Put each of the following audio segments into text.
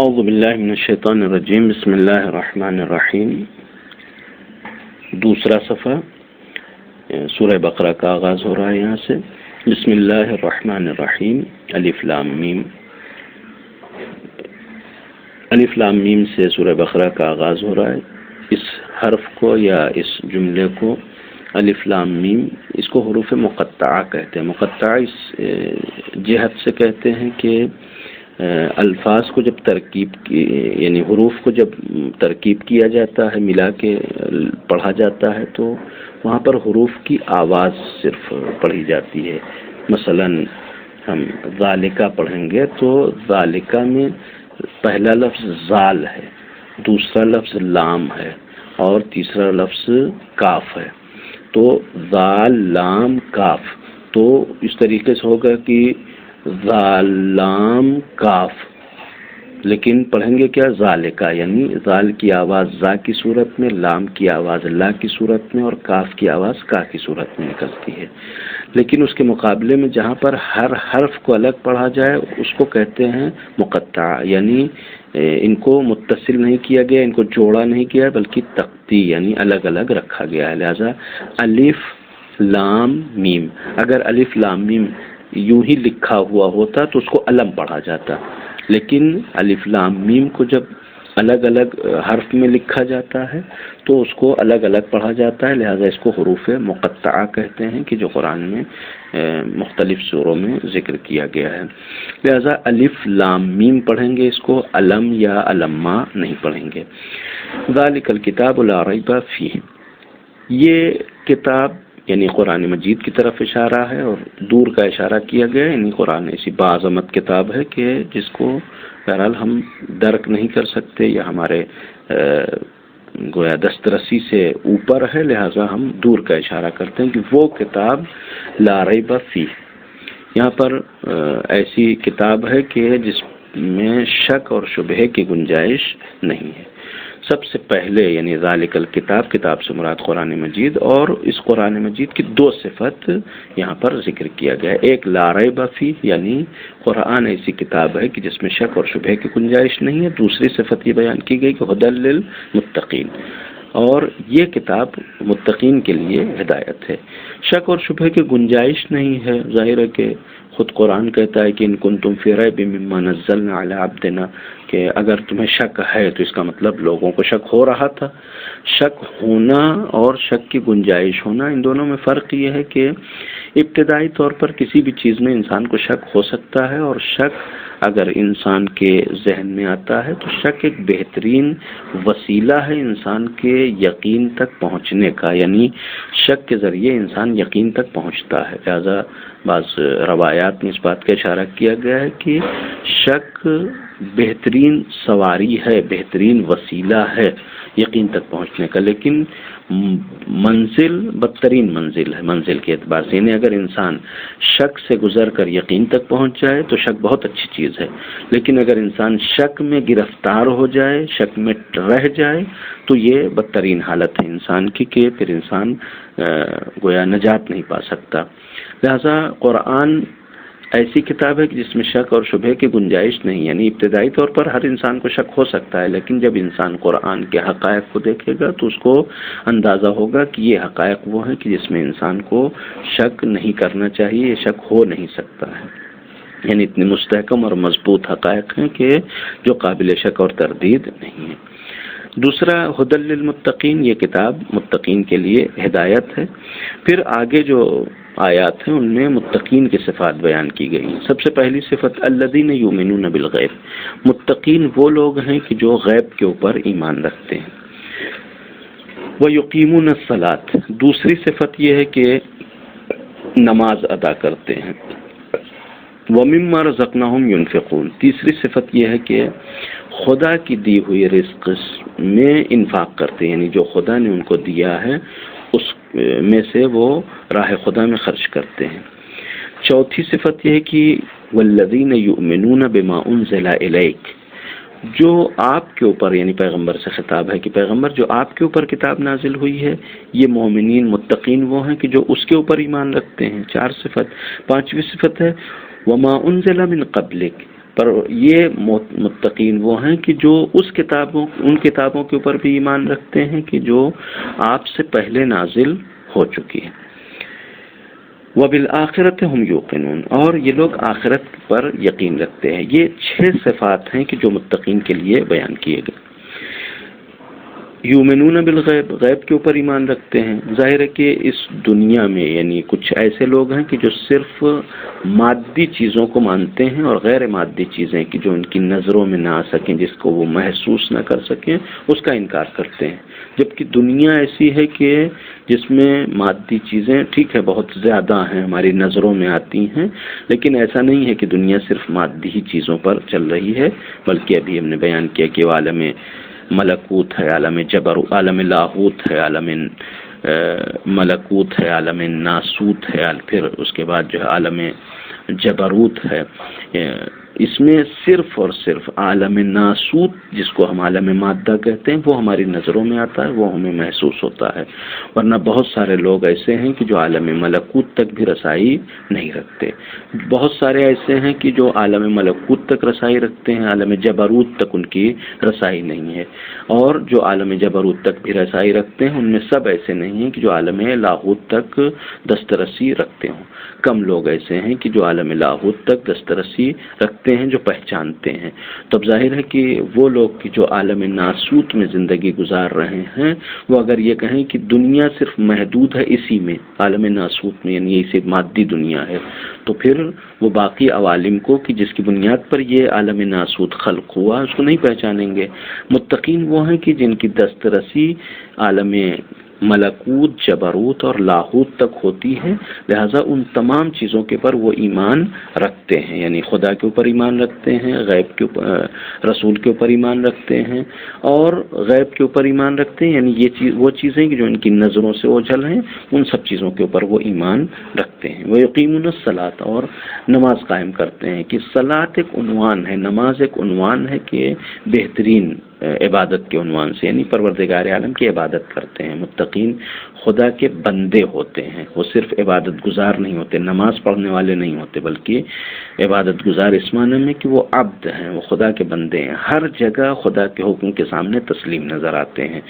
اعوذ باللہ من الشیطان الرجیم، بسم اللہ الرحمن الرحیم۔ دوسرا صفحہ سورہ بقرہ کا آغاز ہو رہا ہے یہاں سے۔ بسم اللہ الرحمن الرحیم، الف لام میم۔ الف لام میم سے سورہ بقرہ کا آغاز ہو رہا ہے۔ اس حرف کو یا اس جملے کو الف لام میم، اس کو حروف مقطعہ کہتے ہیں۔ مقطعہ اس جہت سے کہتے ہیں کہ الفاظ کو جب ترکیب کی، یعنی حروف کو جب ترکیب کیا جاتا ہے، ملا کے پڑھا جاتا ہے، تو وہاں پر حروف کی آواز صرف پڑھی جاتی ہے۔ مثلا ہم ذالکہ پڑھیں گے تو ذالکہ میں پہلا لفظ ذال ہے، دوسرا لفظ لام ہے اور تیسرا لفظ کاف ہے۔ تو ذال لام کاف، تو اس طریقے سے ہوگا کہ ذال لام کاف، لیکن پڑھیں گے کیا؟ ذالکہ، یعنی ذال کی آواز ذا کی صورت میں، لام کی آواز لا کی صورت میں اور کاف کی آواز کا کی صورت میں نکلتی ہے۔ لیکن اس کے مقابلے میں جہاں پر ہر حرف کو الگ پڑھا جائے اس کو کہتے ہیں مقطع، یعنی ان کو متصل نہیں کیا گیا، ان کو جوڑا نہیں کیا بلکہ تختی یعنی الگ الگ رکھا گیا ہے۔ لہذا الف لام میم، اگر الف لام میم یوں ہی لکھا ہوا ہوتا تو اس کو علم پڑھا جاتا، لیکن الف لام میم کو جب الگ الگ حرف میں لکھا جاتا ہے تو اس کو الگ الگ پڑھا جاتا ہے۔ لہذا اس کو حروف مقطعہ کہتے ہیں کہ جو قرآن میں مختلف سوروں میں ذکر کیا گیا ہے۔ لہذا الف لام میم پڑھیں گے، اس کو علم یا علما نہیں پڑھیں گے۔ ذالک الکتاب لا ریب فیہ، یہ کتاب یعنی قرآن مجید کی طرف اشارہ ہے اور دور کا اشارہ کیا گیا، یعنی قرآن ایسی باعظمت کتاب ہے کہ جس کو بہرحال ہم درک نہیں کر سکتے یا ہمارے گویا دسترسی سے اوپر ہے، لہذا ہم دور کا اشارہ کرتے ہیں کہ وہ کتاب لا ریب فیہ، یہاں پر ایسی کتاب ہے کہ جس میں شک اور شبہے کی گنجائش نہیں ہے۔ سب سے پہلے یعنی ذالک الکتاب، کتاب سے مراد قرآن مجید، اور اس قرآن مجید کی دو صفت یہاں پر ذکر کیا گیا ہے۔ ایک لا ریب فیہ، یعنی قرآن ایسی کتاب ہے کہ جس میں شک اور شبہ کی گنجائش نہیں ہے۔ دوسری صفت یہ بیان کی گئی کہ ھدی للمتقین، اور یہ کتاب متقین کے لیے ہدایت ہے۔ شک اور شبہ کی گنجائش نہیں ہے، ظاہر ہے کہ خود قرآن کہتا ہے کہ ان کنتم فی ریب مما نزلنا علی عبدنا، کہ اگر تمہیں شک ہے تو اس کا مطلب لوگوں کو شک ہو رہا تھا۔ شک ہونا اور شک کی گنجائش ہونا، ان دونوں میں فرق یہ ہے کہ ابتدائی طور پر کسی بھی چیز میں انسان کو شک ہو سکتا ہے، اور شک اگر انسان کے ذہن میں آتا ہے تو شک ایک بہترین وسیلہ ہے انسان کے یقین تک پہنچنے کا، یعنی شک کے ذریعے انسان یقین تک پہنچتا ہے۔ لہذا بعض روایات میں اس بات کا اشارہ کیا گیا ہے کہ شک بہترین سواری ہے، بہترین وسیلہ ہے یقین تک پہنچنے کا، لیکن منزل بدترین منزل ہے منزل کے اعتبار سے۔ یعنی اگر انسان شک سے گزر کر یقین تک پہنچ جائے تو شک بہت اچھی چیز ہے، لیکن اگر انسان شک میں گرفتار ہو جائے، شک میں رہ جائے، تو یہ بدترین حالت ہے انسان کی کہ پھر انسان گویا نجات نہیں پا سکتا۔ لہذا قرآن ایسی کتاب ہے کہ جس میں شک اور شبہ کی گنجائش نہیں، یعنی ابتدائی طور پر ہر انسان کو شک ہو سکتا ہے، لیکن جب انسان قرآن کے حقائق کو دیکھے گا تو اس کو اندازہ ہوگا کہ یہ حقائق وہ ہیں کہ جس میں انسان کو شک نہیں کرنا چاہیے، یہ شک ہو نہیں سکتا ہے، یعنی اتنے مستحکم اور مضبوط حقائق ہیں کہ جو قابل شک اور تردید نہیں ہے۔ دوسرا ھدی للمتقین، یہ کتاب متقین کے لیے ہدایت ہے۔ پھر آگے جو آیات ہیں ان میں متقین کی صفات بیان کی گئی ہیں۔ سب سے پہلی صفت الذین یؤمنون بالغیب، متقین وہ لوگ ہیں کہ جو غیب کے اوپر ایمان رکھتے ہیں۔ ویقیمون الصلاۃ، دوسری صفت یہ ہے کہ نماز ادا کرتے ہیں۔ ومما رزقناہم ینفقون، تیسری صفت یہ ہے کہ خدا کی دی ہوئی رزق میں انفاق کرتے ہیں، یعنی جو خدا نے ان کو دیا ہے اس میں سے وہ راہ خدا میں خرچ کرتے ہیں۔ چوتھی صفت یہ ہے کہ والذین یؤمنون بما انزل الیک، جو آپ کے اوپر یعنی پیغمبر سے خطاب ہے کہ پیغمبر جو آپ کے اوپر کتاب نازل ہوئی ہے، یہ مومنین متقین وہ ہیں کہ جو اس کے اوپر ایمان رکھتے ہیں۔ چار صفت۔ پانچویں صفت ہے وما انزل من قبلک، پر یہ متقین وہ ہیں کہ جو ان کتابوں کے اوپر بھی ایمان رکھتے ہیں کہ جو آپ سے پہلے نازل ہو چکی ہے. وَبِالْآخِرَةِ هُمْ يُوقِنُونَ، اور یہ لوگ آخرت پر یقین رکھتے ہیں. یہ 6 صفات ہیں کہ جو متقین کے لیے بیان کیے گئے. یؤمنون بالغیب، غیب کے اوپر ایمان رکھتے ہیں. ظاہر ہے کہ اس دنیا میں یعنی کچھ ایسے لوگ ہیں کہ جو صرف مادی چیزوں کو مانتے ہیں اور غیر مادی چیزیں کہ جو ان کی نظروں میں نہ آ سکیں، جس کو وہ محسوس نہ کر سکیں، اس کا انکار کرتے ہیں. جبکہ دنیا ایسی ہے کہ جس میں مادی چیزیں ٹھیک ہے بہت زیادہ ہیں، ہماری نظروں میں آتی ہیں، لیکن ایسا نہیں ہے کہ دنیا صرف مادی ہی چیزوں پر چل رہی ہے، بلکہ ابھی ہم نے بیان کیا کہ وہ عالم ملکوت ہے، عالم عالم لاہوت ہے، عالم ملکوت ہے، عالم ناسوت ہے، پھر اس کے بعد جو ہے عالم جبروت ہے. اس میں صرف اور صرف عالم ناسوت، جس کو ہم عالم مادہ کہتے ہیں، وہ ہماری نظروں میں آتا ہے، وہ ہمیں محسوس ہوتا ہے. ورنہ بہت سارے لوگ ایسے ہیں کہ جو عالم ملکوت تک بھی رسائی نہیں رکھتے. بہت سارے ایسے ہیں کہ جو عالم ملکوت تک رسائی رکھتے ہیں، عالم جبروت تک ان کی رسائی نہیں ہے. اور جو عالم جبروت تک بھی رسائی رکھتے ہیں، ان میں سب ایسے نہیں ہیں کہ جو عالم لاہوت تک دسترسی رکھتے ہوں. کم لوگ ایسے ہیں کہ جو عالم لاہوت تک دسترسی رکھتے ہیں، جو پہچانتے ہیں. تب ظاہر ہے کہ وہ لوگ کی جو عالم ناسوت میں زندگی گزار رہے ہیں، وہ اگر یہ کہیں کہ دنیا صرف محدود ہے اسی میں، عالم ناسوت میں، یعنی یہ صرف مادی دنیا ہے، تو پھر وہ باقی عوالم کو کہ جس کی بنیاد پر یہ عالم ناسوت خلق ہوا اس کو نہیں پہچانیں گے. متقین وہ ہیں کہ جن کی دسترسی عالم ملکوت، جبروت اور لاہوت تک ہوتی ہے، لہذا ان تمام چیزوں کے پر وہ ایمان رکھتے ہیں. یعنی خدا کے اوپر ایمان رکھتے ہیں، غیب کے اوپر، رسول کے اوپر ایمان رکھتے ہیں، اور غیب کے اوپر ایمان رکھتے ہیں. یعنی یہ وہ چیزیں کہ جو ان کی نظروں سے اوجھل ہیں، ان سب چیزوں کے اوپر وہ ایمان رکھتے ہیں. وَيُقِيمُونَ الصَّلَاةَ، اور نماز قائم کرتے ہیں. کہ صلاۃ ایک عنوان ہے، نماز ایک عنوان ہے کہ بہترین عبادت کے عنوان سے، یعنی پروردگار عالم کی عبادت کرتے ہیں. متقین خدا کے بندے ہوتے ہیں، وہ صرف عبادت گزار نہیں ہوتے، نماز پڑھنے والے نہیں ہوتے، بلکہ عبادت گزار اس معنی میں کہ وہ عبد ہیں، وہ خدا کے بندے ہیں، ہر جگہ خدا کے حکم کے سامنے تسلیم نظر آتے ہیں.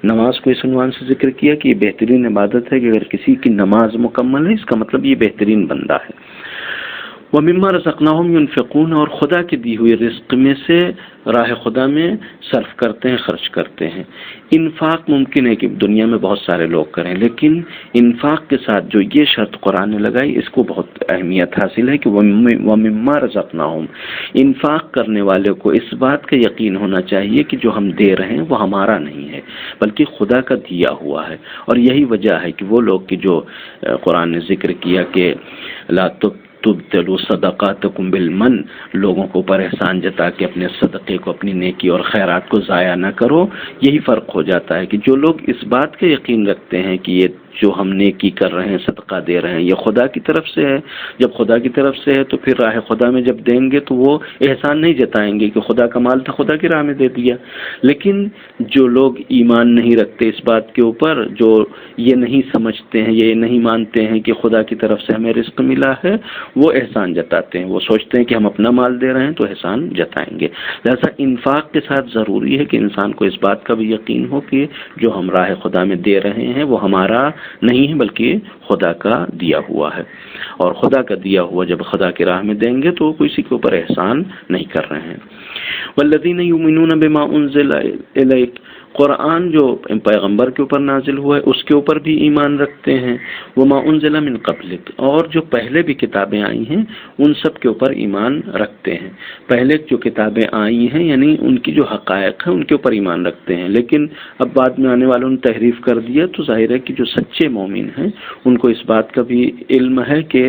نماز کو اس عنوان سے ذکر کیا کہ یہ بہترین عبادت ہے کہ اگر کسی کی نماز مکمل ہے، اس کا مطلب یہ بہترین بندہ ہے. وَمِمَّا رَزَقْنَاهُمْ يُنْفِقُونَ، اور خدا کی دی ہوئی رزق میں سے راہ خدا میں صرف کرتے ہیں، خرچ کرتے ہیں. انفاق ممکن ہے کہ دنیا میں بہت سارے لوگ کریں، لیکن انفاق کے ساتھ جو یہ شرط قرآن نے لگائی، اس کو بہت اہمیت حاصل ہے کہ وَمِمَّا رَزَقْنَاهُمْ، انفاق کرنے والے کو اس بات کا یقین ہونا چاہیے کہ جو ہم دے رہے ہیں وہ ہمارا نہیں ہے بلکہ خدا کا دیا ہوا ہے. اور یہی وجہ ہے کہ وہ لوگ کہ جو قرآن نے ذکر کیا کہ لا تبطلوا صدقاتکم بالمن، لوگوں کو پر احسان جتا کے اپنے صدقے کو، اپنی نیکی اور خیرات کو ضائع نہ کرو. یہی فرق ہو جاتا ہے کہ جو لوگ اس بات کا یقین رکھتے ہیں کہ یہ جو ہم نیکی کر رہے ہیں، صدقہ دے رہے ہیں، یہ خدا کی طرف سے ہے. جب خدا کی طرف سے ہے تو پھر راہ خدا میں جب دیں گے تو وہ احسان نہیں جتائیں گے کہ خدا کا مال تھا، خدا کی راہ میں دے دیا. لیکن جو لوگ ایمان نہیں رکھتے اس بات کے اوپر، جو یہ نہیں سمجھتے ہیں، یہ نہیں مانتے ہیں کہ خدا کی طرف سے ہمیں رزق ملا ہے، وہ احسان جتاتے ہیں. وہ سوچتے ہیں کہ ہم اپنا مال دے رہے ہیں تو احسان جتائیں گے. لہذا انفاق کے ساتھ ضروری ہے کہ انسان کو اس بات کا بھی یقین ہو کہ جو ہم راہ خدا میں دے رہے ہیں وہ ہمارا نہیں ہے بلکہ خدا کا دیا ہوا ہے. اور خدا کا دیا ہوا جب خدا کی راہ میں دیں گے تو کسی کے اوپر احسان نہیں کر رہے ہیں. والذین یؤمنون بما انزل الیک، قرآن جو پیغمبر کے اوپر نازل ہوا ہے اس کے اوپر بھی ایمان رکھتے ہیں. وما انزل من قبلک، اور جو پہلے بھی کتابیں آئی ہیں ان سب کے اوپر ایمان رکھتے ہیں. پہلے جو کتابیں آئی ہیں یعنی ان کی جو حقائق ہیں ان کے اوپر ایمان رکھتے ہیں. لیکن اب بعد میں آنے والوں نے تحریف کر دیا، تو ظاہر ہے کہ جو سچے مومن ہیں ان کو اس بات کا بھی علم ہے کہ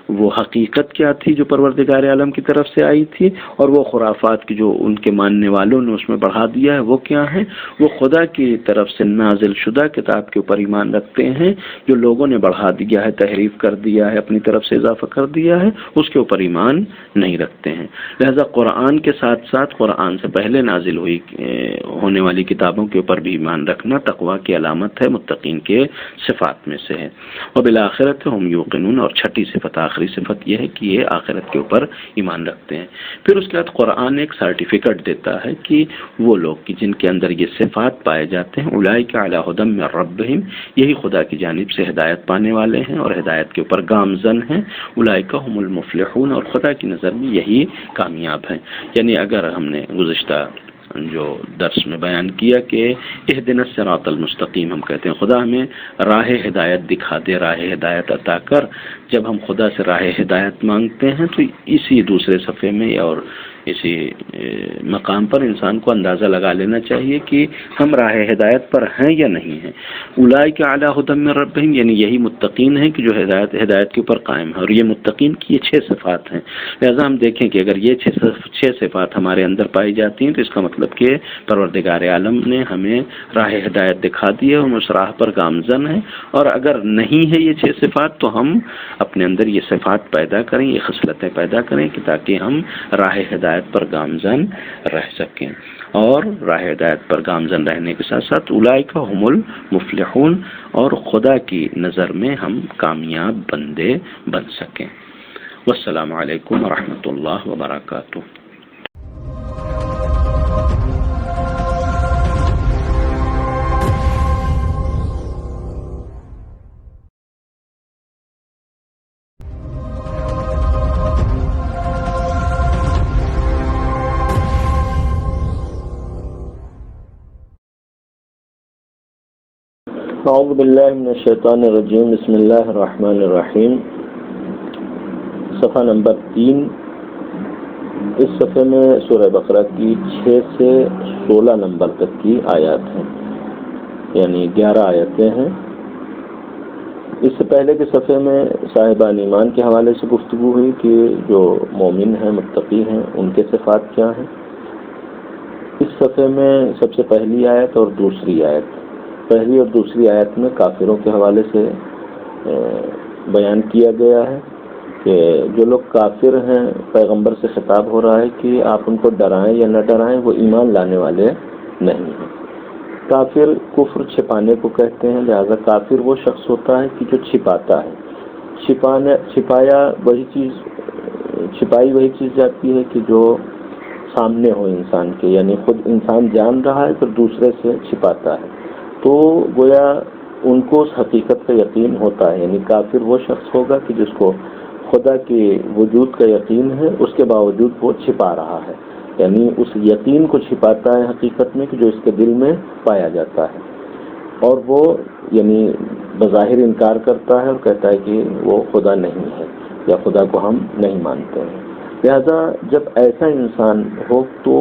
وہ حقیقت کیا تھی جو پروردگار عالم کی طرف سے آئی تھی، اور وہ خرافات کی جو ان کے ماننے والوں نے اس میں بڑھا دیا ہے وہ کیا ہے. وہ خدا کی طرف سے نازل شدہ کتاب کے اوپر ایمان رکھتے ہیں جو لوگوں نے بڑھا دیا ہے، تحریف کر دیا ہے، اپنی طرف سے اضافہ کر دیا ہے، اس کے اوپر ایمان نہیں رکھتے ہیں۔ لہذا قرآن کے ساتھ ساتھ قرآن سے پہلے نازل ہونے والی کتابوں کے اوپر بھی ایمان رکھنا تقویٰ کی علامت ہے، متقین کے صفات میں سے ہے۔ وبالآخرۃ ہم یوقنون، اور چھٹی صفت، آخری صفت یہ ہے کہ یہ آخرت کے اوپر ایمان رکھتے ہیں۔ پھر اس کے بعد قرآن ایک سرٹیفکیٹ دیتا ہے کہ وہ لوگ کہ جن کے اندر یہ صفات پائے جاتے ہیں، اولئک علی ھدی من ربہم، یہی خدا کی جانب سے ہدایت پانے والے ہیں اور ہدایت کے اوپر گامزن ہیں، اولئک ھم المفلحون، اور خدا کی نظر میں یہی کامیاب ہیں۔ یعنی اگر ہم نے گزشتہ جو درس میں بیان کیا کہ اہدنا الصراط المستقیم، ہم کہتے ہیں خدا ہمیں راہ ہدایت دکھا دے، راہ ہدایت عطا کر، جب ہم خدا سے راہ ہدایت مانگتے ہیں تو اسی دوسرے صفحے میں اور اسی مقام پر انسان کو اندازہ لگا لینا چاہیے کہ ہم راہ ہدایت پر ہیں یا نہیں ہیں۔ اولئک علی ھدی من ربہم، یعنی یہی متقین ہیں کہ جو ہدایت کے اوپر قائم ہے، اور یہ متقین کی یہ 6 صفات ہیں۔ لہذا ہم دیکھیں کہ اگر یہ 6 صفات ہمارے اندر پائی جاتی ہیں تو اس کا مطلب کہ پروردگار عالم نے ہمیں راہ ہدایت دکھا دی ہے، ہم اس راہ پر گامزن ہیں، اور اگر نہیں ہے یہ 6 صفات تو ہم اپنے اندر یہ صفات پیدا کریں، یہ خصلتیں پیدا کریں کہ تاکہ ہم راہ ہدایت پر گامزن رہ سکیں، اور راہ ہدایت پر گامزن رہنے کے ساتھ ساتھ اولئک ھم المفلحون، اور خدا کی نظر میں ہم کامیاب بندے بن سکیں۔ والسلام علیکم ورحمۃ اللہ وبرکاتہ۔ اعوذ باللہ من الشیطان الرجیم، بسم اللہ الرحمن الرحیم۔ صفحہ نمبر 3، اس صفحے میں سورہ بقرہ کی 6 سے 16 نمبر تک کی آیات ہیں، یعنی 11 آیتیں ہیں۔ اس سے پہلے کے صفحے میں صاحبان ایمان کے حوالے سے گفتگو ہوئی کہ جو مومن ہیں، متقی ہیں، ان کے صفات کیا ہیں۔ اس صفحے میں سب سے پہلی آیت اور دوسری آیت، پہلی اور دوسری آیت میں کافروں کے حوالے سے بیان کیا گیا ہے کہ جو لوگ کافر ہیں، پیغمبر سے خطاب ہو رہا ہے کہ آپ ان کو ڈرائیں یا نہ ڈرائیں، وہ ایمان لانے والے نہیں ہیں۔ کافر کفر چھپانے کو کہتے ہیں، لہذا کافر وہ شخص ہوتا ہے کہ جو چھپاتا ہے۔ چھپائی وہی چیز جاتی ہے کہ جو سامنے ہو انسان کے، یعنی خود انسان جان رہا ہے پھر دوسرے سے چھپاتا ہے، تو گویا ان کو اس حقیقت کا یقین ہوتا ہے۔ یعنی کافر وہ شخص ہوگا کہ جس کو خدا کے وجود کا یقین ہے، اس کے باوجود وہ چھپا رہا ہے، یعنی اس یقین کو چھپاتا ہے حقیقت میں کہ جو اس کے دل میں پایا جاتا ہے، اور وہ یعنی بظاہر انکار کرتا ہے اور کہتا ہے کہ وہ خدا نہیں ہے یا خدا کو ہم نہیں مانتے ہیں۔ لہذا جب ایسا انسان ہو تو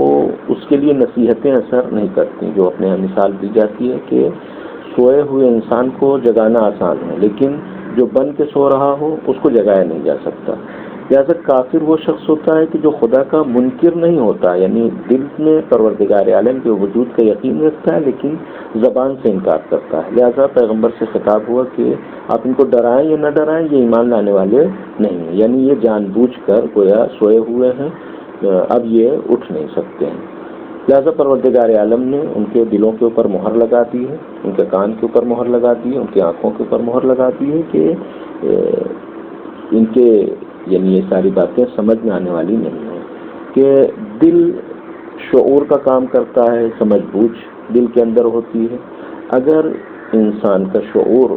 اس کے لیے نصیحتیں اثر نہیں کرتی۔ جو اپنے یہاں مثال دی جاتی ہے کہ سوئے ہوئے انسان کو جگانا آسان ہے، لیکن جو بن کے سو رہا ہو اس کو جگایا نہیں جا سکتا۔ لہذا کافر وہ شخص ہوتا ہے کہ جو خدا کا منکر نہیں ہوتا، یعنی دل میں پروردگار عالم کے وجود کا یقین رکھتا ہے لیکن زبان سے انکار کرتا ہے۔ لہذا پیغمبر سے خطاب ہوا کہ آپ ان کو ڈرائیں یا نہ ڈرائیں، یہ ایمان لانے والے نہیں ہیں، یعنی یہ جان بوجھ کر گویا سوئے ہوئے ہیں، اب یہ اٹھ نہیں سکتے ہیں۔ لہذا پروردگار عالم نے ان کے دلوں کے اوپر مہر لگا دی ہے، ان کے کان کے اوپر مہر لگا دی ہے، ان کی آنکھوں کے اوپر مہر لگا دی ہے کہ ان کے یعنی یہ ساری باتیں سمجھ میں آنے والی نہیں ہیں۔ کہ دل شعور کا کام کرتا ہے، سمجھ بوجھ دل کے اندر ہوتی ہے۔ اگر انسان کا شعور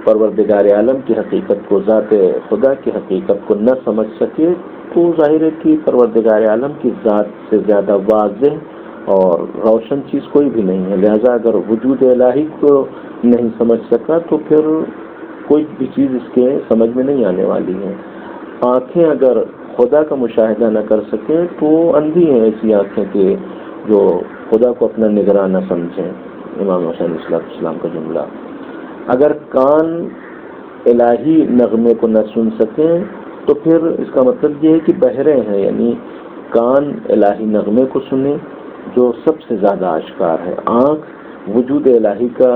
پروردگار عالم کی حقیقت کو، ذات خدا کی حقیقت کو نہ سمجھ سکے تو ظاہر ہے کہ پروردگار عالم کی ذات سے زیادہ واضح اور روشن چیز کوئی بھی نہیں ہے۔ لہذا اگر وجود الہی کو نہیں سمجھ سکا تو پھر کوئی بھی چیز اس کے سمجھ میں نہیں آنے والی ہے۔ آنکھیں اگر خدا کا مشاہدہ نہ کر سکیں تو اندھی ہیں ایسی آنکھیں کہ جو خدا کو اپنا نگراں نہ سمجھیں، امام حسین علیہ السلام کا جملہ۔ اگر کان الہی نغمے کو نہ سن سکیں تو پھر اس کا مطلب یہ ہے کہ بہرے ہیں، یعنی کان الہی نغمے کو سنیں جو سب سے زیادہ آشکار ہے، آنکھ وجود الہی کا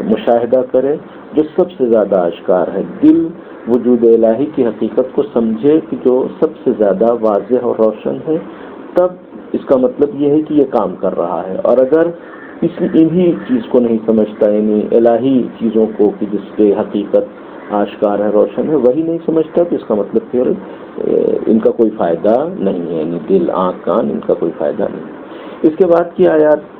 مشاہدہ کرے جو سب سے زیادہ آشکار ہے، دل وجود الہی کی حقیقت کو سمجھے کہ جو سب سے زیادہ واضح اور روشن ہے، تب اس کا مطلب یہ ہے کہ یہ کام کر رہا ہے۔ اور اگر انہی چیز کو نہیں سمجھتا، یعنی الہی چیزوں کو کہ جس کے حقیقت آشکار ہے، روشن ہے، وہی نہیں سمجھتا، تو اس کا مطلب پھر ان کا کوئی فائدہ نہیں ہے، یعنی دل، آنکھ، کان، ان کا کوئی فائدہ نہیں۔ اس کے بعد کی آیات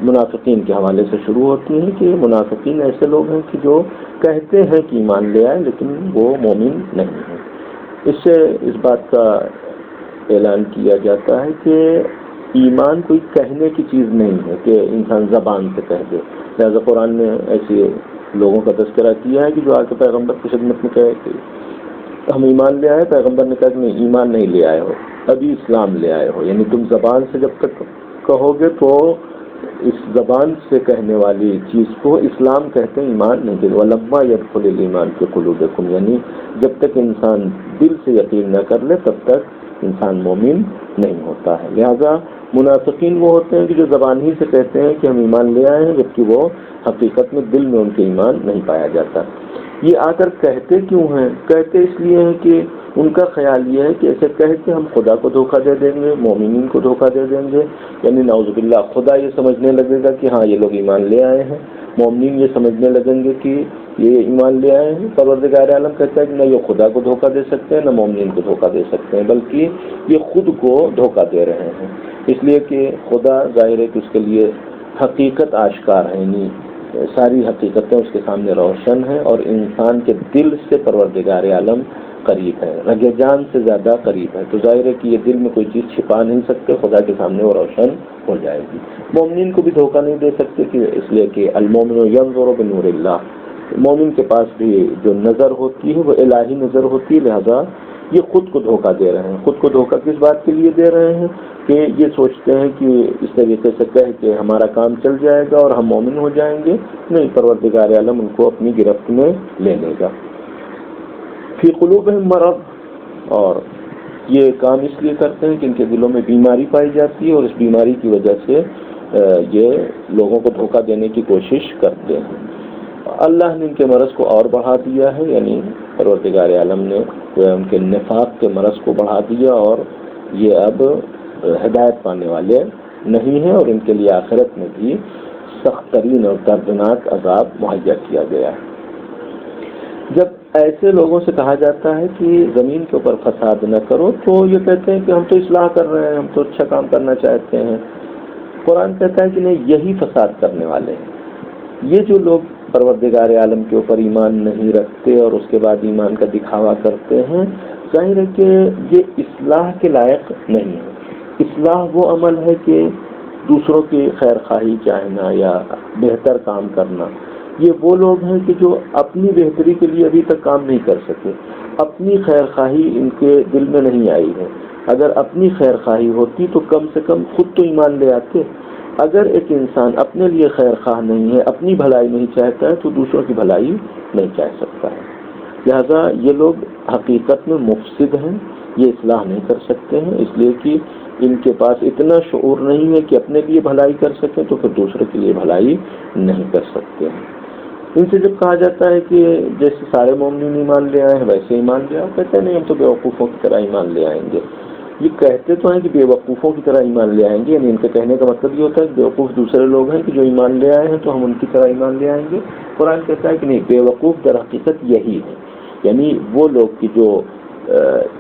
منافقین کے حوالے سے شروع ہوتی ہیں کہ منافقین ایسے لوگ ہیں کہ جو کہتے ہیں کہ ایمان لے آئے لیکن وہ مومن نہیں ہیں۔ اس سے اس بات کا اعلان کیا جاتا ہے کہ ایمان کوئی کہنے کی چیز نہیں ہے کہ انسان زبان سے کہہ دے، لہٰذا قرآن نے ایسے لوگوں کا تذکرہ کیا ہے کہ جو آ کے پیغمبر کی خدمت میں کہے کہ ہم ایمان لے آئے، پیغمبر نے کہا کہ نہیں، ایمان نہیں لے آئے ہو، ابھی اسلام لے آئے ہو، یعنی تم زبان سے جب تک کہو گے تو اس زبان سے کہنے والی چیز کو اسلام کہتے ہیں، ایمان نہیں کہتے۔ وَلَمَّا يَدْخُلِ الْإِيمَانُ فِي قُلُوبِكُمْ، یعنی جب تک انسان دل سے یقین نہ کر لے تب تک انسان مومن نہیں ہوتا ہے۔ لہذا منافقین وہ ہوتے ہیں کہ جو زبان ہی سے کہتے ہیں کہ ہم ایمان لے آئے ہیں، جبکہ وہ حقیقت میں دل میں ان کے ایمان نہیں پایا جاتا۔ یہ آ کر کہتے کیوں ہیں؟ کہتے اس لیے ہیں کہ ان کا خیال یہ ہے کہ ایسے کہہ کے ہم خدا کو دھوکہ دے دیں گے، مومنین کو دھوکہ دے دیں گے، یعنی نعوذ باللہ خدا یہ سمجھنے لگے گا کہ ہاں یہ لوگ ایمان لے آئے ہیں، مومنین یہ سمجھنے لگیں گے کہ یہ ایمان لے آئے ہیں۔ پروردگار عالم کہتا ہے کہ نہ یہ خدا کو دھوکہ دے سکتے ہیں، نہ مومنین کو دھوکہ دے سکتے ہیں، بلکہ یہ خود کو دھوکہ دے رہے ہیں، اس لیے کہ خدا ظاہر ہے کہ اس کے لیے حقیقت آشکار ہے، یعنی ساری حقیقتیں اس کے سامنے روشن ہیں، اور انسان کے دل سے پروردگار عالم قریب ہے، رگ جان سے زیادہ قریب ہے، تو ظاہر ہے کہ یہ دل میں کوئی چیز چھپا نہیں سکتے، خدا کے سامنے وہ روشن ہو جائے گی۔ مومنین کو بھی دھوکہ نہیں دے سکتے کہ اس لیے کہ المومن ینظر بنور اللہ، مومن کے پاس بھی جو نظر ہوتی ہے وہ الہی نظر ہوتی ہے، لہذا یہ خود کو دھوکہ دے رہے ہیں۔ خود کو دھوکہ کس بات کے لیے دے رہے ہیں کہ یہ سوچتے ہیں کہ اس طریقے سے کہہ کے ہمارا کام چل جائے گا اور ہم مومن ہو جائیں گے، نہیں، پروردگار عالم ان کو اپنی گرفت میں لے لے گا۔ فی قلوبہم مرض، اور یہ کام اس لیے کرتے ہیں کہ ان کے دلوں میں بیماری پائی جاتی ہے، اور اس بیماری کی وجہ سے یہ لوگوں کو دھوکہ دینے کی کوشش کرتے ہیں۔ اللہ نے ان کے مرض کو اور بڑھا دیا ہے، یعنی پروردگار عالم نے ان کے نفاق کے مرض کو بڑھا دیا، اور یہ اب ہدایت پانے والے نہیں ہیں، اور ان کے لیے آخرت میں بھی سخت ترین اور دردناک عذاب مہیا کیا گیا ہے۔ جب ایسے لوگوں سے کہا جاتا ہے کہ زمین کے اوپر فساد نہ کرو، تو یہ کہتے ہیں کہ ہم تو اصلاح کر رہے ہیں، ہم تو اچھا کام کرنا چاہتے ہیں۔ قرآن کہتا ہے کہ نہیں، یہی فساد کرنے والے ہیں۔ یہ جو لوگ پروردگار عالم کے اوپر ایمان نہیں رکھتے اور اس کے بعد ایمان کا دکھاوا کرتے ہیں، ظاہر ہے کہ یہ اصلاح کے لائق نہیں ہے۔ اصلاح وہ عمل ہے کہ دوسروں کی خیر خواہی چاہنا یا بہتر کام کرنا۔ یہ وہ لوگ ہیں کہ جو اپنی بہتری کے لیے ابھی تک کام نہیں کر سکے، اپنی خیر خواہی ان کے دل میں نہیں آئی ہے۔ اگر اپنی خیر خواہی ہوتی تو کم سے کم خود تو ایمان لے آتے۔ اگر ایک انسان اپنے لیے خیر خواہ نہیں ہے، اپنی بھلائی نہیں چاہتا ہے، تو دوسروں کی بھلائی نہیں چاہ سکتا ہے۔ لہذا یہ لوگ حقیقت میں مفسد ہیں، یہ اصلاح نہیں کر سکتے ہیں، اس لیے کہ ان کے پاس اتنا شعور نہیں ہے کہ اپنے لیے بھلائی کر سکیں، تو پھر دوسرے کے لیے بھلائی نہیں کر سکتے ہیں۔ ان سے جب کہا جاتا ہے کہ جیسے سارے مومنین ایمان لے آئے ہیں ویسے ایمان لے آؤ، کہتے ہیں نہیں، ہم تو بیوقوفوں کی طرح ایمان لے آئیں گے۔ یہ کہتے تو ہیں کہ بیوقوفوں کی طرح ایمان لے آئیں گے، یعنی ان کے کہنے کا مطلب یہ ہوتا ہے کہ بیوقوف دوسرے لوگ ہیں کہ جو ایمان لے آئے ہیں تو ہم ان کی طرح ایمان لے آئیں گے۔ قرآن کہتا ہے کہ نہیں، بیوقوف در حقیقت یہی ہے، یعنی وہ لوگ کہ جو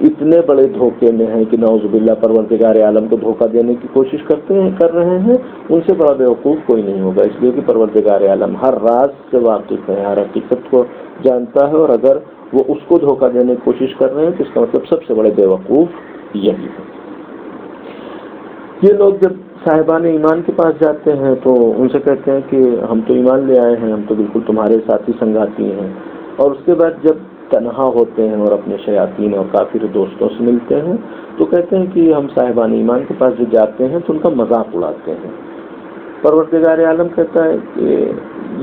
اتنے بڑے دھوکے میں ہیں کہ نعوذ باللہ پروردگار عالم کو دھوکہ دینے کی کوشش کر رہے ہیں، ان سے بڑا بیوقوف کوئی نہیں ہوگا، اس لیے کہ پروردگار عالم ہر راز سے واقف ہے، ہر حقیقت کو جانتا ہے، اور اگر وہ اس کو دھوکہ دینے کی کوشش کر رہے ہیں تو اس کا مطلب سب سے بڑے بیوقوف یہی ہے۔ یہ لوگ جب صاحبان ایمان کے پاس جاتے ہیں تو ان سے کہتے ہیں کہ ہم تو ایمان لے آئے ہیں، ہم تو بالکل تمہارے ساتھی سنگاتی ہیں، اور اس کے بعد جب تنہا ہوتے ہیں اور اپنے شیاطین اور کافر دوستوں سے ملتے ہیں تو کہتے ہیں کہ ہم صاحبان ایمان کے پاس جو جاتے ہیں تو ان کا مذاق اڑاتے ہیں۔ پروردگار عالم کہتا ہے کہ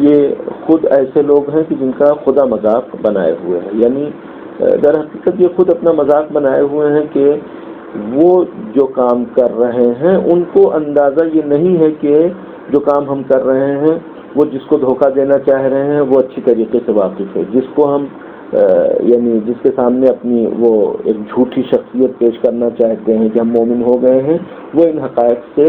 یہ خود ایسے لوگ ہیں کہ جن کا خدا مذاق بنائے ہوئے ہیں، یعنی در حقیقت یہ خود اپنا مذاق بنائے ہوئے ہیں کہ وہ جو کام کر رہے ہیں ان کو اندازہ یہ نہیں ہے کہ جو کام ہم کر رہے ہیں وہ جس کو دھوکہ دینا چاہ رہے ہیں وہ اچھی طریقے سے واقف ہے، جس کو ہم یعنی جس کے سامنے اپنی وہ ایک جھوٹی شخصیت پیش کرنا چاہتے ہیں کہ ہم مومن ہو گئے ہیں، وہ ان حقائق سے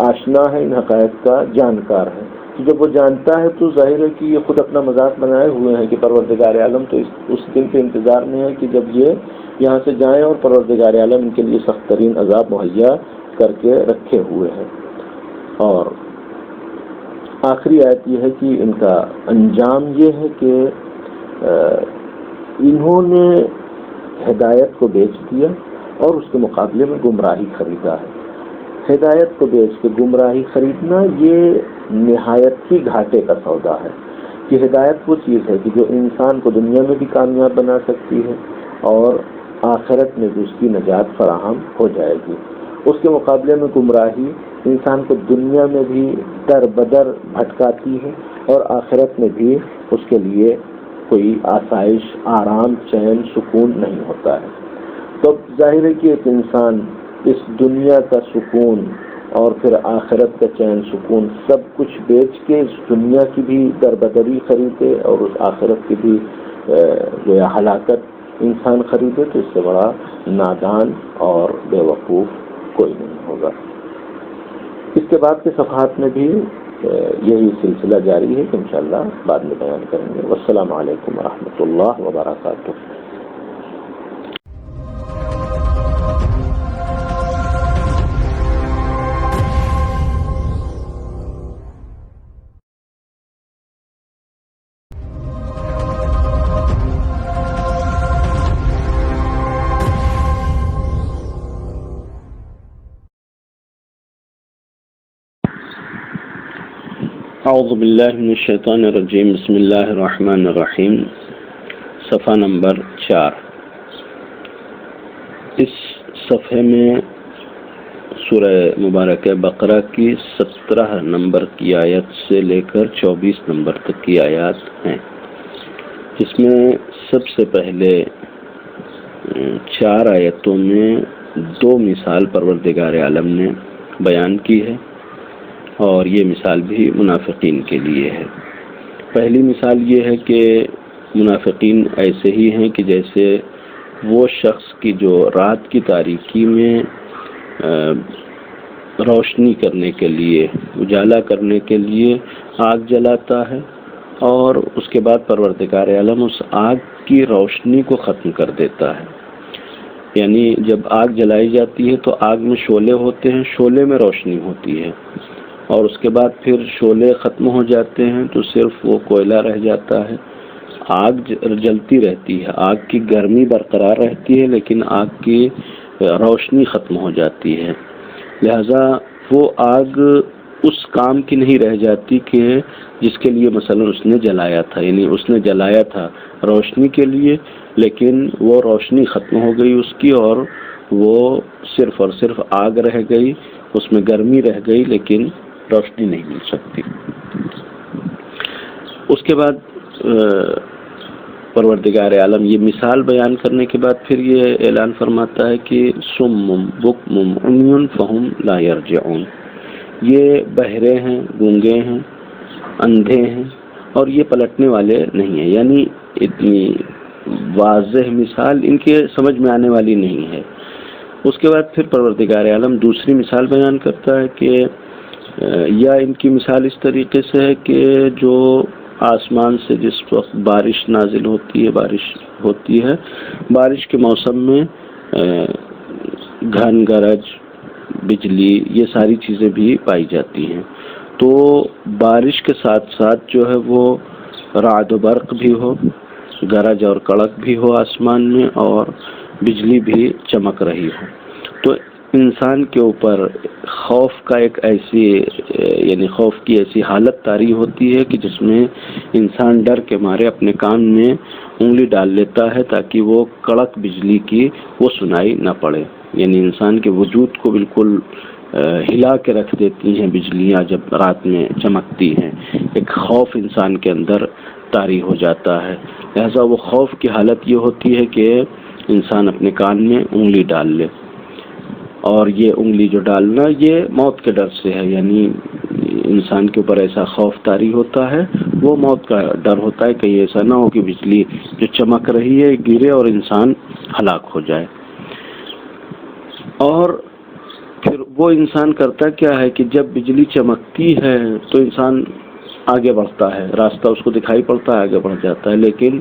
آشنا ہے، ان حقائق کا جانکار ہے۔ تو جب وہ جانتا ہے تو ظاہر ہے کہ یہ خود اپنا مذاق بنائے ہوئے ہیں کہ پروردگار عالم تو اس دن کے انتظار میں ہے کہ جب یہ یہاں سے جائیں، اور پروردگار عالم ان کے لیے سخت ترین عذاب مہیا کر کے رکھے ہوئے ہیں۔ اور آخری آیت یہ ہے کہ ان کا انجام یہ ہے کہ انہوں نے ہدایت کو بیچ دیا اور اس کے مقابلے میں گمراہی خریدا ہے۔ ہدایت کو بیچ کے گمراہی خریدنا یہ نہایت ہی گھاٹے کا سودا ہے، کہ ہدایت وہ چیز ہے کہ جو انسان کو دنیا میں بھی کامیاب بنا سکتی ہے اور آخرت میں بھی اس کی نجات فراہم ہو جائے گی۔ اس کے مقابلے میں گمراہی انسان کو دنیا میں بھی در بدر بھٹکاتی ہے اور آخرت میں بھی اس کے لیے کوئی آسائش، آرام، چین، سکون نہیں ہوتا ہے۔ تو ظاہر ہے کہ ایک انسان اس دنیا کا سکون اور پھر آخرت کا چین سکون سب کچھ بیچ کے اس دنیا کی بھی دربدری خریدے اور اس آخرت کی بھی جو ہلاکت انسان خریدے، تو اس سے بڑا نادان اور بے وقوف کوئی نہیں ہوگا۔ اس کے بعد کے صفحات میں بھی یہی سلسلہ جاری ہے کہ انشاءاللہ بعد میں بیان کریں گے۔ والسلام علیکم ورحمۃ اللہ وبرکاتہ۔ اعوذ باللہ من الشیطان الرجیم، بسم اللہ الرحمن الرحیم۔ صفحہ نمبر 4۔ اس صفحے میں سورہ مبارکہ بقرہ کی 17 نمبر کی آیت سے لے کر 24 نمبر تک کی آیات ہیں۔ اس میں سب سے پہلے 4 آیتوں میں 2 مثال پروردگار عالم نے بیان کی ہے، اور یہ مثال بھی منافقین کے لیے ہے۔ پہلی مثال یہ ہے کہ منافقین ایسے ہی ہیں کہ جیسے وہ شخص کی جو رات کی تاریکی میں روشنی کرنے کے لیے، اجالا کرنے کے لیے آگ جلاتا ہے، اور اس کے بعد پروردگار عالم اس آگ کی روشنی کو ختم کر دیتا ہے۔ یعنی جب آگ جلائی جاتی ہے تو آگ میں شعلے ہوتے ہیں، شعلے میں روشنی ہوتی ہے، اور اس کے بعد پھر شعلے ختم ہو جاتے ہیں تو صرف وہ کوئلہ رہ جاتا ہے۔ آگ جلتی رہتی ہے، آگ کی گرمی برقرار رہتی ہے، لیکن آگ کی روشنی ختم ہو جاتی ہے۔ لہذا وہ آگ اس کام کی نہیں رہ جاتی کہ جس کے لیے مثلا اس نے جلایا تھا، یعنی اس نے جلایا تھا روشنی کے لیے، لیکن وہ روشنی ختم ہو گئی اس کی، اور وہ صرف اور صرف آگ رہ گئی، اس میں گرمی رہ گئی، لیکن روشنی نہیں مل سکتی۔ اس کے بعد پروردگار عالم یہ مثال بیان کرنے کے بعد پھر یہ اعلان فرماتا ہے کہ صم بکم عمی فہم لا یرجعون، یہ بہرے ہیں، گونگے ہیں، اندھے ہیں، اور یہ پلٹنے والے نہیں ہیں۔ یعنی اتنی واضح مثال ان کے سمجھ میں آنے والی نہیں ہے۔ اس کے بعد پھر پروردگار عالم دوسری مثال بیان کرتا ہے کہ یا ان کی مثال اس طریقے سے ہے کہ جو آسمان سے جس وقت بارش نازل ہوتی ہے، بارش ہوتی ہے، بارش کے موسم میں گھن گرج، بجلی، یہ ساری چیزیں بھی پائی جاتی ہیں۔ تو بارش کے ساتھ ساتھ جو ہے وہ رعد و برق بھی ہو، گرج اور کڑک بھی ہو آسمان میں، اور بجلی بھی چمک رہی ہو، تو انسان کے اوپر خوف کا ایک ایسی یعنی خوف کی ایسی حالت طاری ہوتی ہے کہ جس میں انسان ڈر کے مارے اپنے کان میں انگلی ڈال لیتا ہے تاکہ وہ کڑک بجلی کی وہ سنائی نہ پڑے۔ یعنی انسان کے وجود کو بالکل ہلا کے رکھ دیتی ہیں بجلیاں جب رات میں چمکتی ہیں، ایک خوف انسان کے اندر طاری ہو جاتا ہے۔ لہذا وہ خوف کی حالت یہ ہوتی ہے کہ انسان اپنے کان میں انگلی ڈال لے۔ اور یہ انگلی جو ڈالنا یہ موت کے ڈر سے ہے، یعنی انسان کے اوپر ایسا خوف طاری ہوتا ہے، وہ موت کا ڈر ہوتا ہے، کہیں ایسا نہ ہو کہ بجلی جو چمک رہی ہے گرے اور انسان ہلاک ہو جائے۔ اور پھر وہ انسان کرتا کیا ہے کہ جب بجلی چمکتی ہے تو انسان آگے بڑھتا ہے، راستہ اس کو دکھائی پڑتا ہے، آگے بڑھ جاتا ہے، لیکن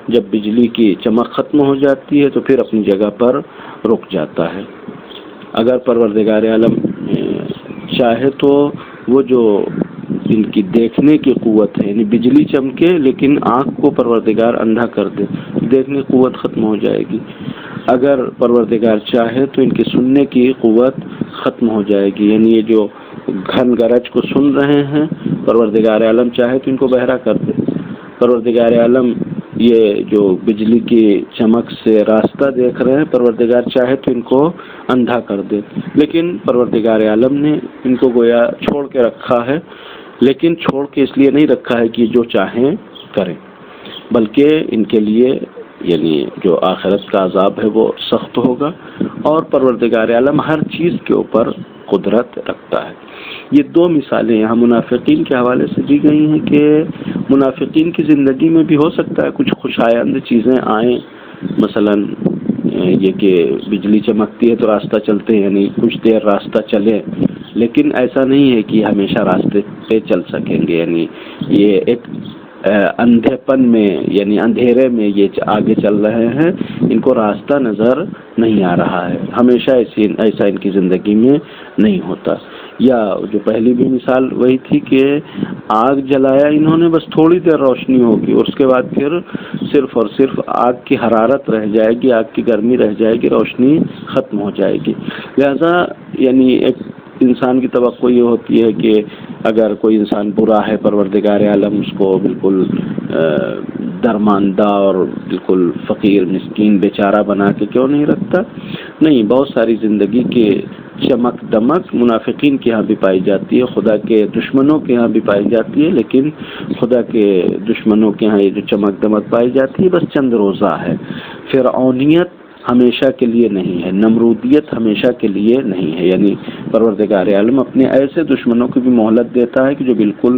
جب بجلی کی چمک ختم ہو جاتی ہے تو پھر اپنی جگہ پر رک جاتا ہے۔ اگر پروردگار عالم چاہے تو وہ جو ان کی دیکھنے کی قوت ہے، یعنی بجلی چمکے لیکن آنکھ کو پروردگار اندھا کر دے، دیکھنے کی قوت ختم ہو جائے گی۔ اگر پروردگار چاہے تو ان کی سننے کی قوت ختم ہو جائے گی، یعنی یہ جو گھن گرج کو سن رہے ہیں پروردگار عالم چاہے تو ان کو بہرا کر دے۔ پروردگار عالم یہ جو بجلی کی چمک سے راستہ دیکھ رہے ہیں پروردگار چاہے تو ان کو اندھا کر دے، لیکن پروردگار عالم نے ان کو گویا چھوڑ کے رکھا ہے، لیکن چھوڑ کے اس لیے نہیں رکھا ہے کہ جو چاہیں کریں، بلکہ ان کے لیے یعنی جو آخرت کا عذاب ہے وہ سخت ہوگا، اور پروردگار عالم ہر چیز کے اوپر قدرت رکھتا ہے۔ یہ دو مثالیں یہاں منافقین کے حوالے سے دی گئی ہیں کہ منافقین کی زندگی میں بھی ہو سکتا ہے کچھ خوشایند چیزیں آئیں، مثلا یہ کہ بجلی چمکتی ہے تو راستہ چلتے ہیں، یعنی کچھ دیر راستہ چلے، لیکن ایسا نہیں ہے کہ ہمیشہ راستے پہ چل سکیں گے، یعنی یہ ایک اندھے پن میں یعنی اندھیرے میں یہ آگے چل رہے ہیں، ان کو راستہ نظر نہیں آ رہا ہے، ہمیشہ ایسا ان کی زندگی میں نہیں ہوتا۔ یا جو پہلی بھی مثال وہی تھی کہ آگ جلایا انہوں نے، بس تھوڑی دیر روشنی ہوگی اور اس کے بعد پھر صرف اور صرف آگ کی حرارت رہ جائے گی، آگ کی گرمی رہ جائے گی، روشنی ختم ہو جائے گی۔ لہذا یعنی ایک انسان کی توقع یہ ہوتی ہے کہ اگر کوئی انسان برا ہے پروردگار عالم اس کو بالکل درماندہ اور بالکل فقیر مسکین بیچارہ بنا کے کیوں نہیں رکھتا؟ نہیں، بہت ساری زندگی کے چمک دمک منافقین کے ہاں بھی پائی جاتی ہے، خدا کے دشمنوں کے ہاں بھی پائی جاتی ہے، لیکن خدا کے دشمنوں کے ہاں یہ جو چمک دمک پائی جاتی ہے بس چند روزہ ہے۔ فرعونیت ہمیشہ کے لیے نہیں ہے، نمرودیت ہمیشہ کے لیے نہیں ہے، یعنی پروردگار عالم اپنے ایسے دشمنوں کو بھی مہلت دیتا ہے کہ جو بالکل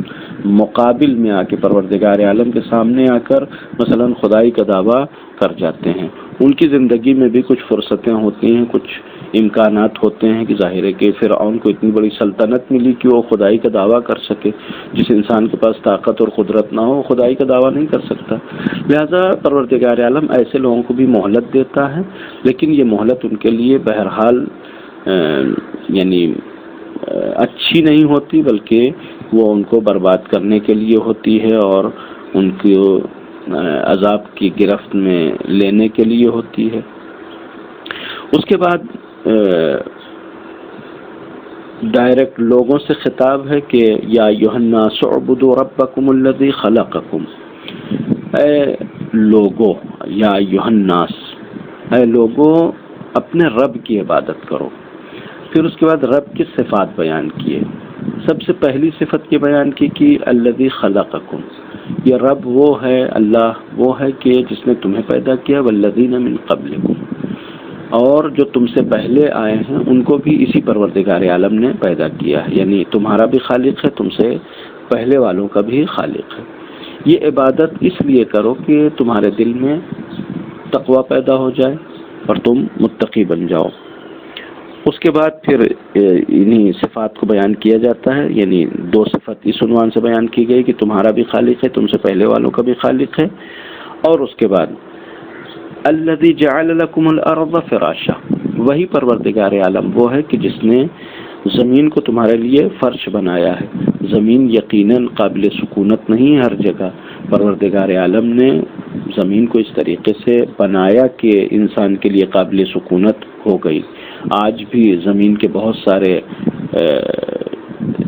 مقابل میں آ کے پروردگار عالم کے سامنے آ کر مثلا خدائی کا دعویٰ کر جاتے ہیں۔ ان کی زندگی میں بھی کچھ فرصتیں ہوتی ہیں، کچھ امکانات ہوتے ہیں کہ ظاہر ہے کہ فرعون کو اتنی بڑی سلطنت ملی کہ وہ خدائی کا دعویٰ کر سکے۔ جس انسان کے پاس طاقت اور قدرت نہ ہو وہ خدائی کا دعویٰ نہیں کر سکتا۔ لہذا پروردگار عالم ایسے لوگوں کو بھی مہلت دیتا ہے، لیکن یہ مہلت ان کے لیے بہرحال یعنی اچھی نہیں ہوتی، بلکہ وہ ان کو برباد کرنے کے لیے ہوتی ہے اور ان کو عذاب کی گرفت میں لینے کے لیے ہوتی ہے۔ اس کے بعد ڈائریکٹ لوگوں سے خطاب ہے کہ یا ایھا الناس اعبدوا ربکم الذی خلقکم، اے لوگو، یا ایھا الناس، اے لوگو اپنے رب کی عبادت کرو۔ پھر اس کے بعد رب کی صفات بیان کیے۔ سب سے پہلی صفت یہ بیان کی کہ الذی خلقکم، یہ رب وہ ہے، اللہ وہ ہے کہ جس نے تمہیں پیدا کیا، والذین من قبلکم، اور جو تم سے پہلے آئے ہیں ان کو بھی اسی پروردگار عالم نے پیدا کیا ہے، یعنی تمہارا بھی خالق ہے، تم سے پہلے والوں کا بھی خالق ہے۔ یہ عبادت اس لیے کرو کہ تمہارے دل میں تقوی پیدا ہو جائے اور تم متقی بن جاؤ۔ اس کے بعد پھر انہی صفات کو بیان کیا جاتا ہے، یعنی دو صفت اس عنوان سے بیان کی گئی کہ تمہارا بھی خالق ہے، تم سے پہلے والوں کا بھی خالق ہے، اور اس کے بعد الذی جعل لکم الارض فراشا، وہی پروردگار عالم وہ ہے کہ جس نے زمین کو تمہارے لیے فرش بنایا ہے۔ زمین یقیناً قابل سکونت نہیں ہے ہر جگہ، پروردگار عالم نے زمین کو اس طریقے سے بنایا کہ انسان کے لیے قابل سکونت ہو گئی۔ آج بھی زمین کے بہت سارے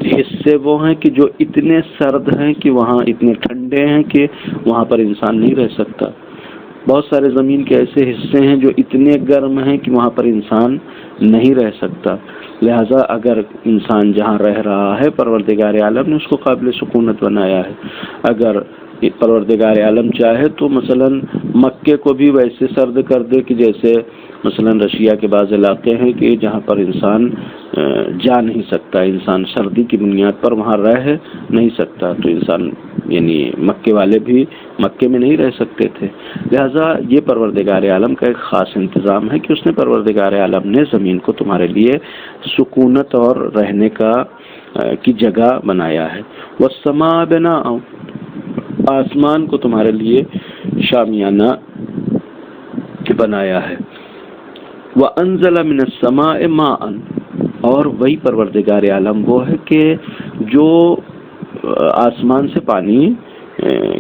حصے وہ ہیں کہ جو اتنے سرد ہیں کہ وہاں اتنے ٹھنڈے ہیں کہ وہاں پر انسان نہیں رہ سکتا۔ بہت سارے زمین کے ایسے حصے ہیں جو اتنے گرم ہیں کہ وہاں پر انسان نہیں رہ سکتا۔ لہذا اگر انسان جہاں رہ رہا ہے پروردگار عالم نے اس کو قابل سکونت بنایا ہے۔ اگر پروردگار عالم چاہے تو مثلا مکے کو بھی ویسے سرد کر دے کہ جیسے مثلا رشیا کے بعض علاقے ہیں کہ جہاں پر انسان جا نہیں سکتا، انسان سردی کی بنیاد پر وہاں رہ نہیں سکتا، تو انسان یعنی مکے والے بھی مکے میں نہیں رہ سکتے تھے. لہذا یہ پروردگار عالم کا ایک خاص انتظام ہے کہ اس نے پروردگار عالم نے زمین کو تمہارے لیے سکونت اور رہنے کی جگہ بنایا ہے. والسماء بناء، آسمان کو تمہارے لیے شامیانہ بنایا ہے. وَأَنزَلَ مِنَ السَّمَاءِ مَاءً، اور وہی پروردگار عالم وہ ہے کہ جو آسمان سے پانی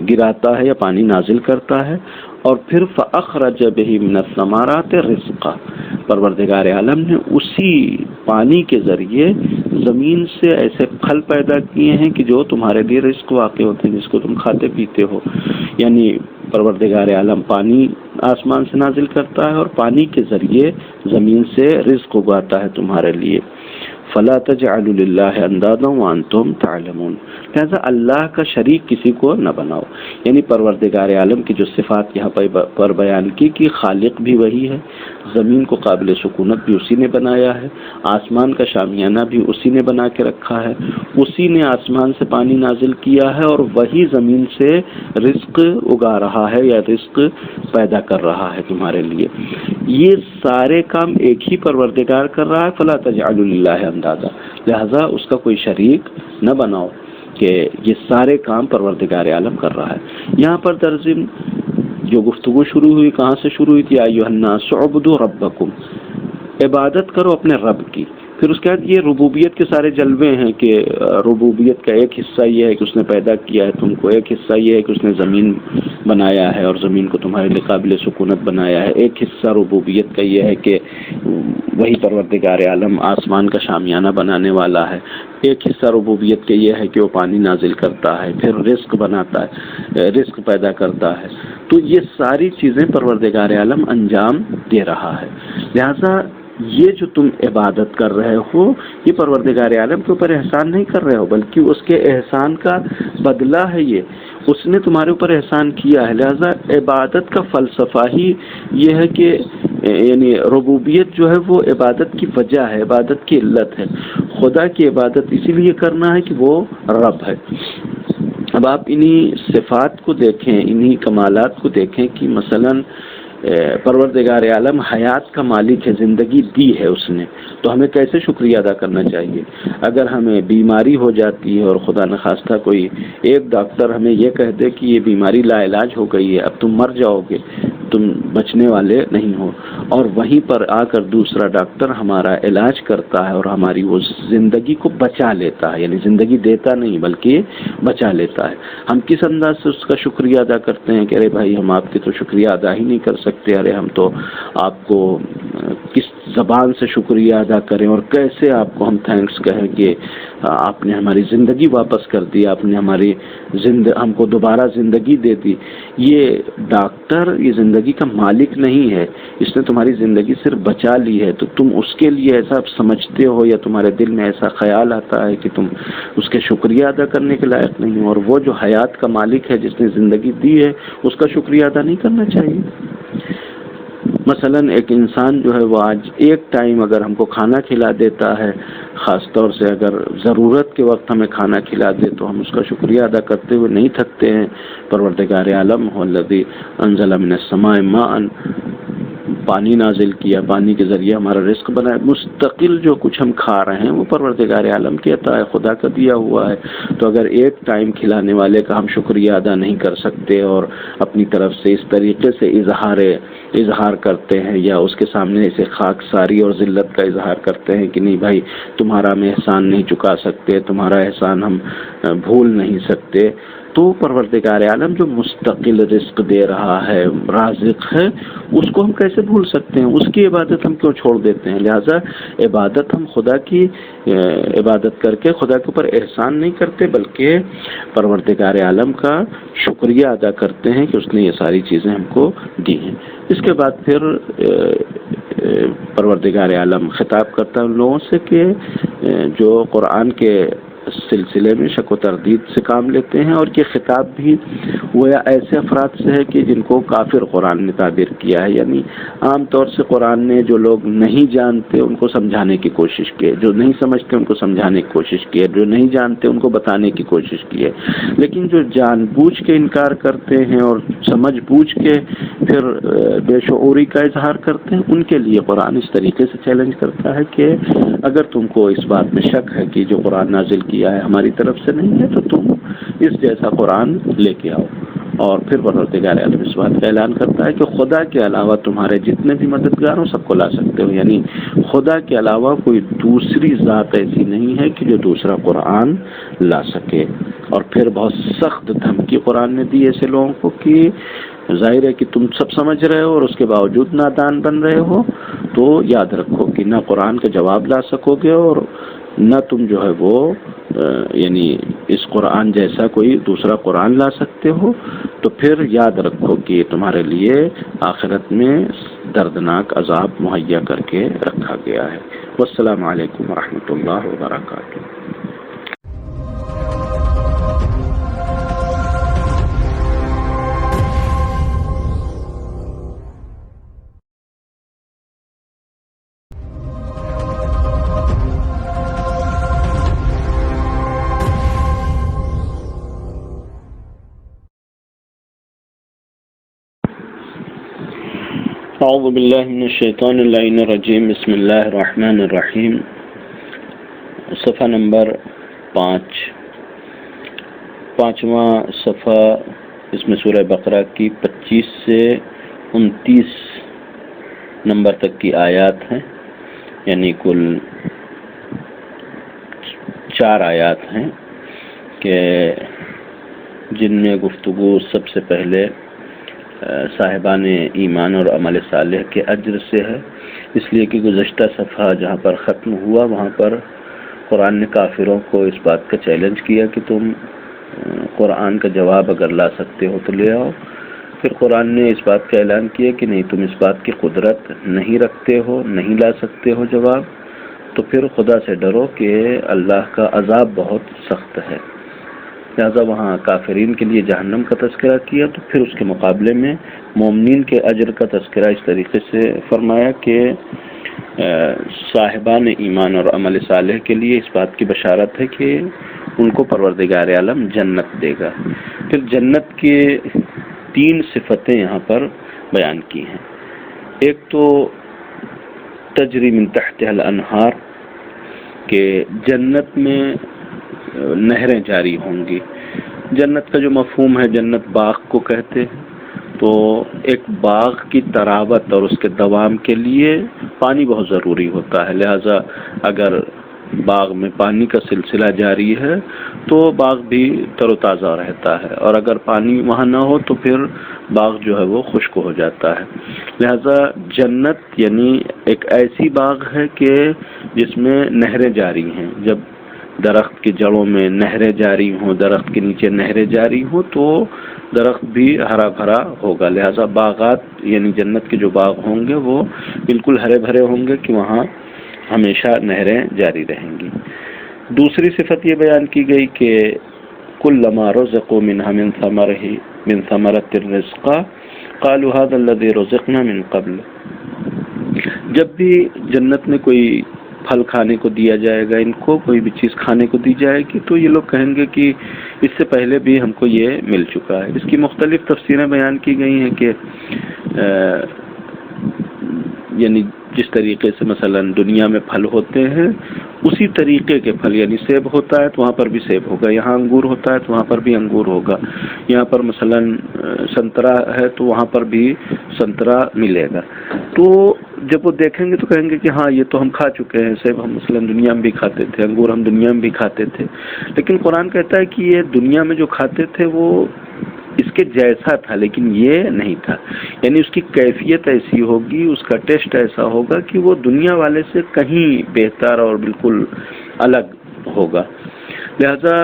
گراتا ہے یا پانی نازل کرتا ہے، اور پھر فَأَخْرَجَ بِهِ مِنَ الثَّمَرَاتِ رِزْقًا، پروردگار عالم نے اسی پانی کے ذریعے زمین سے ایسے پھل پیدا کیے ہیں کہ جو تمہارے لیے رزق واقع ہوتے ہیں، جس کو تم کھاتے پیتے ہو. یعنی پروردگار عالم پانی آسمان سے نازل کرتا ہے اور پانی کے ذریعے زمین سے رزق اگاتا ہے تمہارے لیے. فلا تجعلوا للہ اندادا وانتم تعلمون، لہذا اللہ کا شریک کسی کو نہ بناؤ. یعنی پروردگار عالم کی جو صفات یہاں پر بیان کی کہ خالق بھی وہی ہے، زمین کو قابل سکونت بھی اسی نے بنایا ہے، آسمان کا شامیانہ بھی اسی نے بنا کے رکھا ہے، اسی نے آسمان سے پانی نازل کیا ہے اور وہی زمین سے رزق اگا رہا ہے یا رزق پیدا کر رہا ہے تمہارے لیے. یہ سارے کام ایک ہی پروردگار کر رہا ہے. فلا تجعلوا للہ اندادا، لہذا اس کا کوئی شریک نہ بناؤ کہ یہ سارے کام پروردگار عالم کر رہا ہے. یہاں پر ترجم جو گفتگو شروع ہوئی کہاں سے شروع ہوئی تھی؟ ایھا الناس اعبدوا ربکم، عبادت کرو اپنے رب کی. پھر اس کے بعد یہ ربوبیت کے سارے جلوے ہیں کہ ربوبیت کا ایک حصہ یہ ہے کہ اس نے پیدا کیا ہے تم کو، ایک حصہ یہ ہے کہ اس نے زمین بنایا ہے اور زمین کو تمہارے لیے قابل سکونت بنایا ہے، ایک حصہ ربوبیت کا یہ ہے کہ وہی پروردگار عالم آسمان کا شامیانہ بنانے والا ہے، ایک حصہ ربوبیت کا یہ ہے کہ وہ پانی نازل کرتا ہے، پھر رزق بناتا ہے، رزق پیدا کرتا ہے. تو یہ ساری چیزیں پروردگار عالم انجام دے رہا ہے. لہذا یہ جو تم عبادت کر رہے ہو یہ پروردگار عالم کے اوپر احسان نہیں کر رہے ہو، بلکہ اس کے احسان کا بدلہ ہے. یہ اس نے تمہارے اوپر احسان کیا ہے. لہذا عبادت کا فلسفہ ہی یہ ہے کہ یعنی ربوبیت جو ہے وہ عبادت کی وجہ ہے، عبادت کی علت ہے. خدا کی عبادت اسی لیے کرنا ہے کہ وہ رب ہے. اب آپ انہی صفات کو دیکھیں، انہی کمالات کو دیکھیں کہ مثلاً پروردگار عالم حیات کا مالک ہے، زندگی دی ہے اس نے، تو ہمیں کیسے شکریہ ادا کرنا چاہیے؟ اگر ہمیں بیماری ہو جاتی ہے اور خدا نخواستہ کوئی ایک ڈاکٹر ہمیں یہ کہہ دے کہ یہ بیماری لا علاج ہو گئی ہے، اب تم مر جاؤ گے، تم بچنے والے نہیں ہو، اور وہیں پر آ کر دوسرا ڈاکٹر ہمارا علاج کرتا ہے اور ہماری وہ زندگی کو بچا لیتا ہے، یعنی زندگی دیتا نہیں بلکہ بچا لیتا ہے، ہم کس انداز سے اس کا شکریہ ادا کرتے ہیں کہ ارے بھائی ہم آپ کے تو شکریہ ادا ہی نہیں کر سکتے، ارے ہم تو آپ کو کس زبان سے شکریہ ادا کریں اور کیسے آپ کو ہم تھینکس کہیں کہ آپ نے ہماری زندگی واپس کر دی، آپ نے ہماری ہم کو دوبارہ زندگی دے دی. یہ ڈاکٹر یہ زندگی کا مالک نہیں ہے، اس نے تمہاری زندگی صرف بچا لی ہے، تو تم اس کے لیے ایسا سمجھتے ہو یا تمہارے دل میں ایسا خیال آتا ہے کہ تم اس کے شکریہ ادا کرنے کے لائق نہیں ہو، اور وہ جو حیات کا مالک ہے جس نے زندگی دی ہے اس کا شکریہ ادا نہیں کرنا چاہیے. مثلا ایک انسان جو ہے وہ آج ایک ٹائم اگر ہم کو کھانا کھلا دیتا ہے، خاص طور سے اگر ضرورت کے وقت ہمیں کھانا کھلا دے تو ہم اس کا شکریہ ادا کرتے ہوئے نہیں تھکتے ہیں. پروردگار عالم هو الذی انزل من السماء ماء، پانی نازل کیا، پانی کے ذریعے ہمارا رزق بنا ہے. مستقل جو کچھ ہم کھا رہے ہیں وہ پروردگار عالم کی عطا ہے، خدا کا دیا ہوا ہے. تو اگر ایک ٹائم کھلانے والے کا ہم شکریہ ادا نہیں کر سکتے اور اپنی طرف سے اس طریقے سے اظہار کرتے ہیں یا اس کے سامنے اسے خاک ساری اور ذلت کا اظہار کرتے ہیں کہ نہیں بھائی تمہارا ہم احسان نہیں چکا سکتے، تمہارا احسان ہم بھول نہیں سکتے، تو پروردگار عالم جو مستقل رزق دے رہا ہے، رازق ہے، اس کو ہم کیسے بھول سکتے ہیں؟ اس کی عبادت ہم کیوں چھوڑ دیتے ہیں؟ لہذا عبادت ہم خدا کی عبادت کر کے خدا کے اوپر احسان نہیں کرتے بلکہ پروردگار عالم کا شکریہ ادا کرتے ہیں کہ اس نے یہ ساری چیزیں ہم کو دی ہیں. اس کے بعد پھر پروردگار عالم خطاب کرتا ہے ان لوگوں سے کہ جو قرآن کے سلسلے میں شک و تردید سے کام لیتے ہیں، اور یہ خطاب بھی وہ ایسے افراد سے ہے کہ جن کو کافر قرآن نے تعبیر کیا ہے، یعنی عام طور سے قرآن نے جو لوگ نہیں جانتے ان کو سمجھانے کی کوشش کی ہے، جو نہیں سمجھتے ان کو سمجھانے کی کوشش کی ہے، جو نہیں جانتے ان کو بتانے کی کوشش کی ہے، لیکن جو جان بوجھ کے انکار کرتے ہیں اور سمجھ بوجھ کے پھر بے شعوری کا اظہار کرتے ہیں، ان کے لیے قرآن اس طریقے سے چیلنج کرتا ہے کہ اگر تم کو اس بات میں شک ہے کہ جو قرآن نازل کیا ہے ہماری طرف سے نہیں ہے تو تم اس جیسا قرآن لے کے آؤ۔ اور پھر پروردگار عالم اس بات کا اعلان کرتا ہے کہ خدا کے علاوہ تمہارے جتنے بھی مددگار ہو سب کو لا سکتے ہو، یعنی خدا کے علاوہ کوئی دوسری ذات ایسی نہیں ہے کہ جو دوسرا قرآن لا سکے۔ اور پھر بہت سخت دھمکی قرآن نے دی ایسے لوگوں کو کہ ظاہر ہے کہ تم سب سمجھ رہے ہو اور اس کے باوجود نادان بن رہے ہو، تو یاد رکھو کہ نہ قرآن کا جواب لا سکو گے اور نہ تم جو ہے وہ یعنی اس قرآن جیسا کوئی دوسرا قرآن لا سکتے ہو، تو پھر یاد رکھو کہ تمہارے لیے آخرت میں دردناک عذاب مہیا کر کے رکھا گیا ہے۔ والسلام علیکم ورحمۃ اللہ وبرکاتہ۔ اعوذ باللہ من الشیطان اللعین الرجیم، بسم اللہ الرحمن الرحیم۔ صفحہ نمبر 5واں صفحہ، اس میں سورہ بقرہ کی 25 سے 29 نمبر تک کی آیات ہیں، یعنی کل 4 آیات ہیں کہ جن میں گفتگو سب سے پہلے صاحبان ایمان اور عمل صالح کے اجر سے ہے، اس لیے کہ گزشتہ صفحہ جہاں پر ختم ہوا وہاں پر قرآن نے کافروں کو اس بات کا چیلنج کیا کہ تم قرآن کا جواب اگر لا سکتے ہو تو لے آؤ۔ پھر قرآن نے اس بات کا اعلان کیا کہ نہیں، تم اس بات کی قدرت نہیں رکھتے ہو، نہیں لا سکتے ہو جواب، تو پھر خدا سے ڈرو کہ اللہ کا عذاب بہت سخت ہے۔ لہذا وہاں کافرین کے لیے جہنم کا تذکرہ کیا، تو پھر اس کے مقابلے میں مومنین کے اجر کا تذکرہ اس طریقے سے فرمایا کہ صاحبان ایمان اور عمل صالح کے لیے اس بات کی بشارت ہے کہ ان کو پروردگار عالم جنت دے گا۔ پھر جنت کے 3 صفتیں یہاں پر بیان کی ہیں۔ ایک تو تجری من تحتها الانہار، کہ جنت میں نہریں جاری ہوں گی۔ جنت کا جو مفہوم ہے، جنت باغ کو کہتے ہیں، تو ایک باغ کی تراوت اور اس کے دوام کے لیے پانی بہت ضروری ہوتا ہے، لہذا اگر باغ میں پانی کا سلسلہ جاری ہے تو باغ بھی تر و تازہ رہتا ہے، اور اگر پانی وہاں نہ ہو تو پھر باغ جو ہے وہ خشک ہو جاتا ہے۔ لہذا جنت یعنی ایک ایسی باغ ہے کہ جس میں نہریں جاری ہیں۔ جب درخت کی جڑوں میں نہریں جاری ہوں، درخت کے نیچے نہریں جاری ہوں، تو درخت بھی ہرا بھرا ہوگا۔ لہذا باغات یعنی جنت کے جو باغ ہوں گے وہ بالکل ہرے بھرے ہوں گے کہ وہاں ہمیشہ نہریں جاری رہیں گی۔ دوسری صفت یہ بیان کی گئی کہ کلما رزقوا منها من ثمرۃ الرزق قالوا هذا الذي رزقنا من قبل، جب بھی جنت میں کوئی پھل کھانے کو دیا جائے گا، ان کو کوئی بھی چیز کھانے کو دی جائے گی، تو یہ لوگ کہیں گے کہ اس سے پہلے بھی ہم کو یہ مل چکا ہے۔ اس کی مختلف تفسیریں بیان کی گئی ہیں کہ یعنی جس طریقے سے مثلا دنیا میں پھل ہوتے ہیں اسی طریقے کے پھل، یعنی سیب ہوتا ہے تو وہاں پر بھی سیب ہوگا، یہاں انگور ہوتا ہے تو وہاں پر بھی انگور ہوگا، یہاں پر مثلا سنترا ہے تو وہاں پر بھی سنترا ملے گا۔ تو جب وہ دیکھیں گے تو کہیں گے کہ ہاں یہ تو ہم کھا چکے ہیں، سیب ہم مثلا دنیا میں بھی کھاتے تھے، انگور ہم دنیا میں بھی کھاتے تھے، لیکن قرآن کہتا ہے کہ یہ دنیا میں جو کھاتے تھے وہ اس کے جیسا تھا لیکن یہ نہیں تھا، یعنی اس کی کیفیت ایسی ہوگی، اس کا ٹیسٹ ایسا ہوگا کہ وہ دنیا والے سے کہیں بہتر اور بالکل الگ ہوگا۔ لہذا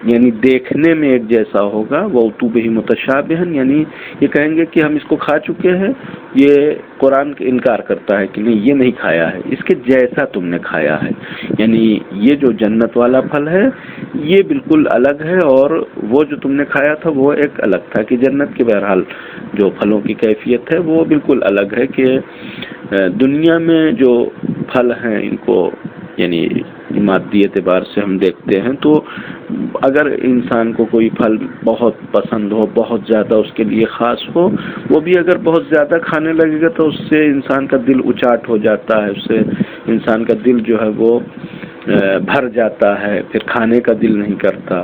یعنی دیکھنے میں ایک جیسا ہوگا، وہ اتوبہ متشابہن، یعنی یہ کہیں گے کہ ہم اس کو کھا چکے ہیں، یہ قرآن کا انکار کرتا ہے کہ نہیں یہ نہیں کھایا ہے، اس کے جیسا تم نے کھایا ہے، یعنی یہ جو جنت والا پھل ہے یہ بالکل الگ ہے، اور وہ جو تم نے کھایا تھا وہ ایک الگ تھا، کہ جنت کے بہرحال جو پھلوں کی کیفیت ہے وہ بالکل الگ ہے، کہ دنیا میں جو پھل ہیں ان کو یعنی مادی اعتبار سے ہم دیکھتے ہیں تو اگر انسان کو کوئی پھل بہت پسند ہو، بہت زیادہ اس کے لیے خاص ہو، وہ بھی اگر بہت زیادہ کھانے لگے گا تو اس سے انسان کا دل اچاٹ ہو جاتا ہے، اس سے انسان کا دل جو ہے وہ بھر جاتا ہے، پھر کھانے کا دل نہیں کرتا۔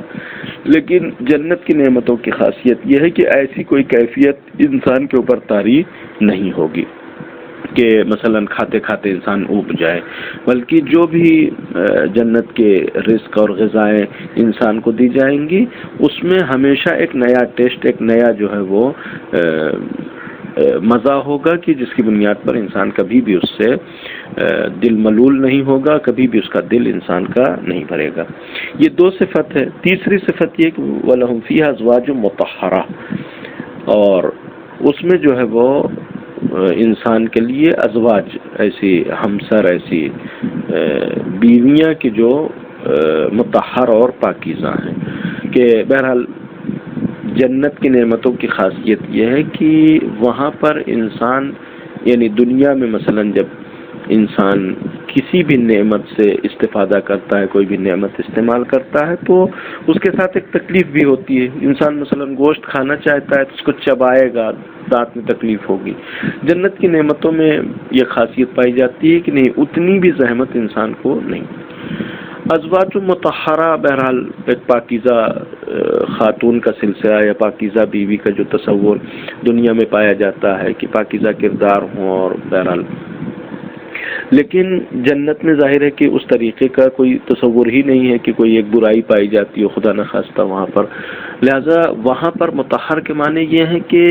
لیکن جنت کی نعمتوں کی خاصیت یہ ہے کہ ایسی کوئی کیفیت انسان کے اوپر طاری نہیں ہوگی کہ مثلا کھاتے کھاتے انسان اوب جائے، بلکہ جو بھی جنت کے رزق اور غذائیں انسان کو دی جائیں گی اس میں ہمیشہ ایک نیا ٹیسٹ، ایک نیا جو ہے وہ مزہ ہوگا، کہ جس کی بنیاد پر انسان کبھی بھی اس سے دل ملول نہیں ہوگا، کبھی بھی اس کا دل انسان کا نہیں بھرے گا۔ یہ دو صفت ہے۔ تیسری صفت یہ کہ وَلَهُمْ فِيهَا أَزْوَاجٌ مُطَهَّرَةٌ، اور اس میں جو ہے وہ انسان کے لیے ازواج، ایسی ہمسر، ایسی بیویاں کہ جو مطہر اور پاکیزہ ہیں، کہ بہرحال جنت کی نعمتوں کی خاصیت یہ ہے کہ وہاں پر انسان یعنی دنیا میں مثلا جب انسان کسی بھی نعمت سے استفادہ کرتا ہے، کوئی بھی نعمت استعمال کرتا ہے تو اس کے ساتھ ایک تکلیف بھی ہوتی ہے۔ انسان مثلا گوشت کھانا چاہتا ہے تو اس کو چبائے گا، دانت میں تکلیف ہوگی۔ جنت کی نعمتوں میں یہ خاصیت پائی جاتی ہے کہ نہیں اتنی بھی زحمت انسان کو نہیں۔ ازواج مطہرہ بہرحال ایک پاکیزہ خاتون کا سلسلہ یا پاکیزہ بیوی کا جو تصور دنیا میں پایا جاتا ہے کہ پاکیزہ کردار ہوں، اور بہرحال لیکن جنت میں ظاہر ہے کہ اس طریقے کا کوئی تصور ہی نہیں ہے کہ کوئی ایک برائی پائی جاتی ہو خدا نخواستہ وہاں پر، لہذا وہاں پر مطہر کے معنی یہ ہے کہ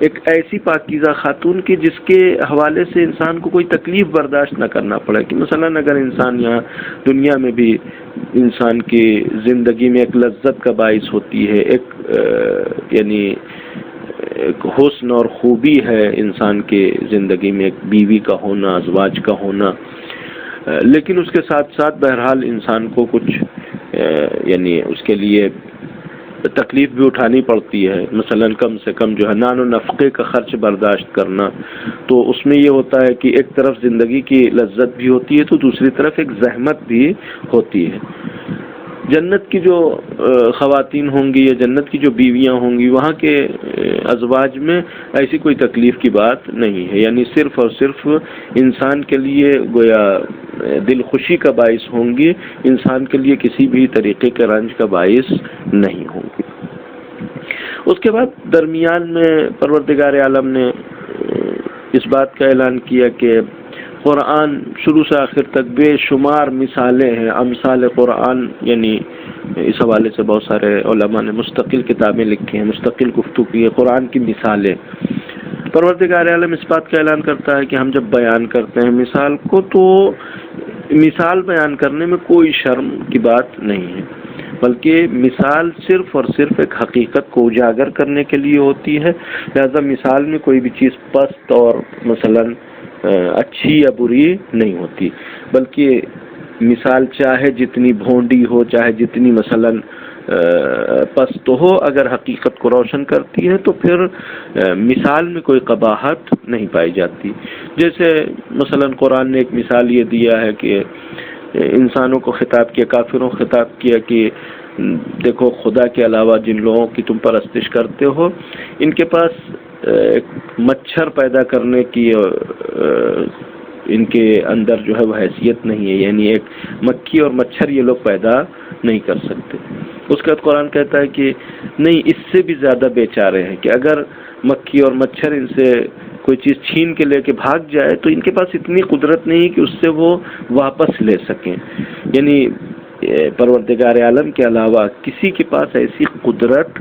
ایک ایسی پاکیزہ خاتون کی جس کے حوالے سے انسان کو کوئی تکلیف برداشت نہ کرنا پڑے، کہ مثلا اگر انسان یہاں دنیا میں بھی انسان کی زندگی میں ایک لذت کا باعث ہوتی ہے، ایک یعنی ایک حسن اور خوبی ہے انسان کے زندگی میں ایک بیوی کا ہونا، ازواج کا ہونا، لیکن اس کے ساتھ ساتھ بہرحال انسان کو کچھ یعنی اس کے لیے تکلیف بھی اٹھانی پڑتی ہے، مثلا کم سے کم جو ہے نان و نفقے کا خرچ برداشت کرنا، تو اس میں یہ ہوتا ہے کہ ایک طرف زندگی کی لذت بھی ہوتی ہے تو دوسری طرف ایک زحمت بھی ہوتی ہے۔ جنت کی جو خواتین ہوں گی یا جنت کی جو بیویاں ہوں گی وہاں کے ازواج میں ایسی کوئی تکلیف کی بات نہیں ہے، یعنی صرف اور صرف انسان کے لیے گویا دل خوشی کا باعث ہوں گی، انسان کے لیے کسی بھی طریقے کے رنج کا باعث نہیں ہوں گی۔ اس کے بعد درمیان میں پروردگار عالم نے اس بات کا اعلان کیا کہ قرآن شروع سے آخر تک بے شمار مثالیں ہیں، امثال قرآن، یعنی اس حوالے سے بہت سارے علماء نے مستقل کتابیں لکھی ہیں، مستقل گفتگو کی ہے قرآن کی مثالیں۔ پروردگار عالم اس بات کا اعلان کرتا ہے کہ ہم جب بیان کرتے ہیں مثال کو تو مثال بیان کرنے میں کوئی شرم کی بات نہیں ہے، بلکہ مثال صرف اور صرف ایک حقیقت کو اجاگر کرنے کے لیے ہوتی ہے، لہذا مثال میں کوئی بھی چیز پست اور مثلاً اچھی یا بری نہیں ہوتی، بلکہ مثال چاہے جتنی بھونڈی ہو، چاہے جتنی مثلاً پست ہو، اگر حقیقت کو روشن کرتی ہے تو پھر مثال میں کوئی قباحت نہیں پائی جاتی۔ جیسے مثلاً قرآن نے ایک مثال یہ دیا ہے کہ انسانوں کو خطاب کیا، کافروں کو خطاب کیا کہ دیکھو خدا کے علاوہ جن لوگوں کی تم پرستش کرتے ہو ان کے پاس ایک مچھر پیدا کرنے کی ان کے اندر جو ہے وہ حیثیت نہیں ہے، یعنی ایک مکھی اور مچھر یہ لوگ پیدا نہیں کر سکتے۔ اس کے بعد قرآن کہتا ہے کہ نہیں، اس سے بھی زیادہ بیچارے ہیں کہ اگر مکھی اور مچھر ان سے کوئی چیز چھین کے لے کے بھاگ جائے تو ان کے پاس اتنی قدرت نہیں کہ اس سے وہ واپس لے سکیں، یعنی پروردگار عالم کے علاوہ کسی کے پاس ایسی قدرت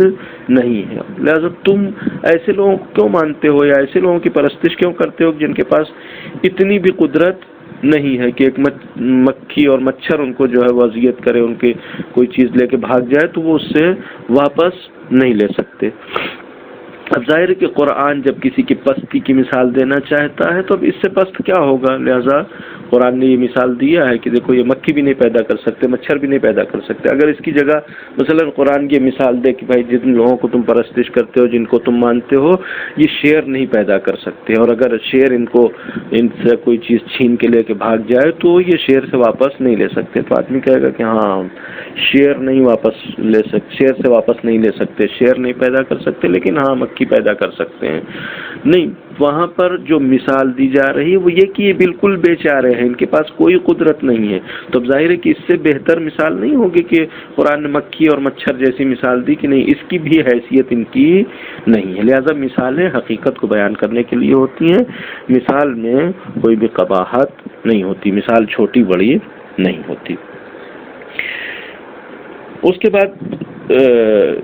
نہیں ہے، لہذا تم ایسے لوگوں کو کیوں مانتے ہو یا ایسے لوگوں کی پرستش کیوں کرتے ہو جن کے پاس اتنی بھی قدرت نہیں ہے کہ ایک مکھی اور مچھر ان کو جو ہے وہ اذیت کرے، ان کے کوئی چیز لے کے بھاگ جائے تو وہ اس سے واپس نہیں لے سکتے۔ اب ظاہر ہے کہ قرآن جب کسی کی پستی کی مثال دینا چاہتا ہے تو اب اس سے پست کیا ہوگا، لہذا قرآن نے یہ مثال دیا ہے کہ دیکھو یہ مکھی بھی نہیں پیدا کر سکتے، مچھر بھی نہیں پیدا کر سکتے۔ اگر اس کی جگہ مثلا قرآن کی مثال دے کہ بھائی جن لوگوں کو تم پرستش کرتے ہو، جن کو تم مانتے ہو، یہ شیر نہیں پیدا کر سکتے، اور اگر شیر ان سے کوئی چیز چھین کے لے کے بھاگ جائے تو یہ شیر سے واپس نہیں لے سکتے، تو آدمی کہے گا کہ ہاں شیر سے واپس نہیں لے سکتے، شیر نہیں پیدا کر سکتے، لیکن ہاں مکھی پیدا کر سکتے ہیں۔ نہیں، وہاں پر جو مثال دی جا رہی ہے وہ یہ کہ یہ بالکل بے چارے ہیں، ان کے پاس کوئی قدرت نہیں ہے، تو اب ظاہر ہے کہ اس سے بہتر مثال نہیں ہوگی کہ قرآن نے مکھی اور مچھر جیسی مثال دی کہ نہیں، اس کی بھی حیثیت ان کی نہیں ہے۔ لہذا مثالیں حقیقت کو بیان کرنے کے لیے ہوتی ہیں، مثال میں کوئی بھی قباحت نہیں ہوتی، مثال چھوٹی بڑی نہیں ہوتی۔ اس کے بعد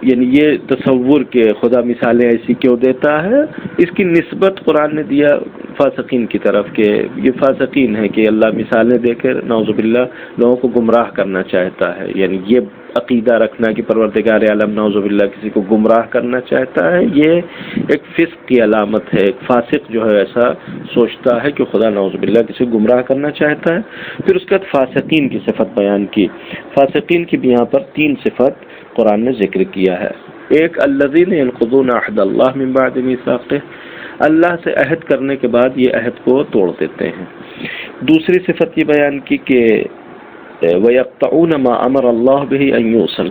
یعنی یہ تصور کہ خدا مثالیں ایسی کیوں دیتا ہے، اس کی نسبت قرآن نے دیا فاسقین کی طرف کہ یہ فاسقین ہے کہ اللہ مثالیں دے کر نعوذ باللہ لوگوں کو گمراہ کرنا چاہتا ہے، یعنی یہ عقیدہ رکھنا کہ پروردگار عالم نعوذ باللہ کسی کو گمراہ کرنا چاہتا ہے، یہ ایک فسق کی علامت ہے۔ ایک فاسق جو ہے ایسا سوچتا ہے کہ خدا نعوذ باللہ کسی کو گمراہ کرنا چاہتا ہے۔ پھر اس کے بعد فاسقین کی صفت بیان کی۔ فاسقین کی بھی یہاں پر 3 صفت قرآن نے ذکر کیا ہے۔ ایک الذین ینقضون عہد اللہ من بعد میثاقہ، اللہ سے عہد کرنے کے بعد یہ عہد کو توڑ دیتے ہیں۔ دوسری صفت یہ بیان کی کہ وَيَقْطَعُونَ مَا أَمَرَ اللَّهُ بِهِ أَن يُوصَلَ،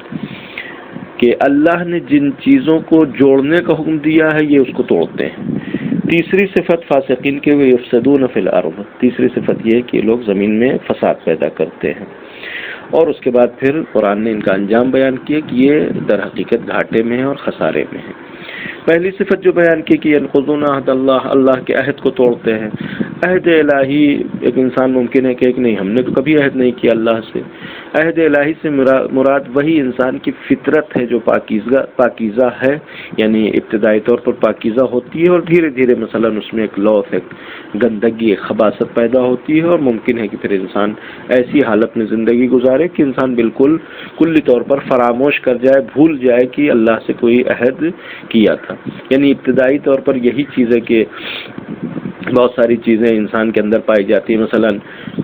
کہ اللہ نے جن چیزوں کو جوڑنے کا حکم دیا ہے یہ اس کو توڑتے ہیں۔ تیسری صفت فاسقین کے وَيُفْسِدُونَ فِي الْأَرْضِ، تیسری صفت یہ ہے کہ لوگ زمین میں فساد پیدا کرتے ہیں۔ اور اس کے بعد پھر قرآن نے ان کا انجام بیان کیا کہ یہ در حقیقت گھاٹے میں ہیں اور خسارے میں ہیں۔ پہلی صفت جو بیان کی کہ ینقضون عہد اللہ، اللہ کے عہد کو توڑتے ہیں۔ عہد الہی ایک انسان ممکن ہے کہ نہیں ہم نے تو کبھی عہد نہیں کیا اللہ سے۔ عہد الہی سے مراد وہی انسان کی فطرت ہے جو پاکیزہ ہے، یعنی ابتدائی طور پر پاکیزہ ہوتی ہے اور دھیرے دھیرے مثلا اس میں ایک لوث، ایک گندگی، ایک خباثت پیدا ہوتی ہے، اور ممکن ہے کہ پھر انسان ایسی حالت میں زندگی گزارے کہ انسان بالکل کلی طور پر فراموش کر جائے، بھول جائے کہ اللہ سے کوئی عہد کیا تھا۔ یعنی ابتدائی طور پر یہی چیز ہے کہ بہت ساری چیزیں انسان کے اندر پائی جاتی ہیں، مثلا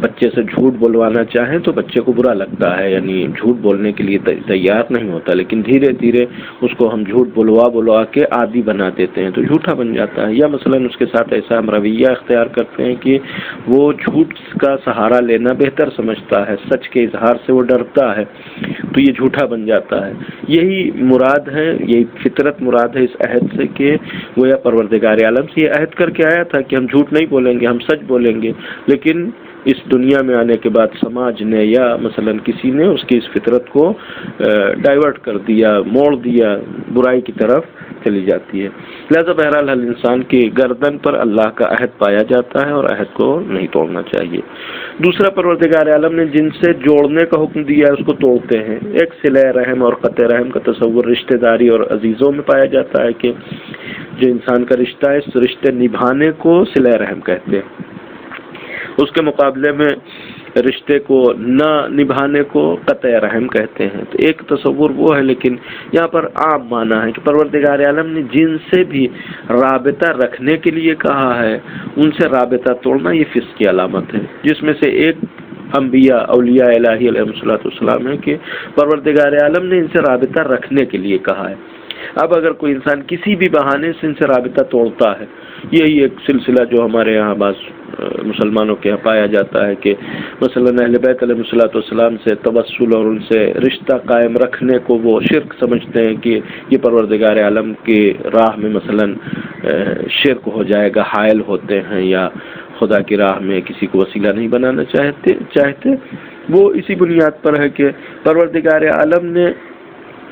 بچے سے جھوٹ بولوانا چاہیں تو بچے کو برا لگتا ہے، یعنی جھوٹ بولنے کے لیے تیار نہیں ہوتا، لیکن دھیرے دھیرے اس کو ہم جھوٹ بلوا کے عادی بنا دیتے ہیں تو جھوٹا بن جاتا ہے، یا مثلا اس کے ساتھ ایسا ہم رویہ اختیار کرتے ہیں کہ وہ جھوٹ کا سہارا لینا بہتر سمجھتا ہے، سچ کے اظہار سے وہ ڈرتا ہے، تو یہ جھوٹا بن جاتا ہے۔ یہی مراد ہے، یہی فطرت مراد ہے اس عہد سے کہ گویا پروردگار عالم سے یہ عہد کر کے آیا تھا کہ ہم جھوٹ نہیں بولیں گے، ہم سچ بولیں گے، لیکن اس دنیا میں آنے کے بعد سماج نے یا مثلا کسی نے اس کی اس فطرت کو ڈائیورٹ کر دیا، موڑ دیا، برائی کی طرف چلی جاتی ہے۔ لہذا بہرحال ہر انسان کی گردن پر اللہ کا عہد پایا جاتا ہے اور عہد کو نہیں توڑنا چاہیے۔ دوسرا، پروردگار عالم نے جن سے جوڑنے کا حکم دیا ہے اس کو توڑتے ہیں۔ ایک صلہ رحم اور قطع رحم کا تصور رشتہ داری اور عزیزوں میں پایا جاتا ہے کہ جو انسان کا رشتہ ہے اس رشتے نبھانے کو صلہ رحم کہتے ہیں، اس کے مقابلے میں رشتے کو نہ نبھانے کو قطع رحم کہتے ہیں۔ تو ایک تصور وہ ہے، لیکن یہاں پر عام معنی ہے کہ پروردگار عالم نے جن سے بھی رابطہ رکھنے کے لیے کہا ہے ان سے رابطہ توڑنا یہ فسق کی علامت ہے، جس میں سے ایک انبیاء اولیاء الہی علیہ السلام ہے کہ پروردگار عالم نے ان سے رابطہ رکھنے کے لیے کہا ہے۔ اب اگر کوئی انسان کسی بھی بہانے سے ان سے رابطہ توڑتا ہے، یہی ایک سلسلہ جو ہمارے یہاں بعض مسلمانوں کے یہاں پایا جاتا ہے کہ مثلا اہل بیت علیہ السلام سے توسل اور ان سے رشتہ قائم رکھنے کو وہ شرک سمجھتے ہیں کہ یہ پروردگار عالم کی راہ میں مثلا شرک ہو جائے گا، حائل ہوتے ہیں، یا خدا کی راہ میں کسی کو وسیلہ نہیں بنانا چاہتے۔ وہ اسی بنیاد پر ہے کہ پروردگار عالم نے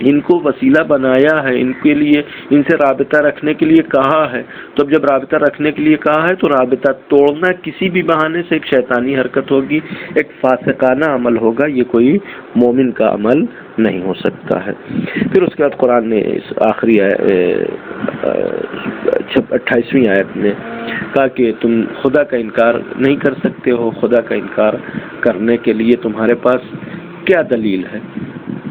ان کو وسیلہ بنایا ہے، ان کے لیے ان سے رابطہ رکھنے کے لیے کہا ہے، تو اب جب رابطہ رکھنے کے لیے کہا ہے تو رابطہ توڑنا کسی بھی بہانے سے ایک شیطانی حرکت ہوگی، ایک فاسقانہ عمل ہوگا، یہ کوئی مومن کا عمل نہیں ہو سکتا ہے۔ پھر اس کے بعد قرآن نے اس آخری 28ویں آیت میں کہا کہ تم خدا کا انکار نہیں کر سکتے ہو، خدا کا انکار کرنے کے لیے تمہارے پاس کیا دلیل ہے،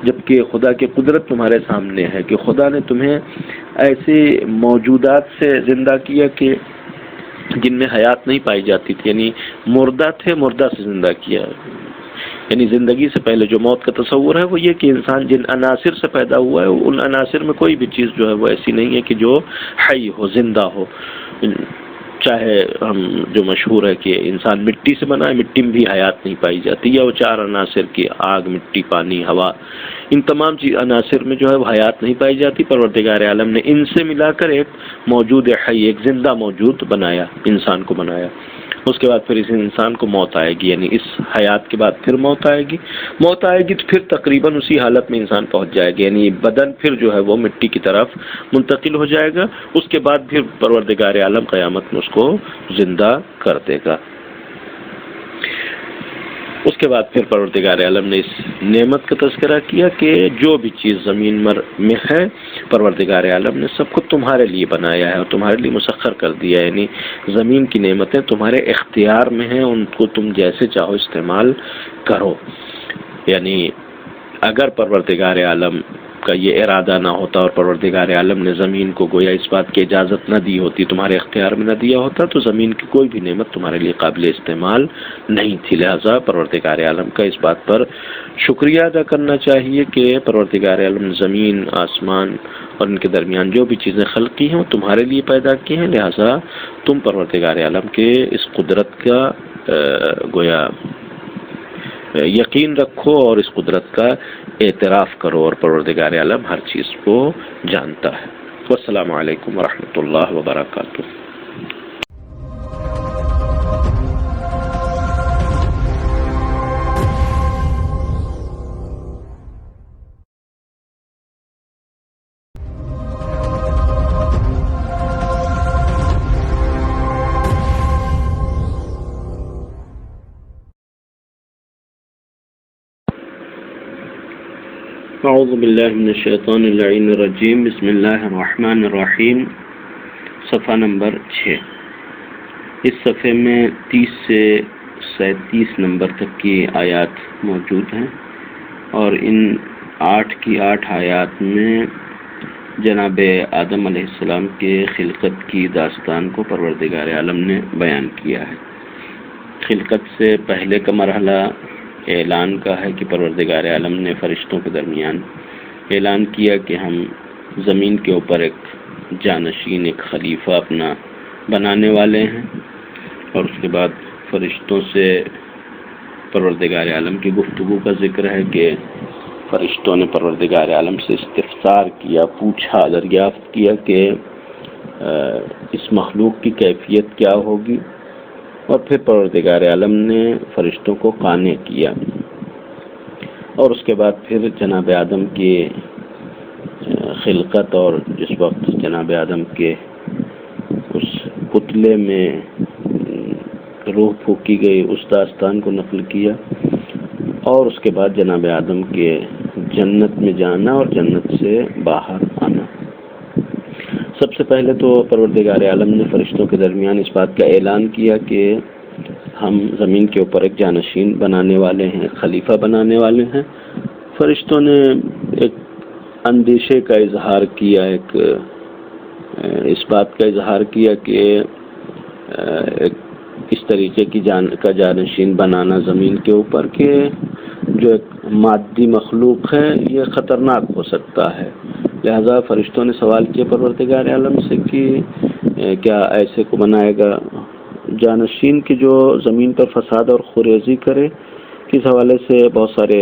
جبکہ خدا کی قدرت تمہارے سامنے ہے کہ خدا نے تمہیں ایسے موجودات سے زندہ کیا کہ جن میں حیات نہیں پائی جاتی تھی، یعنی مردہ تھے، مردہ سے زندہ کیا، یعنی زندگی سے پہلے جو موت کا تصور ہے وہ یہ کہ انسان جن عناصر سے پیدا ہوا ہے ان عناصر میں کوئی بھی چیز جو ہے وہ ایسی نہیں ہے کہ جو حی ہو، زندہ ہو۔ چاہے ہم جو مشہور ہے کہ انسان مٹی سے بنا ہے، مٹی میں بھی حیات نہیں پائی جاتی، یا وہ 4 عناصر کی آگ، مٹی، پانی، ہوا، ان تمام عناصر میں جو ہے وہ حیات نہیں پائی جاتی۔ پروردگار عالم نے ان سے ملا کر ایک موجود حی، ایک زندہ موجود بنایا، انسان کو بنایا۔ اس کے بعد پھر اس انسان کو موت آئے گی، یعنی اس حیات کے بعد پھر موت آئے گی۔ موت آئے گی تو پھر تقریباً اسی حالت میں انسان پہنچ جائے گا، یعنی بدن پھر جو ہے وہ مٹی کی طرف منتقل ہو جائے گا۔ اس کے بعد پھر پروردگار عالم قیامت میں اس کو زندہ کر دے گا۔ اس کے بعد پھر پروردگار عالم نے اس نعمت کا تذکرہ کیا کہ جو بھی چیز زمین میں ہے پروردگار عالم نے سب کو تمہارے لیے بنایا ہے اور تمہارے لیے مسخر کر دیا ہے، یعنی زمین کی نعمتیں تمہارے اختیار میں ہیں، ان کو تم جیسے چاہو استعمال کرو۔ یعنی اگر پروردگار عالم کا یہ ارادہ نہ ہوتا اور پروردگار عالم نے زمین کو گویا اس بات کی اجازت نہ دی ہوتی، تمہارے اختیار میں نہ دیا ہوتا، تو زمین کی کوئی بھی نعمت تمہارے لیے قابل استعمال نہیں تھی۔ لہذا پروردگار عالم کا اس بات پر شکریہ ادا کرنا چاہیے کہ پروردگار عالم نے زمین، آسمان اور ان کے درمیان جو بھی چیزیں خلق کی ہیں وہ تمہارے لیے پیدا کی ہیں، لہذا تم پروردگار عالم کے اس قدرت کا گویا یقین رکھو اور اس قدرت کا اعتراف کرو، اور پروردگار عالم ہر چیز کو جانتا ہے۔ والسلام علیکم ورحمۃ اللہ وبرکاتہ۔ اعوذ باللہ من الشیطان اللعین الرجیم، بسم اللہ الرحمن الرحیم۔ صفحہ نمبر 6۔ اس صفحے میں 30 سے 37 نمبر تک کی آیات موجود ہیں، اور ان 8 کی 8 آیات میں جناب آدم علیہ السلام کے خلقت کی داستان کو پروردگار عالم نے بیان کیا ہے۔ خلقت سے پہلے کا مرحلہ اعلان کا ہے کہ پروردگار عالم نے فرشتوں کے درمیان اعلان کیا کہ ہم زمین کے اوپر ایک جانشین، ایک خلیفہ اپنا بنانے والے ہیں، اور اس کے بعد فرشتوں سے پروردگار عالم کی گفتگو کا ذکر ہے کہ فرشتوں نے پروردگار عالم سے استفسار کیا، پوچھا، دریافت کیا کہ اس مخلوق کی کیفیت کیا ہوگی، اور پھر پروردگار عالم نے فرشتوں کو قانع کیا، اور اس کے بعد پھر جناب آدم کی خلقت اور جس وقت جناب آدم کے اس پتلے میں روح پھونکی گئی اس داستان کو نقل کیا، اور اس کے بعد جناب آدم کے جنت میں جانا اور جنت سے باہر آنا۔ سب سے پہلے تو پروردگار عالم نے فرشتوں کے درمیان اس بات کا اعلان کیا کہ ہم زمین کے اوپر ایک جانشین بنانے والے ہیں، خلیفہ بنانے والے ہیں۔ فرشتوں نے ایک اندیشے کا اظہار کیا، ایک اس بات کا اظہار کیا کہ اس طریقے کی جانشین بنانا زمین کے اوپر کہ جو ایک مادی مخلوق ہے یہ خطرناک ہو سکتا ہے۔ لہذا فرشتوں نے سوال کیا پروردگار عالم سے کہ کیا ایسے کو بنائے گا جانشین کی جو زمین پر فساد اور خریزی کرے؟ کس حوالے سے بہت سارے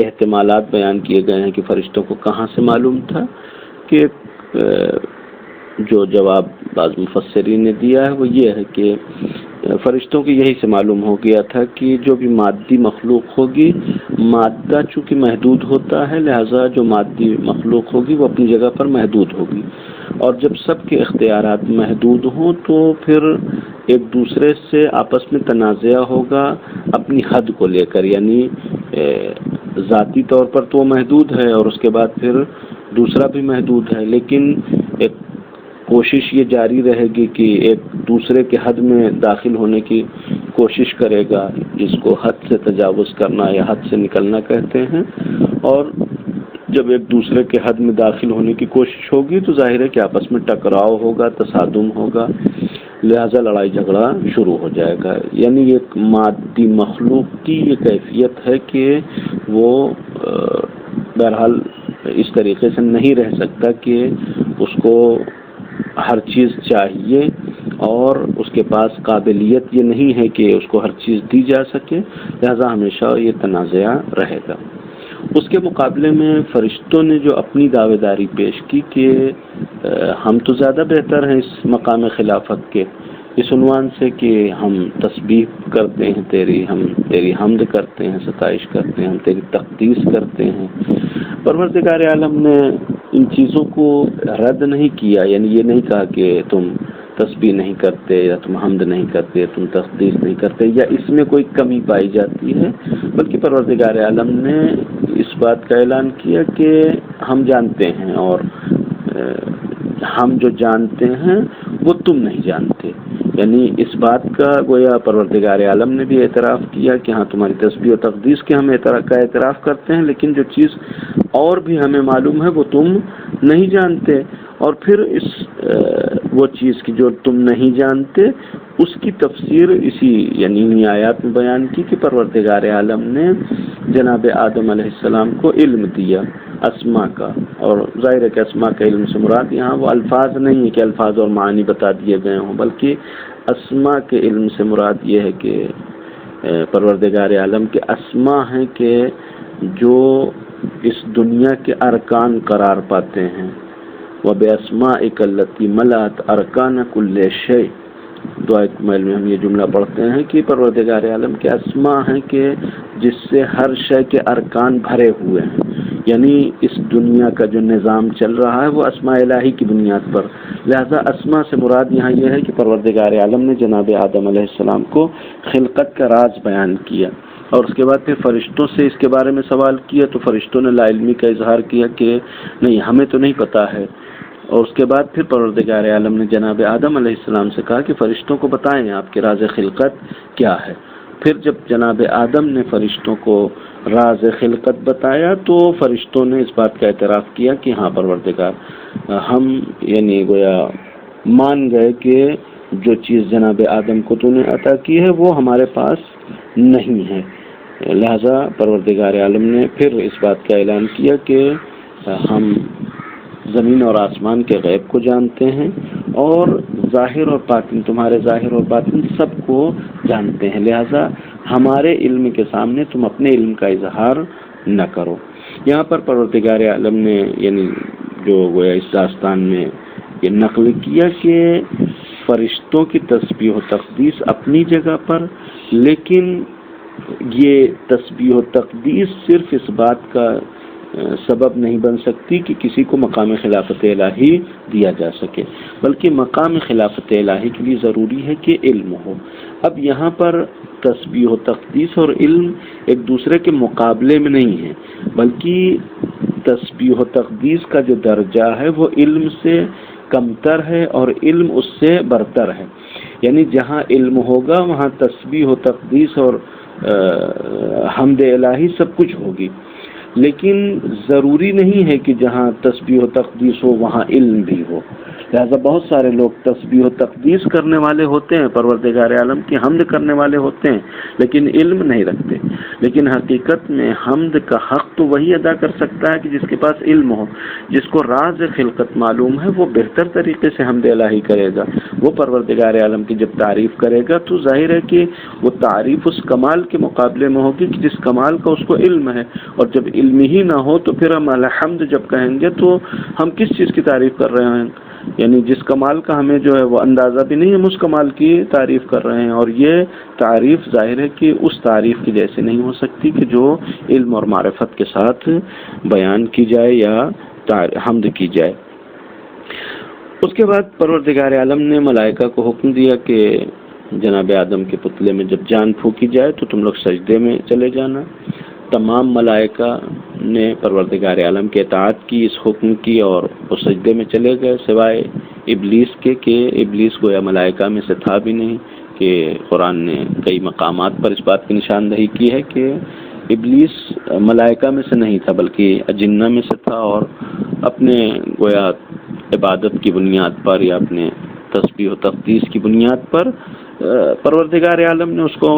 احتمالات بیان کیے گئے ہیں کہ فرشتوں کو کہاں سے معلوم تھا، کہ جو جواب بعض مفسرین نے دیا ہے وہ یہ ہے کہ فرشتوں کی یہی سے معلوم ہو گیا تھا کہ جو بھی مادی مخلوق ہوگی، مادہ چونکہ محدود ہوتا ہے، لہذا جو مادی مخلوق ہوگی وہ اپنی جگہ پر محدود ہوگی، اور جب سب کے اختیارات محدود ہوں تو پھر ایک دوسرے سے آپس میں تنازع ہوگا اپنی حد کو لے کر، یعنی ذاتی طور پر تو وہ محدود ہے اور اس کے بعد پھر دوسرا بھی محدود ہے، لیکن ایک کوشش یہ جاری رہے گی کہ ایک دوسرے کے حد میں داخل ہونے کی کوشش کرے گا، جس کو حد سے تجاوز کرنا یا حد سے نکلنا کہتے ہیں، اور جب ایک دوسرے کے حد میں داخل ہونے کی کوشش ہوگی تو ظاہر ہے کہ آپس میں ٹکراؤ ہوگا، تصادم ہوگا، لہذا لڑائی جھگڑا شروع ہو جائے گا۔ یعنی ایک مادی مخلوق کی یہ کیفیت ہے کہ وہ بہرحال اس طریقے سے نہیں رہ سکتا کہ اس کو ہر چیز چاہیے، اور اس کے پاس قابلیت یہ نہیں ہے کہ اس کو ہر چیز دی جا سکے، لہذا ہمیشہ یہ تنازعہ رہے گا۔ اس کے مقابلے میں فرشتوں نے جو اپنی دعوے داری پیش کی کہ ہم تو زیادہ بہتر ہیں اس مقام خلافت کے، اس عنوان سے کہ ہم تسبیح کرتے ہیں تیری، ہم تیری حمد کرتے ہیں، ستائش کرتے ہیں، ہم تیری تقدیس کرتے ہیں۔ پروردگار عالم نے ان چیزوں کو رد نہیں کیا، یعنی یہ نہیں کہا کہ تم تسبیح نہیں کرتے یا تم حمد نہیں کرتے، تم تقدیس نہیں کرتے، یا اس میں کوئی کمی پائی جاتی ہے، بلکہ پروردگار عالم نے اس بات کا اعلان کیا کہ ہم جانتے ہیں، اور ہم جو جانتے ہیں وہ تم نہیں جانتے۔ یعنی اس بات کا گویا پروردگار عالم نے بھی اعتراف کیا کہ ہاں تمہاری تسبیح و تقدیس کے ہم اعتراف کرتے ہیں، لیکن جو چیز اور بھی ہمیں معلوم ہے وہ تم نہیں جانتے، اور پھر اس وہ چیز کی جو تم نہیں جانتے اس کی تفسیر اسی یعنی آیات میں بیان کی کہ پروردگار عالم نے جناب آدم علیہ السلام کو علم دیا اسماء کا، اور ظاہر ہے کہ اسماء کا علم سے مراد یہاں وہ الفاظ نہیں ہے کہ الفاظ اور معانی بتا دیے گئے ہوں، بلکہ اسماء کے علم سے مراد یہ ہے کہ پروردگار عالم کے اسماء ہیں کہ جو اس دنیا کے ارکان قرار پاتے ہیں، وَبِأَسْمَائِكَ الَّتِي مَلَأَتْ أَرْكَانَ كُلِّ شَيْءٍ۔ دعائے کمیل میں ہم یہ جملہ پڑھتے ہیں کہ پروردگار عالم کے اسماء ہیں کہ جس سے ہر شے کے ارکان بھرے ہوئے ہیں، یعنی اس دنیا کا جو نظام چل رہا ہے وہ اسماء الہی کی بنیاد پر، لہذا اسماء سے مراد یہاں یہ ہے کہ پروردگار عالم نے جناب آدم علیہ السلام کو خلقت کا راز بیان کیا، اور اس کے بعد پھر فرشتوں سے اس کے بارے میں سوال کیا تو فرشتوں نے لا علمی کا اظہار کیا کہ نہیں ہمیں تو نہیں پتہ ہے، اور اس کے بعد پھر پروردگار عالم نے جناب آدم علیہ السلام سے کہا کہ فرشتوں کو بتائیں آپ کے راز خلقت کیا ہے۔ پھر جب جناب آدم نے فرشتوں کو راز خلقت بتایا تو فرشتوں نے اس بات کا اعتراف کیا کہ ہاں پروردگار، ہم یعنی گویا مان گئے کہ جو چیز جناب آدم کو تو نے عطا کی ہے وہ ہمارے پاس نہیں ہے، لہذا پروردگار عالم نے پھر اس بات کا اعلان کیا کہ ہم زمین اور آسمان کے غیب کو جانتے ہیں، اور ظاہر اور باطن، تمہارے ظاہر اور باطن سب کو جانتے ہیں، لہذا ہمارے علم کے سامنے تم اپنے علم کا اظہار نہ کرو۔ یہاں پر پروردگار عالم نے یعنی جو گویا اس داستان میں یہ نقل کیا کہ فرشتوں کی تسبیح و تقدیس اپنی جگہ پر، لیکن یہ تسبیح و تقدیس صرف اس بات کا سبب نہیں بن سکتی کہ کسی کو مقام خلافت الہی دیا جا سکے، بلکہ مقام خلافت الہی کے لیے ضروری ہے کہ علم ہو۔ اب یہاں پر تسبیح و تقدیس اور علم ایک دوسرے کے مقابلے میں نہیں ہے، بلکہ تسبیح و تقدیس کا جو درجہ ہے وہ علم سے کمتر ہے اور علم اس سے برتر ہے، یعنی جہاں علم ہوگا وہاں تسبیح و تقدیس اور حمد الہی سب کچھ ہوگی، لیکن ضروری نہیں ہے کہ جہاں تسبیح و تقدیس ہو وہاں علم بھی ہو، لہذا بہت سارے لوگ تسبیح و تقدیس کرنے والے ہوتے ہیں، پروردگار عالم کی حمد کرنے والے ہوتے ہیں، لیکن علم نہیں رکھتے، لیکن حقیقت میں حمد کا حق تو وہی ادا کر سکتا ہے کہ جس کے پاس علم ہو، جس کو راز خلقت معلوم ہے وہ بہتر طریقے سے حمد الہی کرے گا، وہ پروردگار عالم کی جب تعریف کرے گا تو ظاہر ہے کہ وہ تعریف اس کمال کے مقابلے میں ہوگی کہ جس کمال کا اس کو علم ہے، اور جب علم ہی نہ ہو تو پھر ہم الحمد جب کہیں گے تو ہم کس چیز کی تعریف کر رہے ہیں؟ یعنی جس کمال کا ہمیں جو ہے وہ اندازہ بھی نہیں ہے، ہم اس کمال کی تعریف کر رہے ہیں، اور یہ تعریف ظاہر ہے کہ اس تعریف کی جیسے نہیں ہو سکتی کہ جو علم اور معرفت کے ساتھ بیان کی جائے یا حمد کی جائے۔ اس کے بعد پروردگار عالم نے ملائکہ کو حکم دیا کہ جناب آدم کے پتلے میں جب جان پھونکی جائے تو تم لوگ سجدے میں چلے جانا۔ تمام ملائکہ نے پروردگار عالم کے اطاعت کی، اس حکم کی، اور وہ سجدے میں چلے گئے سوائے ابلیس کے، کہ ابلیس گویا ملائکہ میں سے تھا بھی نہیں، کہ قرآن نے کئی مقامات پر اس بات کی نشاندہی کی ہے کہ ابلیس ملائکہ میں سے نہیں تھا بلکہ اجنہ میں سے تھا، اور اپنے گویا عبادت کی بنیاد پر یا اپنے تسبیح و تقدیس کی بنیاد پر پروردگار عالم نے اس کو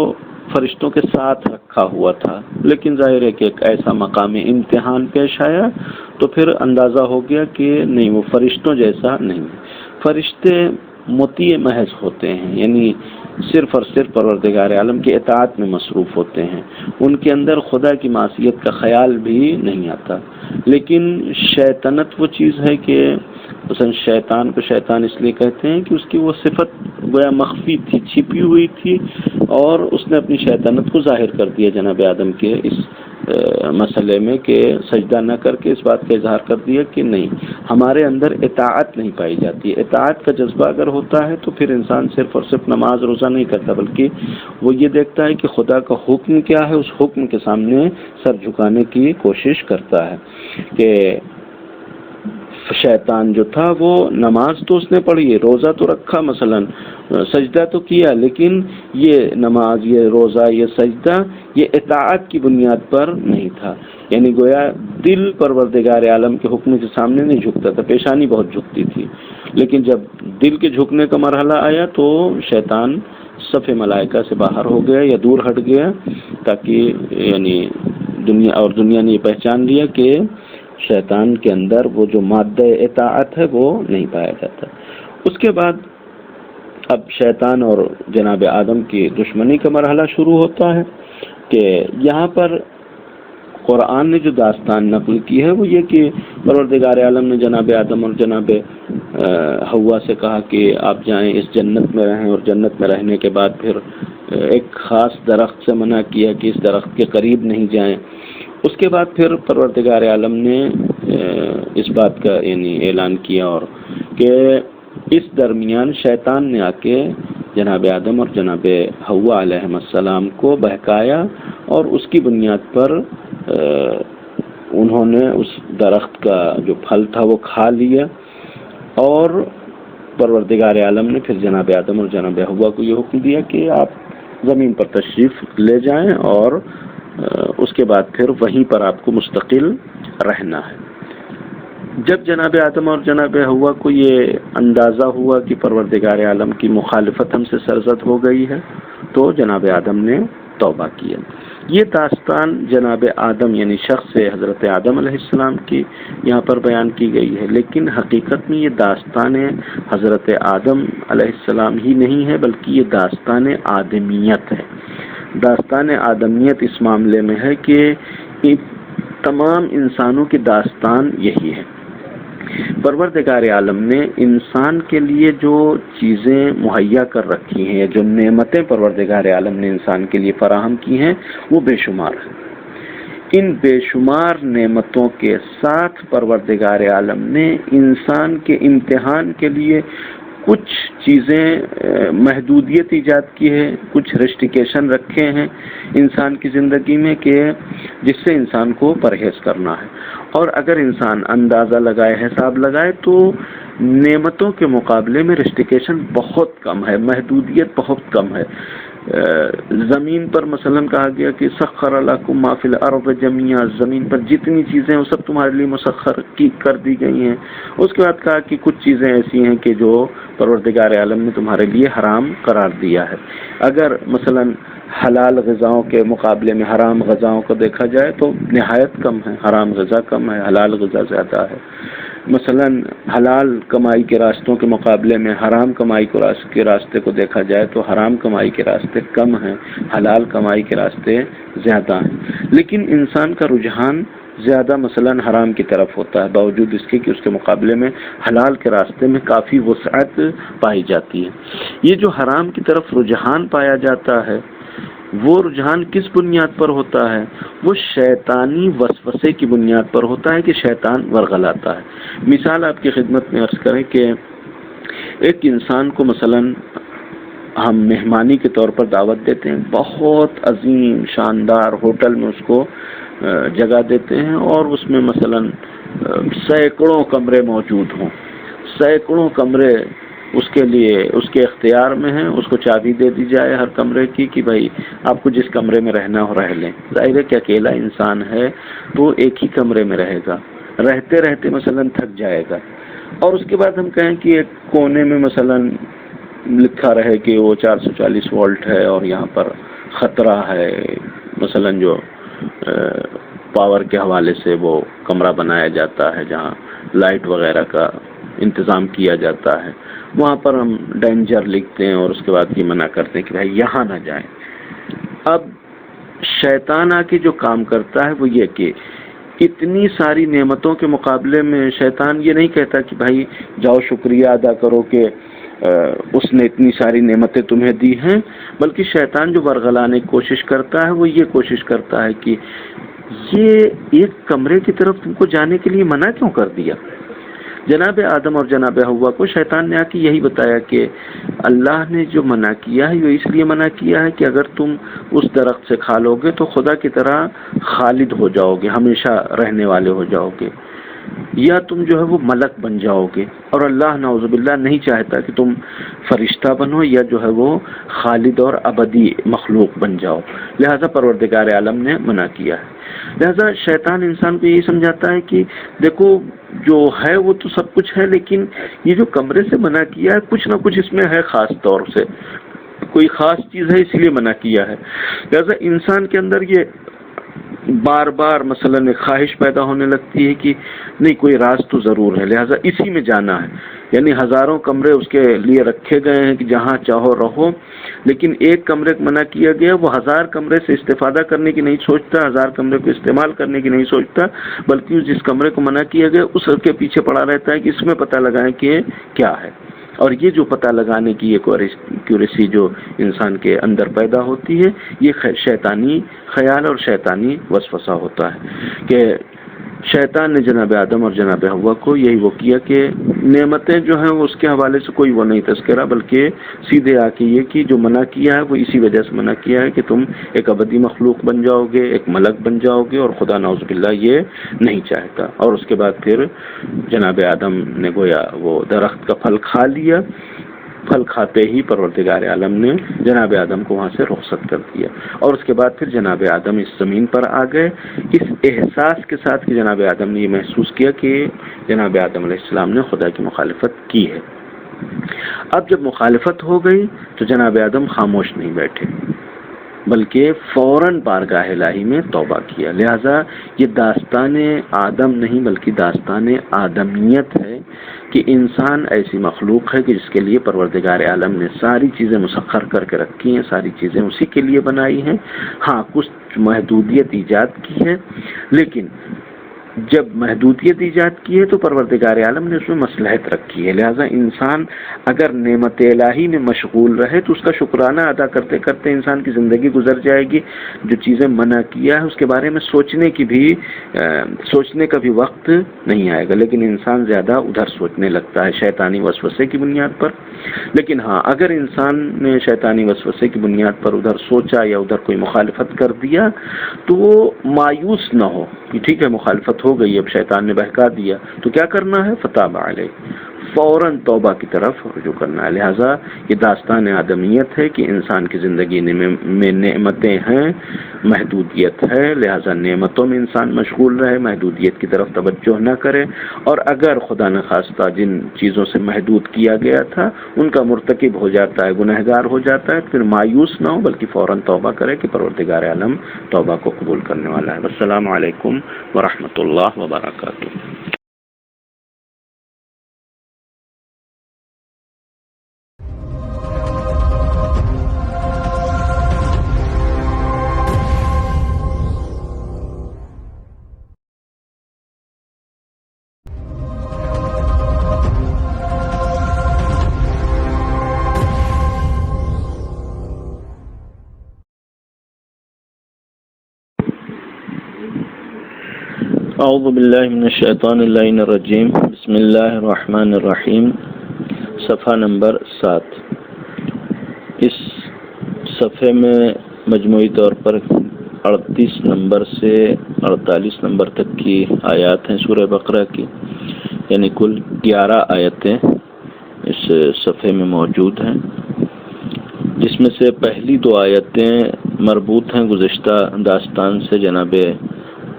فرشتوں کے ساتھ رکھا ہوا تھا، لیکن ظاہر ہے کہ ایک ایسا مقام امتحان پیش آیا تو پھر اندازہ ہو گیا کہ نہیں، وہ فرشتوں جیسا نہیں۔ فرشتے مطیع محض ہوتے ہیں، یعنی صرف اور صرف پروردگار عالم کی اطاعت میں مصروف ہوتے ہیں، ان کے اندر خدا کی معصیت کا خیال بھی نہیں آتا۔ لیکن شیطنت وہ چیز ہے کہ مثلا شیطان کو شیطان اس لیے کہتے ہیں کہ اس کی وہ صفت گویا مخفی تھی، چھپی ہوئی تھی، اور اس نے اپنی شیطنت کو ظاہر کر دیا جناب آدم کے اس مسئلے میں، کہ سجدہ نہ کر کے اس بات کا اظہار کر دیا کہ نہیں، ہمارے اندر اطاعت نہیں پائی جاتی۔ اطاعت کا جذبہ اگر ہوتا ہے تو پھر انسان صرف اور صرف نماز روزہ نہیں کرتا، بلکہ وہ یہ دیکھتا ہے کہ خدا کا حکم کیا ہے، اس حکم کے سامنے سر جھکانے کی کوشش کرتا ہے۔ کہ شیطان جو تھا وہ نماز تو اس نے پڑھی ہے، روزہ تو رکھا، مثلا سجدہ تو کیا، لیکن یہ نماز، یہ روزہ، یہ سجدہ، یہ اطاعت کی بنیاد پر نہیں تھا، یعنی گویا دل پروردگار عالم کے حکم کے سامنے نہیں جھکتا تھا، پیشانی بہت جھکتی تھی، لیکن جب دل کے جھکنے کا مرحلہ آیا تو شیطان صف ملائکہ سے باہر ہو گیا یا دور ہٹ گیا، تاکہ یعنی دنیا نے یہ پہچان لیا کہ شیطان کے اندر وہ جو مادہ اطاعت ہے وہ نہیں پایا جاتا۔ اس کے بعد اب شیطان اور جناب آدم کی دشمنی کا مرحلہ شروع ہوتا ہے، کہ یہاں پر قرآن نے جو داستان نقل کی ہے وہ یہ کہ پروردگار عالم نے جناب آدم اور جناب حوا سے کہا کہ آپ جائیں اس جنت میں رہیں، اور جنت میں رہنے کے بعد پھر ایک خاص درخت سے منع کیا کہ اس درخت کے قریب نہیں جائیں۔ اس کے بعد پھر پروردگار عالم نے اس بات کا یعنی اعلان کیا، اور کہ اس درمیان شیطان نے آ کے جناب آدم اور جناب حوا علیہ السلام کو بہکایا، اور اس کی بنیاد پر انہوں نے اس درخت کا جو پھل تھا وہ کھا لیا، اور پروردگار عالم نے پھر جناب آدم اور جناب حوا کو یہ حکم دیا کہ آپ زمین پر تشریف لے جائیں، اور اس کے بعد پھر وہیں پر آپ کو مستقل رہنا ہے۔ جب جناب آدم اور جناب حوا کو یہ اندازہ ہوا کہ پروردگار عالم کی مخالفت ہم سے سرزد ہو گئی ہے، تو جناب آدم نے توبہ کیا۔ یہ داستان جناب آدم یعنی شخص حضرت آدم علیہ السلام کی یہاں پر بیان کی گئی ہے، لیکن حقیقت میں یہ داستان حضرت آدم علیہ السلام ہی نہیں ہے، بلکہ یہ داستان آدمیت ہے۔ داستان آدمیت اس معاملے میں ہے کہ تمام انسانوں کی داستان یہی ہے۔ پروردگار عالم نے انسان کے لیے جو چیزیں مہیا کر رکھی ہیں، جو نعمتیں پروردگار عالم نے انسان کے لیے فراہم کی ہیں، وہ بے شمار ہیں۔ ان بے شمار نعمتوں کے ساتھ پروردگار عالم نے انسان کے امتحان کے لیے کچھ چیزیں محدودیت ایجاد کی ہے، کچھ ریسٹریکشن رکھے ہیں انسان کی زندگی میں، کہ جس سے انسان کو پرہیز کرنا ہے۔ اور اگر انسان اندازہ لگائے، حساب لگائے، تو نعمتوں کے مقابلے میں ریسٹریکشن بہت کم ہے، محدودیت بہت کم ہے۔ زمین پر مثلا کہا گیا کہ سخر لکم ما فی الارض جمیعا، زمین پر جتنی چیزیں وہ سب تمہارے لیے مسخر کر دی گئی ہیں۔ اس کے بعد کہا کہ کچھ چیزیں ایسی ہیں کہ جو پروردگار عالم نے تمہارے لیے حرام قرار دیا ہے۔ اگر مثلا حلال غذاؤں کے مقابلے میں حرام غذاؤں کو دیکھا جائے تو نہایت کم ہے، حرام غذا کم ہے، حلال غذا زیادہ ہے۔ مثلا حلال کمائی کے راستوں کے مقابلے میں حرام کمائی کے راستے کو دیکھا جائے تو حرام کمائی کے راستے کم ہیں، حلال کمائی کے راستے زیادہ ہیں۔ لیکن انسان کا رجحان زیادہ مثلاً حرام کی طرف ہوتا ہے، باوجود اس کے کہ اس کے مقابلے میں حلال کے راستے میں کافی وسعت پائی جاتی ہے۔ یہ جو حرام کی طرف رجحان پایا جاتا ہے، وہ رجحان کس بنیاد پر ہوتا ہے؟ وہ شیطانی وسوسے کی بنیاد پر ہوتا ہے کہ شیطان ورغلاتا ہے۔ مثال آپ کی خدمت میں عرض کریں کہ ایک انسان کو مثلاً ہم مہمانی کے طور پر دعوت دیتے ہیں، بہت عظیم شاندار ہوٹل میں اس کو جگہ دیتے ہیں، اور اس میں مثلاً سینکڑوں کمرے موجود ہوں، سینکڑوں کمرے اس کے لیے اس کے اختیار میں ہیں، اس کو چابی دے دی جائے ہر کمرے کی کہ بھائی آپ کو جس کمرے میں رہنا ہو رہ لیں۔ ظاہر ہے کہ اکیلا انسان ہے تو ایک ہی کمرے میں رہے گا، رہتے رہتے مثلاً تھک جائے گا، اور اس کے بعد ہم کہیں کہ ایک کونے میں مثلاً لکھا رہے کہ وہ 440 وولٹ ہے اور یہاں پر خطرہ ہے، مثلاً جو پاور کے حوالے سے وہ کمرہ بنایا جاتا ہے جہاں لائٹ وغیرہ کا انتظام کیا جاتا ہے، وہاں پر ہم ڈینجر لکھتے ہیں اور اس کے بعد یہ منع کرتے ہیں کہ بھائی یہاں نہ جائیں۔ اب شیطان آ کے جو کام کرتا ہے وہ یہ کہ اتنی ساری نعمتوں کے مقابلے میں شیطان یہ نہیں کہتا کہ بھائی جاؤ شکریہ ادا کرو کہ اس نے اتنی ساری نعمتیں تمہیں دی ہیں، بلکہ شیطان جو ورغلانے کی کوشش کرتا ہے وہ یہ کوشش کرتا ہے کہ یہ ایک کمرے کی طرف تم کو جانے کے لیے منع کیوں کر دیا؟ جناب آدم اور جناب حوا کو شیطان نے آ کے یہی بتایا کہ اللہ نے جو منع کیا ہے وہ اس لیے منع کیا ہے کہ اگر تم اس درخت سے کھا لو گے تو خدا کی طرح خالد ہو جاؤ گے، ہمیشہ رہنے والے ہو جاؤ گے، یا تم جو ہے وہ ملک بن جاؤ گے، اور اللہ نعوذ باللہ نہیں چاہتا کہ تم فرشتہ بنو یا جو ہے وہ خالد اور ابدی مخلوق بن جاؤ، لہذا پروردگار عالم نے منع کیا ہے۔ لہذا شیطان انسان کو یہی سمجھاتا ہے کہ دیکھو جو ہے وہ تو سب کچھ ہے، لیکن یہ جو کمرے سے منع کیا ہے کچھ نہ کچھ اس میں ہے، خاص طور سے کوئی خاص چیز ہے، اس لیے منع کیا ہے۔ لہذا انسان کے اندر یہ بار بار مثلاً ایک خواہش پیدا ہونے لگتی ہے کہ نہیں کوئی راز تو ضرور ہے، لہذا اسی میں جانا ہے، یعنی ہزاروں کمرے اس کے لیے رکھے گئے ہیں کہ جہاں چاہو رہو، لیکن ایک کمرے کو منع کیا گیا، وہ ہزار کمرے سے استفادہ کرنے کی نہیں سوچتا، ہزار کمرے کو استعمال کرنے کی نہیں سوچتا، بلکہ جس کمرے کو منع کیا گیا اس کے پیچھے پڑا رہتا ہے کہ اس میں پتہ لگائیں کہ کیا ہے۔ اور یہ جو پتہ لگانے کی ایک کیوریسی جو انسان کے اندر پیدا ہوتی ہے، یہ شیطانی خیال اور شیطانی وسوسہ ہوتا ہے کہ شیطان نے جناب آدم اور جناب حوا کو یہی وہ کیا کہ نعمتیں جو ہیں اس کے حوالے سے کوئی وہ نہیں تذکرہ، بلکہ سیدھے آ کے یہ کہ جو منع کیا ہے وہ اسی وجہ سے منع کیا ہے کہ تم ایک ابدی مخلوق بن جاؤ گے، ایک ملک بن جاؤ گے، اور خدا نعوذ باللہ یہ نہیں چاہتا۔ اور اس کے بعد پھر جناب آدم نے گویا وہ درخت کا پھل کھا لیا، پھل کھاتے ہی پروردگار عالم نے جناب آدم کو وہاں سے رخصت کر دیا، اور اس کے بعد پھر جناب آدم اس زمین پر آ گئے، اس احساس کے ساتھ کہ جناب آدم نے یہ محسوس کیا کہ جناب آدم علیہ السلام نے خدا کی مخالفت کی ہے۔ اب جب مخالفت ہو گئی تو جناب آدم خاموش نہیں بیٹھے، بلکہ فوراً بارگاہ الہی میں توبہ کیا۔ لہذا یہ داستان آدم نہیں بلکہ داستان آدمیت ہے کہ انسان ایسی مخلوق ہے کہ جس کے لیے پروردگار عالم نے ساری چیزیں مسخر کر کے رکھی ہیں، ساری چیزیں اسی کے لیے بنائی ہیں، ہاں کچھ محدودیت ایجاد کی ہے، لیکن جب محدودیت ایجاد کی ہے تو پروردگار عالم نے اس میں مصلحت رکھی ہے۔ لہذا انسان اگر نعمت الہی میں مشغول رہے تو اس کا شکرانہ ادا کرتے کرتے انسان کی زندگی گزر جائے گی۔ جو چیزیں منع کیا ہے اس کے بارے میں سوچنے کا بھی وقت نہیں آئے گا، لیکن انسان زیادہ ادھر سوچنے لگتا ہے شیطانی وسوسے کی بنیاد پر۔ لیکن ہاں اگر انسان نے شیطانی وسوسے کی بنیاد پر ادھر سوچا یا ادھر کوئی مخالفت کر دیا تو وہ مایوس نہ ہو کہ ٹھیک ہے مخالفت ہو گئی، اب شیطان نے بہکا دیا تو کیا کرنا ہے؟ فتاب علیہ، فوراً توبہ کی طرف رجوع کرنا ہے۔ لہٰذا یہ داستان آدمیت ہے کہ انسان کی زندگی میں نعمتیں ہیں، محدودیت ہے، لہٰذا نعمتوں میں انسان مشغول رہے، محدودیت کی طرف توجہ نہ کرے، اور اگر خدا نخواستہ جن چیزوں سے محدود کیا گیا تھا ان کا مرتکب ہو جاتا ہے، گنہگار ہو جاتا ہے، پھر مایوس نہ ہو بلکہ فوراً توبہ کرے کہ پروردگار عالم توبہ کو قبول کرنے والا ہے۔ السلام علیکم ورحمۃ اللہ وبرکاتہ۔ اعوذ باللہ من الشیطان اللعین الرجیم، بسم اللہ الرحمن الرحیم، صفحہ نمبر 7۔ اس صفحے میں مجموعی طور پر 38 نمبر سے 48 نمبر تک کی آیات ہیں سورہ بقرہ کی، یعنی کل 11 آیتیں اس صفحے میں موجود ہیں، جس میں سے پہلی 2 آیتیں مربوط ہیں گزشتہ داستان سے، جناب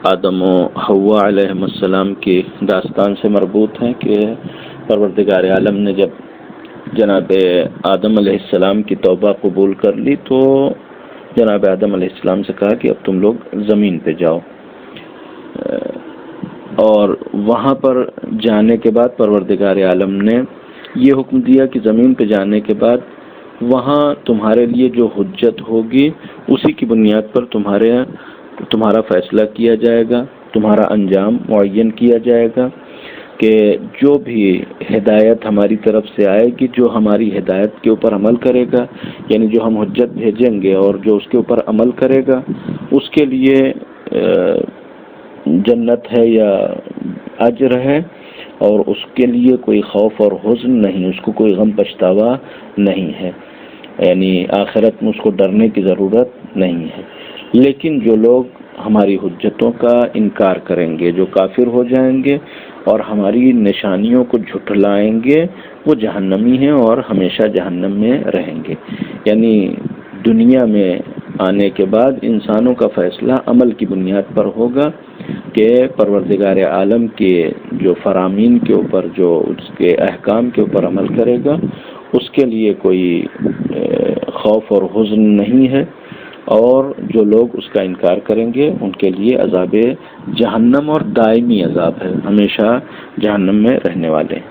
آدم و حوا علیہ السلام کی داستان سے مربوط ہیں کہ پروردگار عالم نے جب جناب آدم علیہ السلام کی توبہ قبول کر لی تو جناب آدم علیہ السلام سے کہا کہ اب تم لوگ زمین پہ جاؤ، اور وہاں پر جانے کے بعد پروردگار عالم نے یہ حکم دیا کہ زمین پہ جانے کے بعد وہاں تمہارے لیے جو حجت ہوگی اسی کی بنیاد پر تمہارا فیصلہ کیا جائے گا، تمہارا انجام معین کیا جائے گا، کہ جو بھی ہدایت ہماری طرف سے آئے گی، جو ہماری ہدایت کے اوپر عمل کرے گا، یعنی جو ہم حجت بھیجیں گے اور جو اس کے اوپر عمل کرے گا اس کے لیے جنت ہے یا اجر ہے، اور اس کے لیے کوئی خوف اور حزن نہیں، اس کو کوئی غم پچھتاوا نہیں ہے، یعنی آخرت میں اس کو ڈرنے کی ضرورت نہیں ہے۔ لیکن جو لوگ ہماری حجتوں کا انکار کریں گے، جو کافر ہو جائیں گے اور ہماری نشانیوں کو جھٹلائیں گے، وہ جہنمی ہیں اور ہمیشہ جہنم میں رہیں گے۔ یعنی دنیا میں آنے کے بعد انسانوں کا فیصلہ عمل کی بنیاد پر ہوگا کہ پروردگار عالم کے جو فرامین کے اوپر، جو اس کے احکام کے اوپر عمل کرے گا اس کے لیے کوئی خوف اور حزن نہیں ہے، اور جو لوگ اس کا انکار کریں گے ان کے لیے عذاب جہنم اور دائمی عذاب ہے، ہمیشہ جہنم میں رہنے والے ہیں۔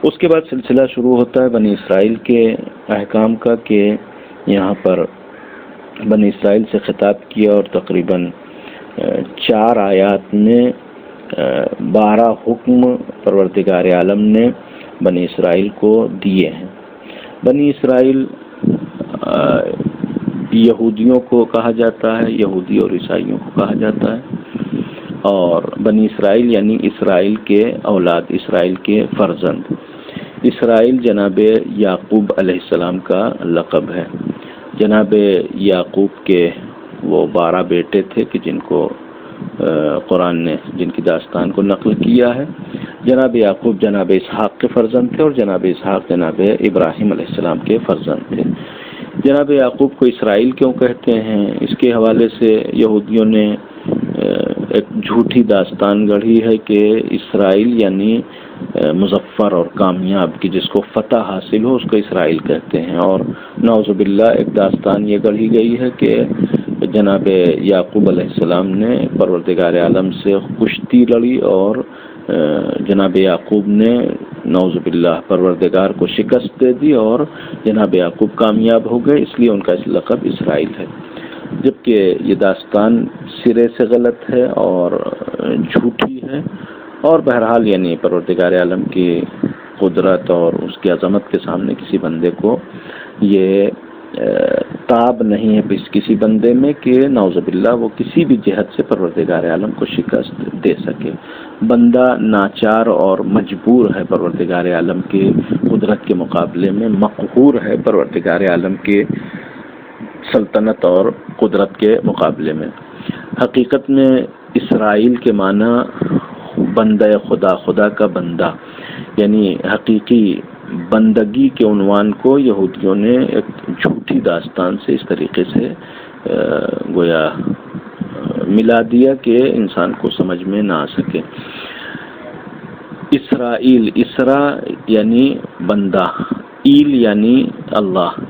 اس کے بعد سلسلہ شروع ہوتا ہے بنی اسرائیل کے احکام کا، کہ یہاں پر بنی اسرائیل سے خطاب کیا اور تقریباً 4 آیات میں 12 حکم پروردگار عالم نے بنی اسرائیل کو دیے ہیں۔ بنی اسرائیل یہودیوں کو کہا جاتا ہے، یہودی اور عیسائیوں کو کہا جاتا ہے، اور بنی اسرائیل یعنی اسرائیل کے اولاد، اسرائیل کے فرزند۔ اسرائیل جناب یعقوب علیہ السلام کا لقب ہے۔ جناب یعقوب کے وہ 12 بیٹے تھے کہ جن کو قرآن نے جن کی داستان کو نقل کیا ہے۔ جناب یعقوب جناب اسحاق کے فرزند تھے، اور جناب اسحاق جناب ابراہیم علیہ السلام کے فرزند تھے۔ جناب یعقوب کو اسرائیل کیوں کہتے ہیں، اس کے حوالے سے یہودیوں نے ایک جھوٹی داستان گڑھی ہے کہ اسرائیل یعنی مظفر اور کامیاب، کہ جس کو فتح حاصل ہو اس کو اسرائیل کہتے ہیں، اور نعوذ باللہ ایک داستان یہ گڑھی گئی ہے کہ جناب یعقوب علیہ السلام نے پروردگار عالم سے کشتی لڑی اور جناب یعقوب نے نعوذ باللہ پروردگار کو شکست دے دی اور جناب یعقوب کامیاب ہو گئے، اس لیے ان کا اس لقب اسرائیل ہے، جبکہ یہ داستان سرے سے غلط ہے اور جھوٹی ہے، اور بہرحال یعنی پروردگار عالم کی قدرت اور اس کی عظمت کے سامنے کسی بندے کو یہ تاب نہیں ہے کسی بندے میں کہ نعوذ باللہ وہ کسی بھی جہت سے پروردگار عالم کو شکست دے سکے۔ بندہ ناچار اور مجبور ہے پروردگار عالم کی قدرت کے مقابلے میں، مقہور ہے پروردگار عالم کی سلطنت اور قدرت کے مقابلے میں۔ حقیقت میں اسرائیل کے معنی بندہ خدا، خدا کا بندہ، یعنی حقیقی بندگی کے عنوان کو یہودیوں نے ایک جھوٹی داستان سے اس طریقے سے گویا ملا دیا کہ انسان کو سمجھ میں نہ آ سکے۔ اسرائیل، اسرا یعنی بندہ، ایل یعنی اللہ،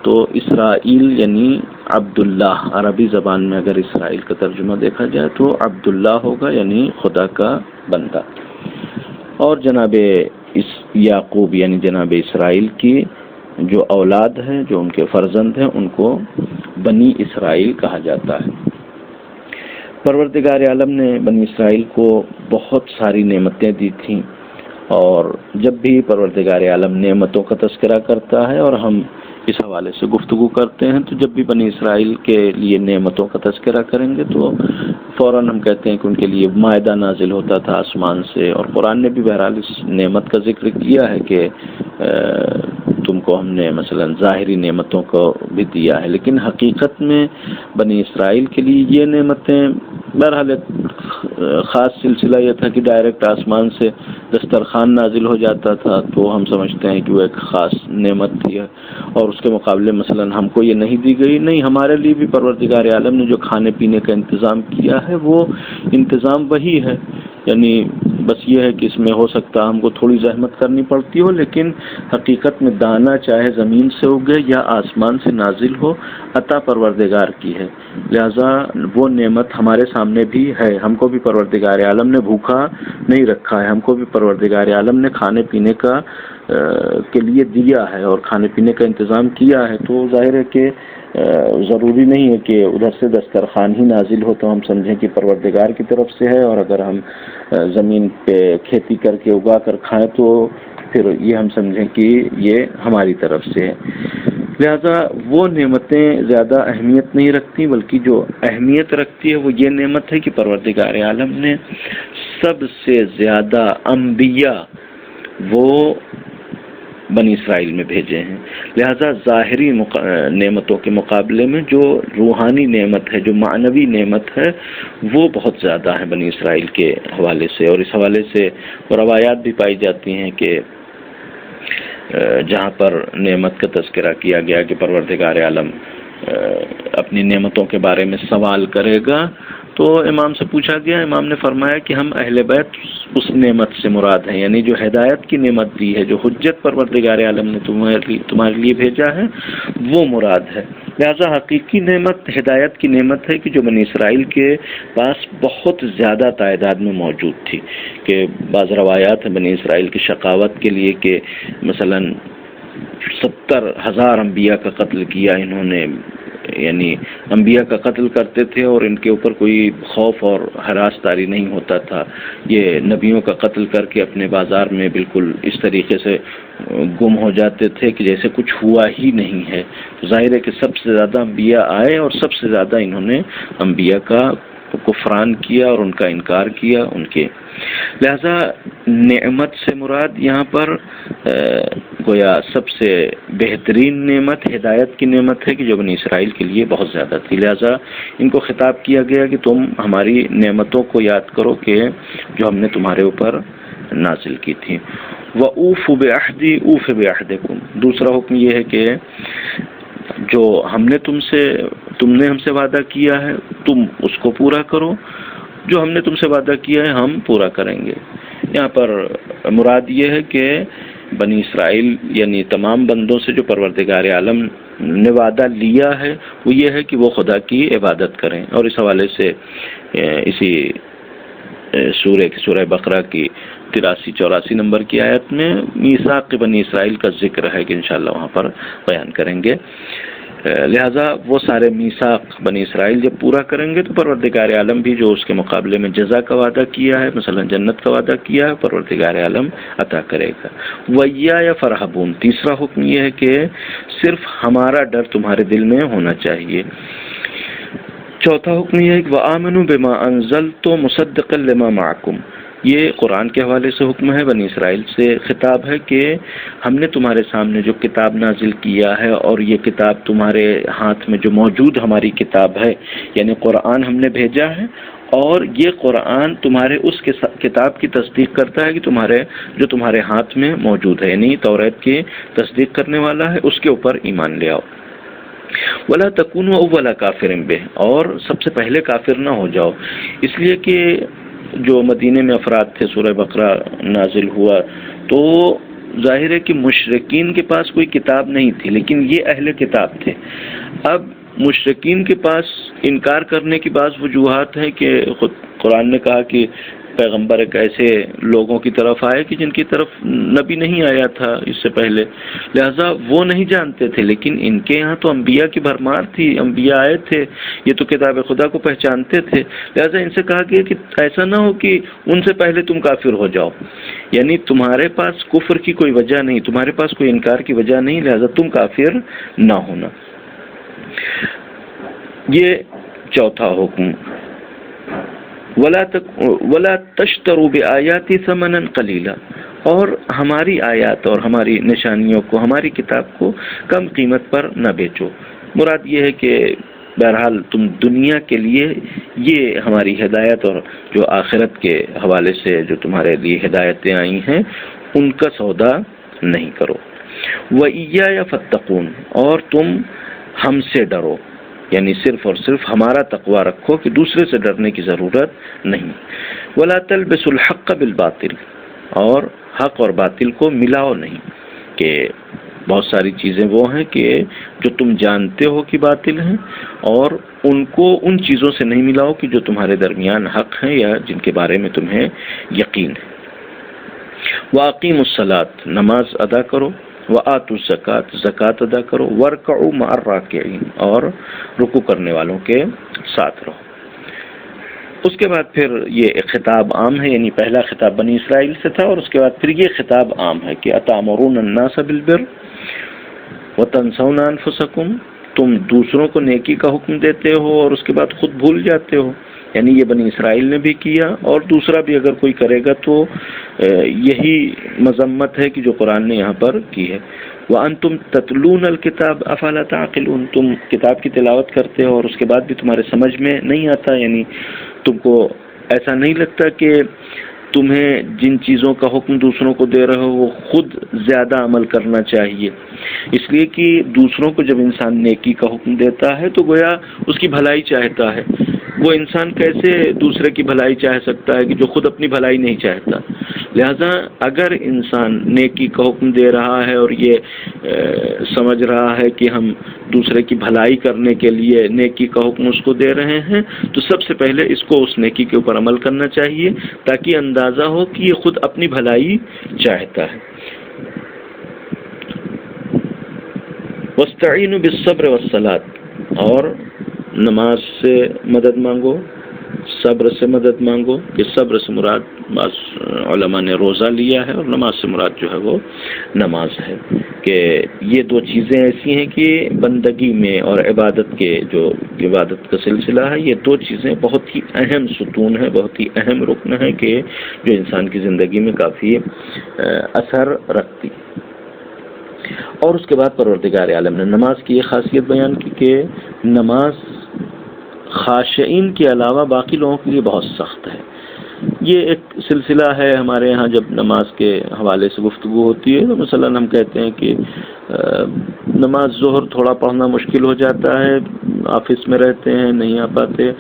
تو اسرائیل یعنی عبداللہ۔ عربی زبان میں اگر اسرائیل کا ترجمہ دیکھا جائے تو عبداللہ ہوگا، یعنی خدا کا بندہ۔ اور جناب یعقوب یعنی جناب اسرائیل کی جو اولاد ہیں، جو ان کے فرزند ہیں، ان کو بنی اسرائیل کہا جاتا ہے۔ پروردگار عالم نے بنی اسرائیل کو بہت ساری نعمتیں دی تھیں، اور جب بھی پروردگار عالم نعمتوں کا تذکرہ کرتا ہے اور ہم اس حوالے سے گفتگو کرتے ہیں، تو جب بھی بنی اسرائیل کے لیے نعمتوں کا تذکرہ کریں گے تو فوراً ہم کہتے ہیں کہ ان کے لیے مائدہ نازل ہوتا تھا آسمان سے، اور قرآن نے بھی بہرحال اس نعمت کا ذکر کیا ہے کہ تم کو ہم نے مثلا ظاہری نعمتوں کو بھی دیا ہے، لیکن حقیقت میں بنی اسرائیل کے لیے یہ نعمتیں بہرحال ایک خاص سلسلہ یہ تھا کہ ڈائریکٹ آسمان سے دسترخوان نازل ہو جاتا تھا، تو ہم سمجھتے ہیں کہ وہ ایک خاص نعمت تھی، اور اس کے مقابلے مثلا ہم کو یہ نہیں دی گئی۔ نہیں، ہمارے لیے بھی پروردگار عالم نے جو کھانے پینے کا انتظام کیا ہے وہ انتظام وہی ہے، یعنی بس یہ ہے کہ اس میں ہو سکتا ہے ہم کو تھوڑی زحمت کرنی پڑتی ہو، لیکن حقیقت میں دانہ چاہے زمین سے اگے یا آسمان سے نازل ہو، عطا پروردگار کی ہے، لہذا وہ نعمت ہمارے سامنے بھی ہے۔ ہم کو بھی پروردگار عالم نے بھوکا نہیں رکھا ہے، ہم کو بھی پروردگار عالم نے کھانے پینے کا کے لیے دیا ہے اور کھانے پینے کا انتظام کیا ہے، تو ظاہر ہے کہ ضروری نہیں ہے کہ ادھر سے دسترخوان ہی نازل ہو تو ہم سمجھیں کہ پروردگار کی طرف سے ہے، اور اگر ہم زمین پہ کھیتی کر کے اگا کر کھائیں تو پھر یہ ہم سمجھیں کہ یہ ہماری طرف سے ہے۔ لہذا وہ نعمتیں زیادہ اہمیت نہیں رکھتی، بلکہ جو اہمیت رکھتی ہے وہ یہ نعمت ہے کہ پروردگار عالم نے سب سے زیادہ انبیاء وہ بنی اسرائیل میں بھیجے ہیں، لہذا ظاہری نعمتوں کے مقابلے میں جو روحانی نعمت ہے، جو معنوی نعمت ہے، وہ بہت زیادہ ہے بنی اسرائیل کے حوالے سے۔ اور اس حوالے سے روایات بھی پائی جاتی ہیں کہ جہاں پر نعمت کا تذکرہ کیا گیا کہ پروردگار عالم اپنی نعمتوں کے بارے میں سوال کرے گا، تو امام سے پوچھا گیا، امام نے فرمایا کہ ہم اہل بیت اس نعمت سے مراد ہیں، یعنی جو ہدایت کی نعمت دی ہے، جو حجت پروردگار عالم نے تمہارے لیے بھیجا ہے، وہ مراد ہے۔ لہذا حقیقی نعمت ہدایت کی نعمت ہے کہ جو بنی اسرائیل کے پاس بہت زیادہ تعداد میں موجود تھی، کہ بعض روایات ہیں بنی اسرائیل کی شقاوت کے لیے کہ مثلا 70,000 انبیاء کا قتل کیا انہوں نے، یعنی انبیاء کا قتل کرتے تھے اور ان کے اوپر کوئی خوف اور ہراس طاری نہیں ہوتا تھا، یہ نبیوں کا قتل کر کے اپنے بازار میں بالکل اس طریقے سے گم ہو جاتے تھے کہ جیسے کچھ ہوا ہی نہیں ہے۔ ظاہر ہے کہ سب سے زیادہ انبیاء آئے اور سب سے زیادہ انہوں نے انبیاء کا کفران کیا اور ان کا انکار کیا ان کے، لہذا نعمت سے مراد یہاں پر گویا سب سے بہترین نعمت ہدایت کی نعمت ہے کہ جو بنی اسرائیل کے لیے بہت زیادہ تھی، لہذا ان کو خطاب کیا گیا کہ تم ہماری نعمتوں کو یاد کرو کہ جو ہم نے تمہارے اوپر نازل کی تھی۔ وَأُوفُوا بِعَهْدِي أُوفِ بِعَهْدِكُمْ، دوسرا حکم یہ ہے کہ جو تم نے ہم سے وعدہ کیا ہے تم اس کو پورا کرو، جو ہم نے تم سے وعدہ کیا ہے ہم پورا کریں گے۔ یہاں پر مراد یہ ہے کہ بنی اسرائیل یعنی تمام بندوں سے جو پروردگار عالم نے وعدہ لیا ہے وہ یہ ہے کہ وہ خدا کی عبادت کریں، اور اس حوالے سے اسی سورہ بقرہ کی 83-84 نمبر کی آیت میں میثاق بنی اسرائیل کا ذکر ہے کہ انشاءاللہ وہاں پر بیان کریں گے۔ لہذا وہ سارے میثاق بنی اسرائیل جب پورا کریں گے تو پروردگار عالم بھی جو اس کے مقابلے میں جزا کا وعدہ کیا ہے، مثلا جنت کا وعدہ کیا ہے، پروردگار عالم عطا کرے گا۔ وَإِيَّايَ فَارْهَبُونَ، تیسرا حکم یہ ہے کہ صرف ہمارا ڈر تمہارے دل میں ہونا چاہیے۔ چوتھا حکم یہ ہے کہ وَآمَنُوا بِمَا أَنزَلْتُ مُصَدِّقًا لِمَا مَعَكُمْ، یہ قرآن کے حوالے سے حکم ہے، بنی اسرائیل سے خطاب ہے کہ ہم نے تمہارے سامنے جو کتاب نازل کیا ہے اور یہ کتاب تمہارے ہاتھ میں جو موجود ہماری کتاب ہے، یعنی قرآن ہم نے بھیجا ہے، اور یہ قرآن تمہارے اس کتاب کی تصدیق کرتا ہے کہ جو تمہارے ہاتھ میں موجود ہے، یعنی توریت کی تصدیق کرنے والا ہے، اس کے اوپر ایمان لے آؤ۔ وَلَا تَكُونُوا أَوَّلَ كَافِرٍ بِهِ، اور سب سے پہلے کافر نہ ہو جاؤ، اس لیے کہ جو مدینے میں افراد تھے سورہ بقرہ نازل ہوا تو ظاہر ہے کہ مشرکین کے پاس کوئی کتاب نہیں تھی، لیکن یہ اہل کتاب تھے۔ اب مشرکین کے پاس انکار کرنے کی بعض وجوہات ہیں کہ خود قرآن نے کہا کہ پیغمبر ایک ایسے لوگوں کی طرف آئے کہ جن کی طرف نبی نہیں آیا تھا اس سے پہلے، لہذا وہ نہیں جانتے تھے، لیکن ان کے یہاں تو انبیاء کی بھرمار تھی، انبیاء آئے تھے، یہ تو کتاب خدا کو پہچانتے تھے، لہذا ان سے کہا گیا کہ ایسا نہ ہو کہ ان سے پہلے تم کافر ہو جاؤ، یعنی تمہارے پاس کفر کی کوئی وجہ نہیں، تمہارے پاس کوئی انکار کی وجہ نہیں، لہذا تم کافر نہ ہونا۔ یہ چوتھا حکم، وَلَا تَشْتَرُوا بِآيَاتِي ثَمَنًا قَلِيلًا، اور ہماری آیات اور ہماری نشانیوں کو، ہماری کتاب کو کم قیمت پر نہ بیچو۔ مراد یہ ہے کہ بہرحال تم دنیا کے لیے یہ ہماری ہدایت اور جو آخرت کے حوالے سے جو تمہارے لیے ہدایتیں آئی ہیں ان کا سودا نہیں کرو۔ وَإِيَّايَ فَاتَّقُونِ، اور تم ہم سے ڈرو، یعنی صرف اور صرف ہمارا تقوی رکھو کہ دوسرے سے ڈرنے کی ضرورت نہیں۔ وَلَا تَلْبِسُوا الْحَقَّ بِالْبَاطِلِ، اور حق اور باطل کو ملاؤ نہیں، کہ بہت ساری چیزیں وہ ہیں کہ جو تم جانتے ہو کہ باطل ہیں، اور ان کو ان چیزوں سے نہیں ملاؤ کہ جو تمہارے درمیان حق ہیں یا جن کے بارے میں تمہیں یقین ہے۔ وَأَقِيمُوا الصَّلَاةَ، نماز ادا کرو، وَآتُوا الزَّكَاةَ، زکوٰۃ ادا کرو، وَارْكَعُوا مَعَ الرَّاكِعِينَ، اور رکوع کرنے والوں کے ساتھ رہو۔ اس کے بعد پھر یہ ایک خطاب عام ہے، یعنی پہلا خطاب بنی اسرائیل سے تھا، اور اس کے بعد پھر یہ خطاب عام ہے کہ أَتَأْمُرُونَ النَّاسَ بِالْبِرِّ وَتَنْسَوْنَ أَنفُسَكُمْ، تم دوسروں کو نیکی کا حکم دیتے ہو اور اس کے بعد خود بھول جاتے ہو، یعنی یہ بنی اسرائیل نے بھی کیا، اور دوسرا بھی اگر کوئی کرے گا تو یہی مذمت ہے کہ جو قرآن نے یہاں پر کی ہے۔ وَأَنْتُمْ تَتْلُونَ الْكِتَابَ أَفَلَا تَعْقِلُونَ، تم کتاب کی تلاوت کرتے ہو اور اس کے بعد بھی تمہارے سمجھ میں نہیں آتا، یعنی تم کو ایسا نہیں لگتا کہ تمہیں جن چیزوں کا حکم دوسروں کو دے رہے ہو وہ خود زیادہ عمل کرنا چاہیے، اس لیے کہ دوسروں کو جب انسان نیکی کا حکم دیتا ہے تو گویا اس کی بھلائی چاہتا ہے۔ وہ انسان کیسے دوسرے کی بھلائی چاہ سکتا ہے کہ جو خود اپنی بھلائی نہیں چاہتا؟ لہذا اگر انسان نیکی کا حکم دے رہا ہے اور یہ سمجھ رہا ہے کہ ہم دوسرے کی بھلائی کرنے کے لیے نیکی کا حکم اس کو دے رہے ہیں، تو سب سے پہلے اس کو اس نیکی کے اوپر عمل کرنا چاہیے تاکہ اندازہ ہو کہ یہ خود اپنی بھلائی چاہتا ہے۔ وَاسْتَعِينُوا بِالصَّبْرِ وَالصَّلَاةِ، اور نماز سے مدد مانگو، صبر سے مدد مانگو، کہ صبر سے مراد بعض علماء نے روزہ لیا ہے اور نماز سے مراد جو ہے وہ نماز ہے، کہ یہ دو چیزیں ایسی ہیں کہ بندگی میں اور عبادت کے جو عبادت کا سلسلہ ہے، یہ دو چیزیں بہت ہی اہم ستون ہیں، بہت ہی اہم رکن ہیں کہ جو انسان کی زندگی میں کافی اثر رکھتی۔ اور اس کے بعد پروردگار عالم نے نماز کی یہ خاصیت بیان کی کہ نماز خاشعین کے علاوہ باقی لوگوں کے لیے بہت سخت ہے۔ یہ ایک سلسلہ ہے ہمارے ہاں، جب نماز کے حوالے سے گفتگو ہوتی ہے تو مثلا ہم کہتے ہیں کہ نماز ظہر تھوڑا پڑھنا مشکل ہو جاتا ہے، آفس میں رہتے ہیں نہیں آ پاتے،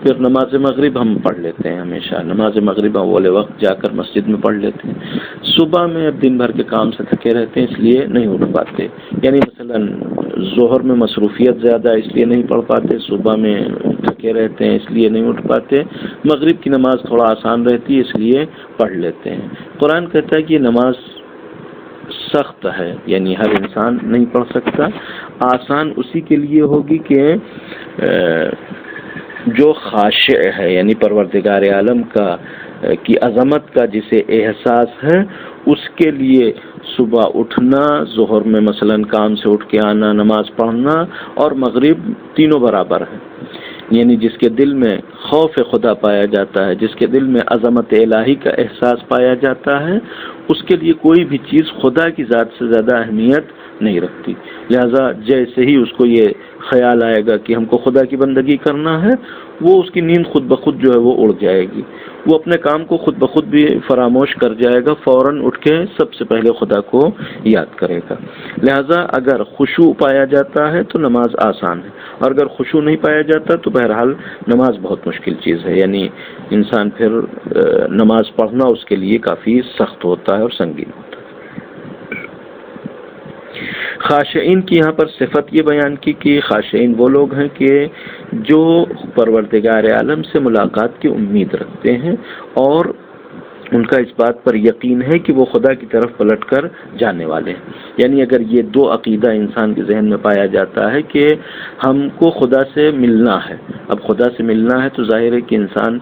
پھر نماز مغرب ہم پڑھ لیتے ہیں، ہمیشہ نماز مغرب اول وقت جا کر مسجد میں پڑھ لیتے ہیں۔ صبح میں اب دن بھر کے کام سے تھکے رہتے ہیں اس لیے نہیں اٹھ پاتے، یعنی مثلا ظہر میں مصروفیت زیادہ اس لیے نہیں پڑھ پاتے، صبح میں تھکے رہتے ہیں اس لیے نہیں اٹھ پاتے، مغرب کی نماز تھوڑا آسان رہتی ہے اس لیے پڑھ لیتے ہیں۔ قرآن کہتا ہے کہ یہ نماز سخت ہے، یعنی ہر انسان نہیں پڑھ سکتا، آسان اسی کے لیے ہوگی کہ جو خاشع ہے، یعنی پروردگار عالم کی عظمت کا جسے احساس ہے، اس کے لیے صبح اٹھنا، ظہر میں مثلا کام سے اٹھ کے آنا، نماز پڑھنا اور مغرب تینوں برابر ہیں، یعنی جس کے دل میں خوف خدا پایا جاتا ہے، جس کے دل میں عظمت الہی کا احساس پایا جاتا ہے، اس کے لیے کوئی بھی چیز خدا کی ذات سے زیادہ اہمیت نہیں رکھتی۔ لہذا جیسے ہی اس کو یہ خیال آئے گا کہ ہم کو خدا کی بندگی کرنا ہے، وہ اس کی نیند خود بخود جو ہے وہ اڑ جائے گی، وہ اپنے کام کو خود بخود بھی فراموش کر جائے گا، فوراً اٹھ کے سب سے پہلے خدا کو یاد کرے گا۔ لہذا اگر خشوع پایا جاتا ہے تو نماز آسان ہے، اور اگر خشوع نہیں پایا جاتا تو بہرحال نماز بہت مشکل چیز ہے، یعنی انسان پھر نماز پڑھنا اس کے لیے کافی سخت ہوتا ہے اور سنگین ہوتا ہے۔ خاشعین کی یہاں پر صفت یہ بیان کی کہ خاشعین وہ لوگ ہیں کہ جو پروردگار عالم سے ملاقات کی امید رکھتے ہیں اور ان کا اس بات پر یقین ہے کہ وہ خدا کی طرف پلٹ کر جانے والے ہیں. یعنی اگر یہ دو عقیدہ انسان کے ذہن میں پایا جاتا ہے کہ ہم کو خدا سے ملنا ہے، اب خدا سے ملنا ہے تو ظاہر ہے کہ انسان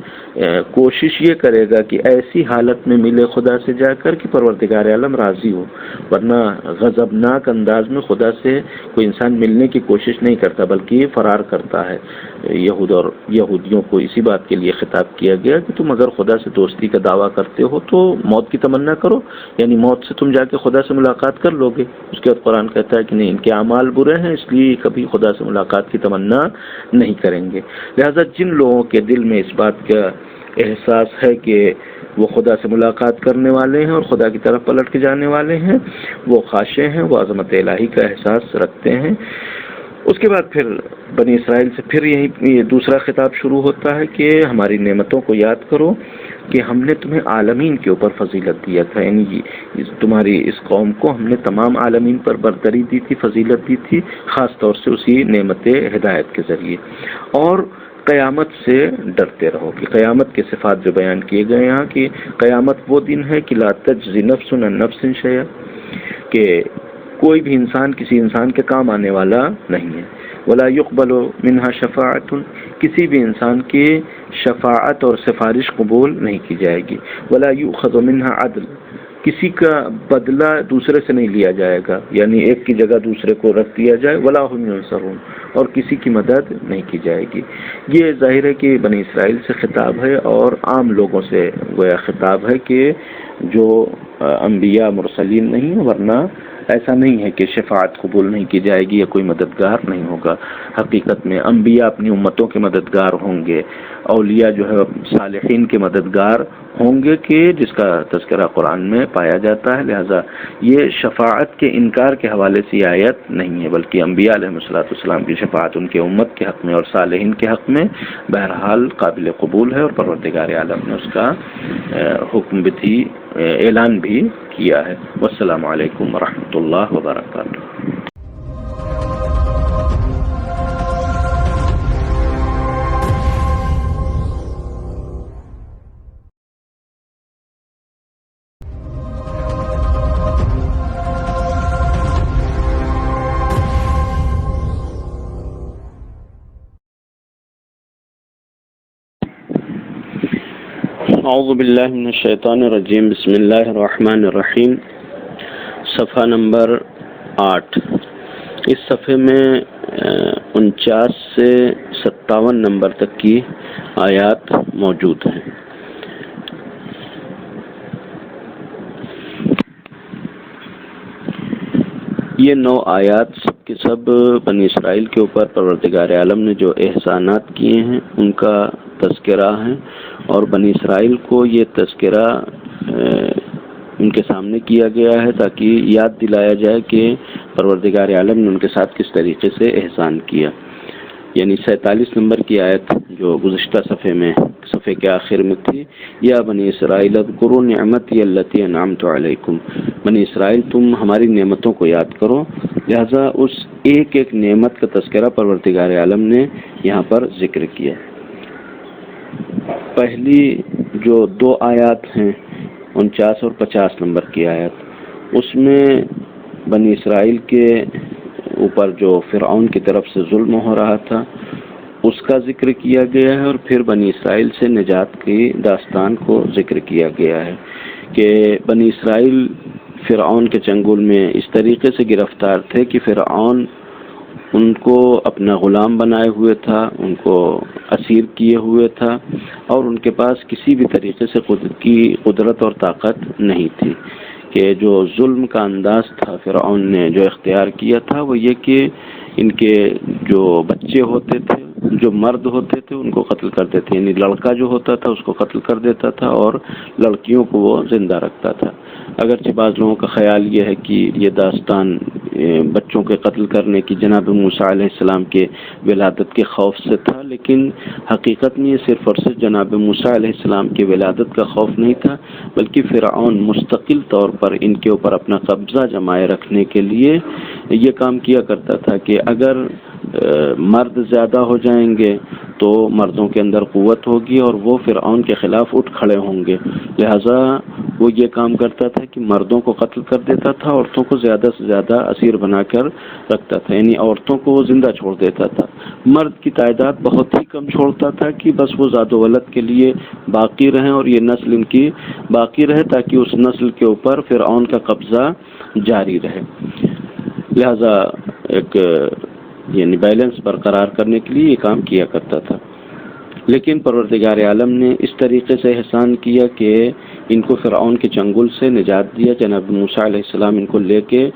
کوشش یہ کرے گا کہ ایسی حالت میں ملے خدا سے جا کر کہ پروردگار عالم راضی ہو، ورنہ غضبناک انداز میں خدا سے کوئی انسان ملنے کی کوشش نہیں کرتا بلکہ فرار کرتا ہے. یہودیوں کو اسی بات کے لیے خطاب کیا گیا کہ تم اگر خدا سے دوستی کا دعویٰ کرتے ہو تو موت کی تمنا کرو، یعنی موت سے تم جا کے خدا سے ملاقات کر لو گے. اس کے بعد قرآن کہتا ہے کہ نہیں، ان کے اعمال برے ہیں اس لیے کبھی خدا سے ملاقات کی تمنا نہیں کریں گے. لہذا جن لوگوں کے دل میں اس بات کا احساس ہے کہ وہ خدا سے ملاقات کرنے والے ہیں اور خدا کی طرف پلٹ کے جانے والے ہیں، وہ خاشع ہیں، وہ عظمت الہی کا احساس رکھتے ہیں. اس کے بعد پھر بنی اسرائیل سے پھر یہ دوسرا خطاب شروع ہوتا ہے کہ ہماری نعمتوں کو یاد کرو کہ ہم نے تمہیں عالمین کے اوپر فضیلت دیا تھا، یعنی تمہاری اس قوم کو ہم نے تمام عالمین پر برتری دی تھی، فضیلت دی تھی، خاص طور سے اسی نعمت ہدایت کے ذریعے. اور قیامت سے ڈرتے رہو کہ قیامت کے صفات جو بیان کیے گئے یہاں کہ قیامت وہ دن ہے کہ لا تجزی نفس عن نفس شیئا، کہ کوئی بھی انسان کسی انسان کے کام آنے والا نہیں ہے. ولا يقبل منها شفاعت، کسی بھی انسان کی شفاعت اور سفارش قبول نہیں کی جائے گی. ولا يؤخذ منها عدل، کسی کا بدلہ دوسرے سے نہیں لیا جائے گا، یعنی ایک کی جگہ دوسرے کو رکھ دیا جائے. ولا هم ينصرون، اور کسی کی مدد نہیں کی جائے گی. یہ ظاہر ہے کہ بنی اسرائیل سے خطاب ہے اور عام لوگوں سے گویا خطاب ہے کہ جو انبیاء مرسلین نہیں، ورنہ ایسا نہیں ہے کہ شفاعت قبول نہیں کی جائے گی یا کوئی مددگار نہیں ہوگا. حقیقت میں انبیاء اپنی امتوں کے مددگار ہوں گے، اولیاء جو ہے صالحین کے مددگار ہوں گے کہ جس کا تذکرہ قرآن میں پایا جاتا ہے. لہذا یہ شفاعت کے انکار کے حوالے سے یہ آیت نہیں ہے، بلکہ انبیاء علیہ السلام کی شفاعت ان کے امت کے حق میں اور صالحین کے حق میں بہرحال قابل قبول ہے، اور پروردگار عالم نے اس کا حکم بھی اعلان بھی کیا ہے. والسلام علیکم ورحمۃ اللہ وبرکاتہ. اعوذ باللہ من الشیطان الرجیم، بسم اللہ الرحمن الرحیم. صفحہ نمبر 8. اس صفحے میں 49 سے 57 نمبر تک کی آیات موجود ہیں. یہ 9 آیات سب کے سب بنی اسرائیل کے اوپر پروردگار عالم نے جو احسانات کیے ہیں ان کا تذکرہ ہے، اور بنی اسرائیل کو یہ تذکرہ ان کے سامنے کیا گیا ہے تاکہ یاد دلایا جائے کہ پروردگار عالم نے ان کے ساتھ کس طریقے سے احسان کیا. یعنی 47 نمبر کی آیت جو گزشتہ صفحے کے آخر میں تھی، یا بنی اسرائیل اذکروا نعمتی التی انعمت علیکم، بنی اسرائیل تم ہماری نعمتوں کو یاد کرو. لہذا اس ایک ایک نعمت کا تذکرہ پروردگار عالم نے یہاں پر ذکر کیا. پہلی جو 2 آیات ہیں 49 اور 50 نمبر کی آیت، اس میں بنی اسرائیل کے اوپر جو فرعون کی طرف سے ظلم ہو رہا تھا اس کا ذکر کیا گیا ہے، اور پھر بنی اسرائیل سے نجات کی داستان کو ذکر کیا گیا ہے کہ بنی اسرائیل فرعون کے چنگل میں اس طریقے سے گرفتار تھے کہ فرعون ان کو اپنا غلام بنائے ہوئے تھا، ان کو اسیر کیے ہوئے تھا، اور ان کے پاس کسی بھی طریقے سے قدرت اور طاقت نہیں تھی. کہ جو ظلم کا انداز تھا فرعون نے جو اختیار کیا تھا وہ یہ کہ ان کے جو بچے ہوتے تھے، جو مرد ہوتے تھے ان کو قتل کر دیتے، یعنی لڑکا جو ہوتا تھا اس کو قتل کر دیتا تھا اور لڑکیوں کو وہ زندہ رکھتا تھا. اگرچہ بعض لوگوں کا خیال یہ ہے کہ یہ داستان بچوں کے قتل کرنے کی جناب موسیٰ علیہ السلام کے ولادت کے خوف سے تھا، لیکن حقیقت میں یہ صرف اور صرف جناب موسیٰ علیہ السلام کی ولادت کا خوف نہیں تھا، بلکہ فرعون مستقل طور پر ان کے اوپر اپنا قبضہ جمائے رکھنے کے لیے یہ کام کیا کرتا تھا کہ اگر مرد زیادہ ہو جائیں گے تو مردوں کے اندر قوت ہوگی اور وہ فرعون کے خلاف اٹھ کھڑے ہوں گے. لہٰذا وہ یہ کام کرتا تھا کہ مردوں کو قتل کر دیتا تھا، عورتوں کو زیادہ سے زیادہ اسیر بنا کر رکھتا تھا، یعنی عورتوں کو وہ زندہ چھوڑ دیتا تھا. مرد کی تعداد بہت ہی کم چھوڑتا تھا کہ بس وہ زاد و ولد کے لیے باقی رہیں اور یہ نسل ان کی باقی رہے تاکہ اس نسل کے اوپر فرعون کا قبضہ جاری رہے. لہذا ایک یعنی بیلنس برقرار کرنے کے لیے یہ کام کیا کرتا تھا. لیکن پروردگار عالم نے اس طریقے سے احسان کیا کہ ان کو فرعون کے چنگل سے نجات دیا. جناب موسیٰ علیہ السلام ان کو لے کے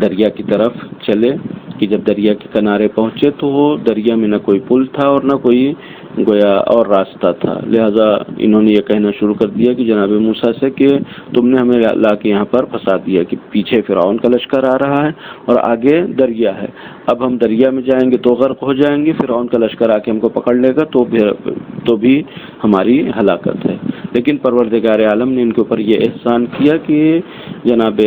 دریا کی طرف چلے کہ جب دریا کے کنارے پہنچے تو وہ دریا میں نہ کوئی پل تھا اور نہ کوئی گویا اور راستہ تھا. لہذا انہوں نے یہ کہنا شروع کر دیا کہ جناب موسیٰ سے کہ تم نے ہمیں لا کے یہاں پر پھنسا دیا کہ پیچھے فرعون کا لشکر آ رہا ہے اور آگے دریا ہے. اب ہم دریا میں جائیں گے تو غرق ہو جائیں گے، فرعون کا لشکر آ کے ہم کو پکڑ لے گا تو بھی ہماری ہلاکت ہے. لیکن پروردگار عالم نے ان کے اوپر یہ احسان کیا کہ جناب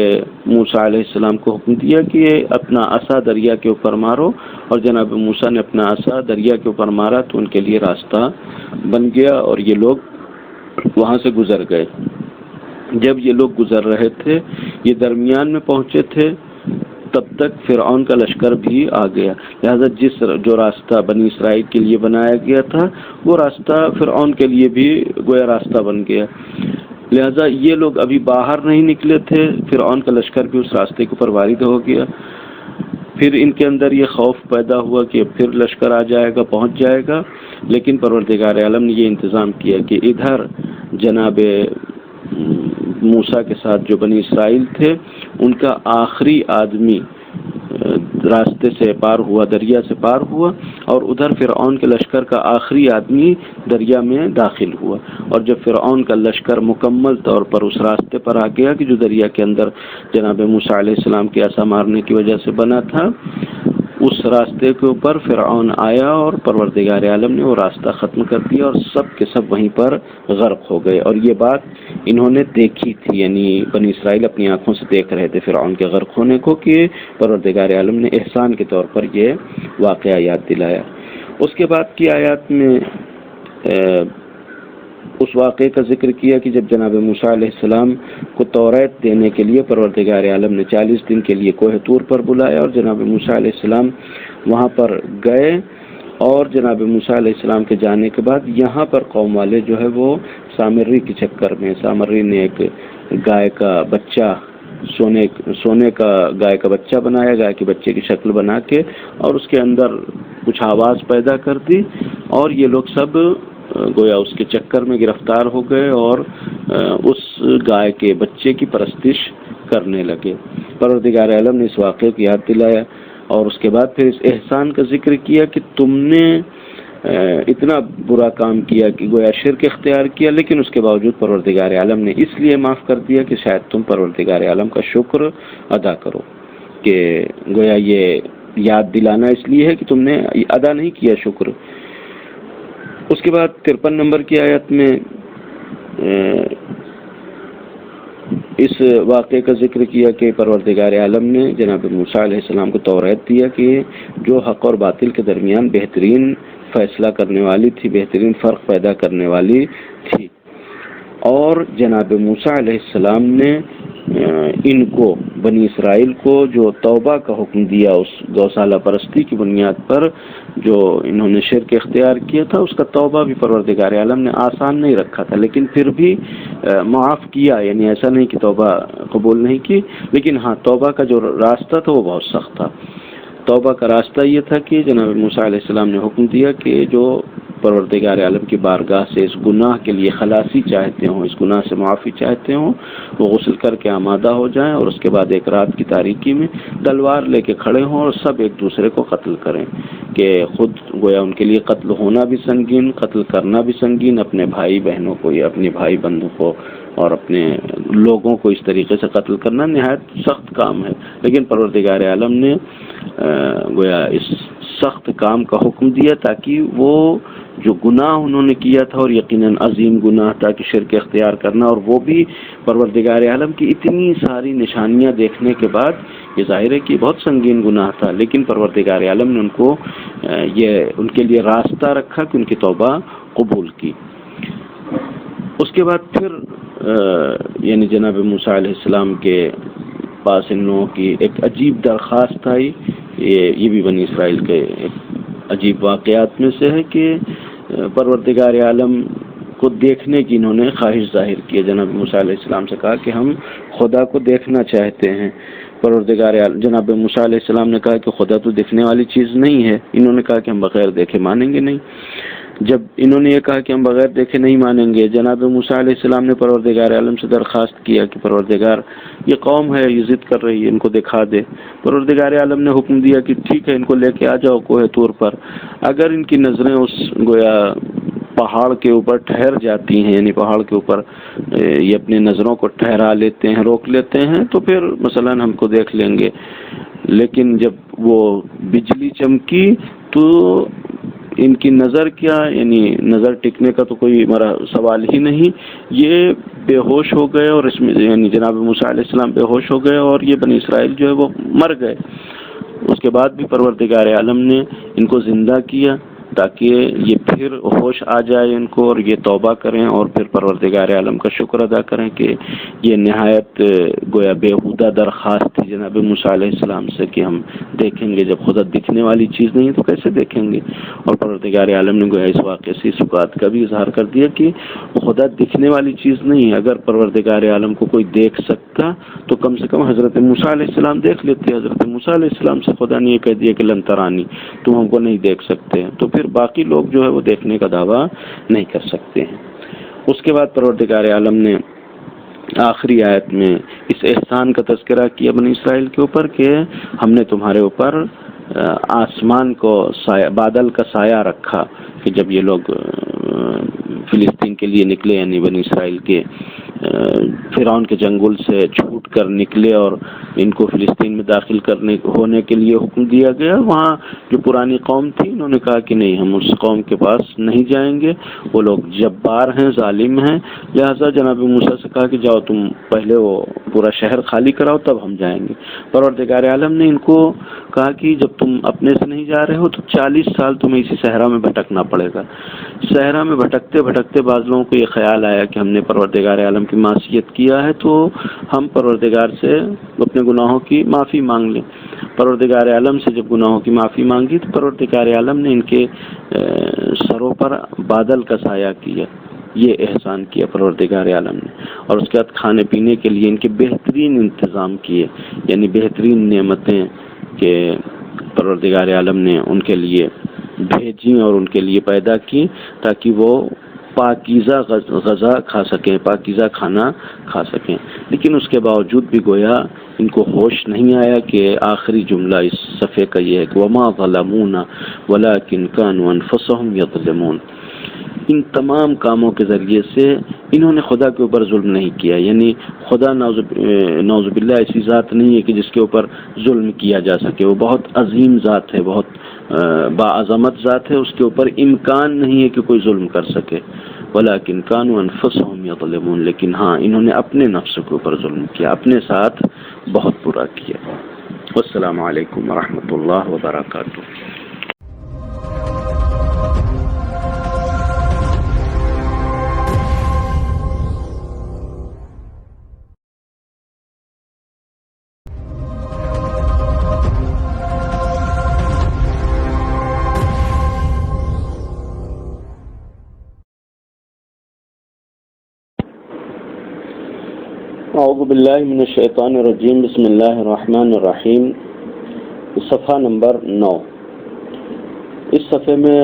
موسیٰ علیہ السلام کو حکم دیا کہ اپنا عصا دریا کے اوپر مارو، اور جناب موسیٰ نے اپنا عصا دریا کے اوپر مارا تو ان کے لیے راستہ بن گیا اور یہ لوگ وہاں سے گزر گئے. جب یہ لوگ گزر رہے تھے، یہ درمیان میں پہنچے تھے، تب تک فرعون کا لشکر بھی آ گیا. لہذا جو راستہ بنی اسرائیل کے لیے بنایا گیا تھا وہ راستہ فرعون کے لیے بھی گویا راستہ بن گیا. لہذا یہ لوگ ابھی باہر نہیں نکلے تھے، فرعون کا لشکر بھی اس راستے کے اوپر وارد ہو گیا. پھر ان کے اندر یہ خوف پیدا ہوا کہ پھر لشکر آ جائے گا، پہنچ جائے گا. لیکن پروردگار عالم نے یہ انتظام کیا کہ ادھر جناب موسیٰ کے ساتھ جو بنی اسرائیل تھے ان کا آخری آدمی راستے سے پار ہوا، دریا سے پار ہوا، اور ادھر فرعون کے لشکر کا آخری آدمی دریا میں داخل ہوا. اور جب فرعون کا لشکر مکمل طور پر اس راستے پر آ گیا کہ جو دریا کے اندر جناب موسیٰ علیہ السلام کے عصا مارنے کی وجہ سے بنا تھا، اس راستے کے اوپر فرعون آیا اور پروردگار عالم نے وہ راستہ ختم کر دیا اور سب کے سب وہیں پر غرق ہو گئے. اور یہ بات انہوں نے دیکھی تھی، یعنی بنی اسرائیل اپنی آنکھوں سے دیکھ رہے تھے فرعون کے غرق ہونے کو، کہ پروردگار عالم نے احسان کے طور پر یہ واقعہ یاد دلایا. اس کے بعد کی آیات میں اس واقعے کا ذکر کیا کہ جب جناب موسیٰ علیہ السلام کو توریت دینے کے لیے پروردگار عالم نے 40 دن کے لیے کوہ طور پر بلایا، اور جناب موسیٰ علیہ السلام وہاں پر گئے. اور جناب موسیٰ علیہ السلام کے جانے کے بعد یہاں پر قوم والے جو ہے وہ سامری کے چکر میں، سامری نے ایک گائے کا بچہ سونے کا گائے کا بچہ بنایا، گائے کے بچے کی شکل بنا کے، اور اس کے اندر کچھ آواز پیدا کر دی، اور یہ لوگ سب گویا اس کے چکر میں گرفتار ہو گئے اور اس گائے کے بچے کی پرستش کرنے لگے. پروردگار عالم نے اس واقعے کو یاد دلایا اور اس کے بعد پھر اس احسان کا ذکر کیا کہ تم نے اتنا برا کام کیا کہ گویا شرک اختیار کیا، لیکن اس کے باوجود پروردگار عالم نے اس لیے معاف کر دیا کہ شاید تم پروردگار عالم کا شکر ادا کرو، کہ گویا یہ یاد دلانا اس لیے ہے کہ تم نے ادا نہیں کیا شکر. اس کے بعد 53 نمبر کی آیت میں اس واقعے کا ذکر کیا کہ پروردگار عالم نے جناب موسیٰ علیہ السلام کو توریت دیا کہ جو حق اور باطل کے درمیان بہترین فیصلہ کرنے والی تھی، بہترین فرق پیدا کرنے والی تھی. اور جناب موسیٰ علیہ السلام نے ان کو بنی اسرائیل کو جو توبہ کا حکم دیا اس گوسالہ پرستی کی بنیاد پر جو انہوں نے شرک اختیار کیا تھا، اس کا توبہ بھی پروردگار عالم نے آسان نہیں رکھا تھا، لیکن پھر بھی معاف کیا. یعنی ایسا نہیں کہ توبہ قبول نہیں کی، لیکن ہاں توبہ کا جو راستہ تھا وہ بہت سخت تھا. توبہ کا راستہ یہ تھا کہ جناب موسیٰ علیہ السلام نے حکم دیا کہ جو پروردگار عالم کی بارگاہ سے اس گناہ کے لیے خلاصی چاہتے ہوں، اس گناہ سے معافی چاہتے ہوں، وہ غسل کر کے آمادہ ہو جائیں اور اس کے بعد ایک رات کی تاریکی میں تلوار لے کے کھڑے ہوں اور سب ایک دوسرے کو قتل کریں، کہ خود گویا ان کے لیے قتل ہونا بھی سنگین، قتل کرنا بھی سنگین، اپنے بھائی بہنوں کو یا اپنے بھائی بندوں کو اور اپنے لوگوں کو اس طریقے سے قتل کرنا نہایت سخت کام ہے. لیکن پروردگار عالم نے گویا اس سخت کام کا حکم دیا تاکہ وہ جو گناہ انہوں نے کیا تھا، اور یقیناً عظیم گناہ تھا کہ شرک اختیار کرنا، اور وہ بھی پروردگار عالم کی اتنی ساری نشانیاں دیکھنے کے بعد یہ ظاہر ہے کہ بہت سنگین گناہ تھا، لیکن پروردگار عالم نے ان کو ان کے لیے راستہ رکھا کہ ان کی توبہ قبول کی۔ اس کے بعد پھر یعنی جناب موسیٰ علیہ السلام کے پاس ان لوگوں کی ایک عجیب درخواست آئی۔ یہ بھی بنی اسرائیل کے ایک عجیب واقعات میں سے ہے کہ پروردگار عالم کو دیکھنے کی انہوں نے خواہش ظاہر کی۔ جناب موسیٰ علیہ السلام سے کہا کہ ہم خدا کو دیکھنا چاہتے ہیں۔ پروردگار عالم جناب موسیٰ علیہ السلام نے کہا کہ خدا تو دیکھنے والی چیز نہیں ہے۔ انہوں نے کہا کہ ہم بغیر دیکھے مانیں گے نہیں۔ جب انہوں نے یہ کہا کہ ہم بغیر دیکھے نہیں مانیں گے، جناب موسیٰ علیہ السلام نے پروردگار عالم سے درخواست کیا کہ پروردگار یہ قوم ہے، یہ ضد کر رہی ہے، ان کو دکھا دے۔ پروردگار عالم نے حکم دیا کہ ٹھیک ہے، ان کو لے کے آ جاؤ کوہ طور پر۔ اگر ان کی نظریں اس گویا پہاڑ کے اوپر ٹھہر جاتی ہیں، یعنی پہاڑ کے اوپر یہ اپنی نظروں کو ٹھہرا لیتے ہیں، روک لیتے ہیں، تو پھر مثلا ہم کو دیکھ لیں گے۔ لیکن جب وہ بجلی چمکی تو ان کی نظر کیا، یعنی نظر ٹکنے کا تو کوئی سوال ہی نہیں، یہ بے ہوش ہو گئے، اور اس میں یعنی جناب موسیٰ علیہ السلام بے ہوش ہو گئے، اور یہ بنی اسرائیل جو ہے وہ مر گئے۔ اس کے بعد بھی پروردگار عالم نے ان کو زندہ کیا تاکہ یہ پھر ہوش آ جائے ان کو، اور یہ توبہ کریں اور پھر پروردگار عالم کا شکر ادا کریں کہ یہ نہایت گویا بیہودہ درخواست تھی جناب موسیٰ علیہ السلام سے کہ ہم دیکھیں گے، جب خدا دکھنے والی چیز نہیں تو کیسے دیکھیں گے۔ اور پروردگار عالم نے گویا اس واقعے سے اس بات کا بھی اظہار کر دیا کہ خدا دکھنے والی چیز نہیں ہے۔ اگر پروردگار عالم کو کوئی دیکھ سکتا تو کم سے کم حضرت موسیٰ علیہ السلام دیکھ لیتے۔ حضرت موسیٰ علیہ السلام سے خدا نے یہ کہہ دیا کہ لن ترانی، تم ہم کو نہیں دیکھ سکتے، تو پھر باقی لوگ جو ہے وہ دیکھنے کا دعویٰ نہیں کر سکتے ہیں۔ اس کے بعد پروردگار عالم نے آخری آیت میں اس احسان کا تذکرہ کیا بنی اسرائیل کے اوپر کہ ہم نے تمہارے اوپر آسمان کو بادل کا سایہ رکھا، کہ جب یہ لوگ فلسطین کے لیے نکلے، یعنی بنی اسرائیل کے فرعون کے جنگل سے چھوٹ کر نکلے اور ان کو فلسطین میں داخل ہونے کے لیے حکم دیا گیا، وہاں جو پرانی قوم تھی انہوں نے کہا کہ نہیں، ہم اس قوم کے پاس نہیں جائیں گے، وہ لوگ جبار ہیں، ظالم ہیں، لہذا جناب موسیٰ سے کہا کہ جاؤ تم پہلے وہ پورا شہر خالی کراؤ تب ہم جائیں گے۔ پروردگار عالم نے ان کو کہا کہ جب تم اپنے سے نہیں جا رہے ہو تو 40 سال تمہیں اسی صحرا میں بھٹکنا پڑے گا۔ صحرا میں بھٹکتے بھٹکتے بعض لوگوں کو یہ خیال آیا کہ ہم نے پروردگار عالم کی معصیت کیا ہے تو ہم پروردگار سے اپنے گناہوں کی معافی مانگ لیں۔ پروردگار عالم سے جب گناہوں کی معافی مانگی تو پروردگار عالم نے ان کے سروں پر بادل کا سایہ کیا، یہ احسان کیا پروردگار عالم نے۔ اور اس کے بعد کھانے پینے کے لیے ان کے بہترین انتظام کیے، یعنی بہترین نعمتیں کہ پروردگار عالم نے ان کے لیے بھیجی اور ان کے لیے پیدا کی تاکہ وہ پاکیزہ غذا کھا سکیں، پاکیزہ کھانا کھا سکیں۔ لیکن اس کے باوجود بھی گویا ان کو ہوش نہیں آیا کہ آخری جملہ اس صفحے کا یہ ہے کہ وَمَا ظَلَمُونَ وَلَكِنْ كَانُوا أَنفُسَهُمْ يَظْلِمُونَ۔ ان تمام کاموں کے ذریعے سے انہوں نے خدا کے اوپر ظلم نہیں کیا، یعنی خدا نعوذ باللہ ایسی ذات نہیں ہے کہ جس کے اوپر ظلم کیا جا سکے، وہ بہت عظیم ذات ہے، بہت باعظمت ذات ہے، اس کے اوپر امکان نہیں ہے کہ کوئی ظلم کر سکے۔ وَلَكِنْ كَانُوا أَنفُسَهُمْ يَظْلِمُونَ، لیکن ہاں انہوں نے اپنے نفس کے اوپر ظلم کیا، اپنے ساتھ بہت برا کیا۔ والسلام علیکم ورحمۃ اللہ وبرکاتہ۔ اعوذ باللہ من الشیطان الرجیم، بسم اللہ الرحمن الرحیم۔ صفحہ نمبر 9۔ اس صفحے میں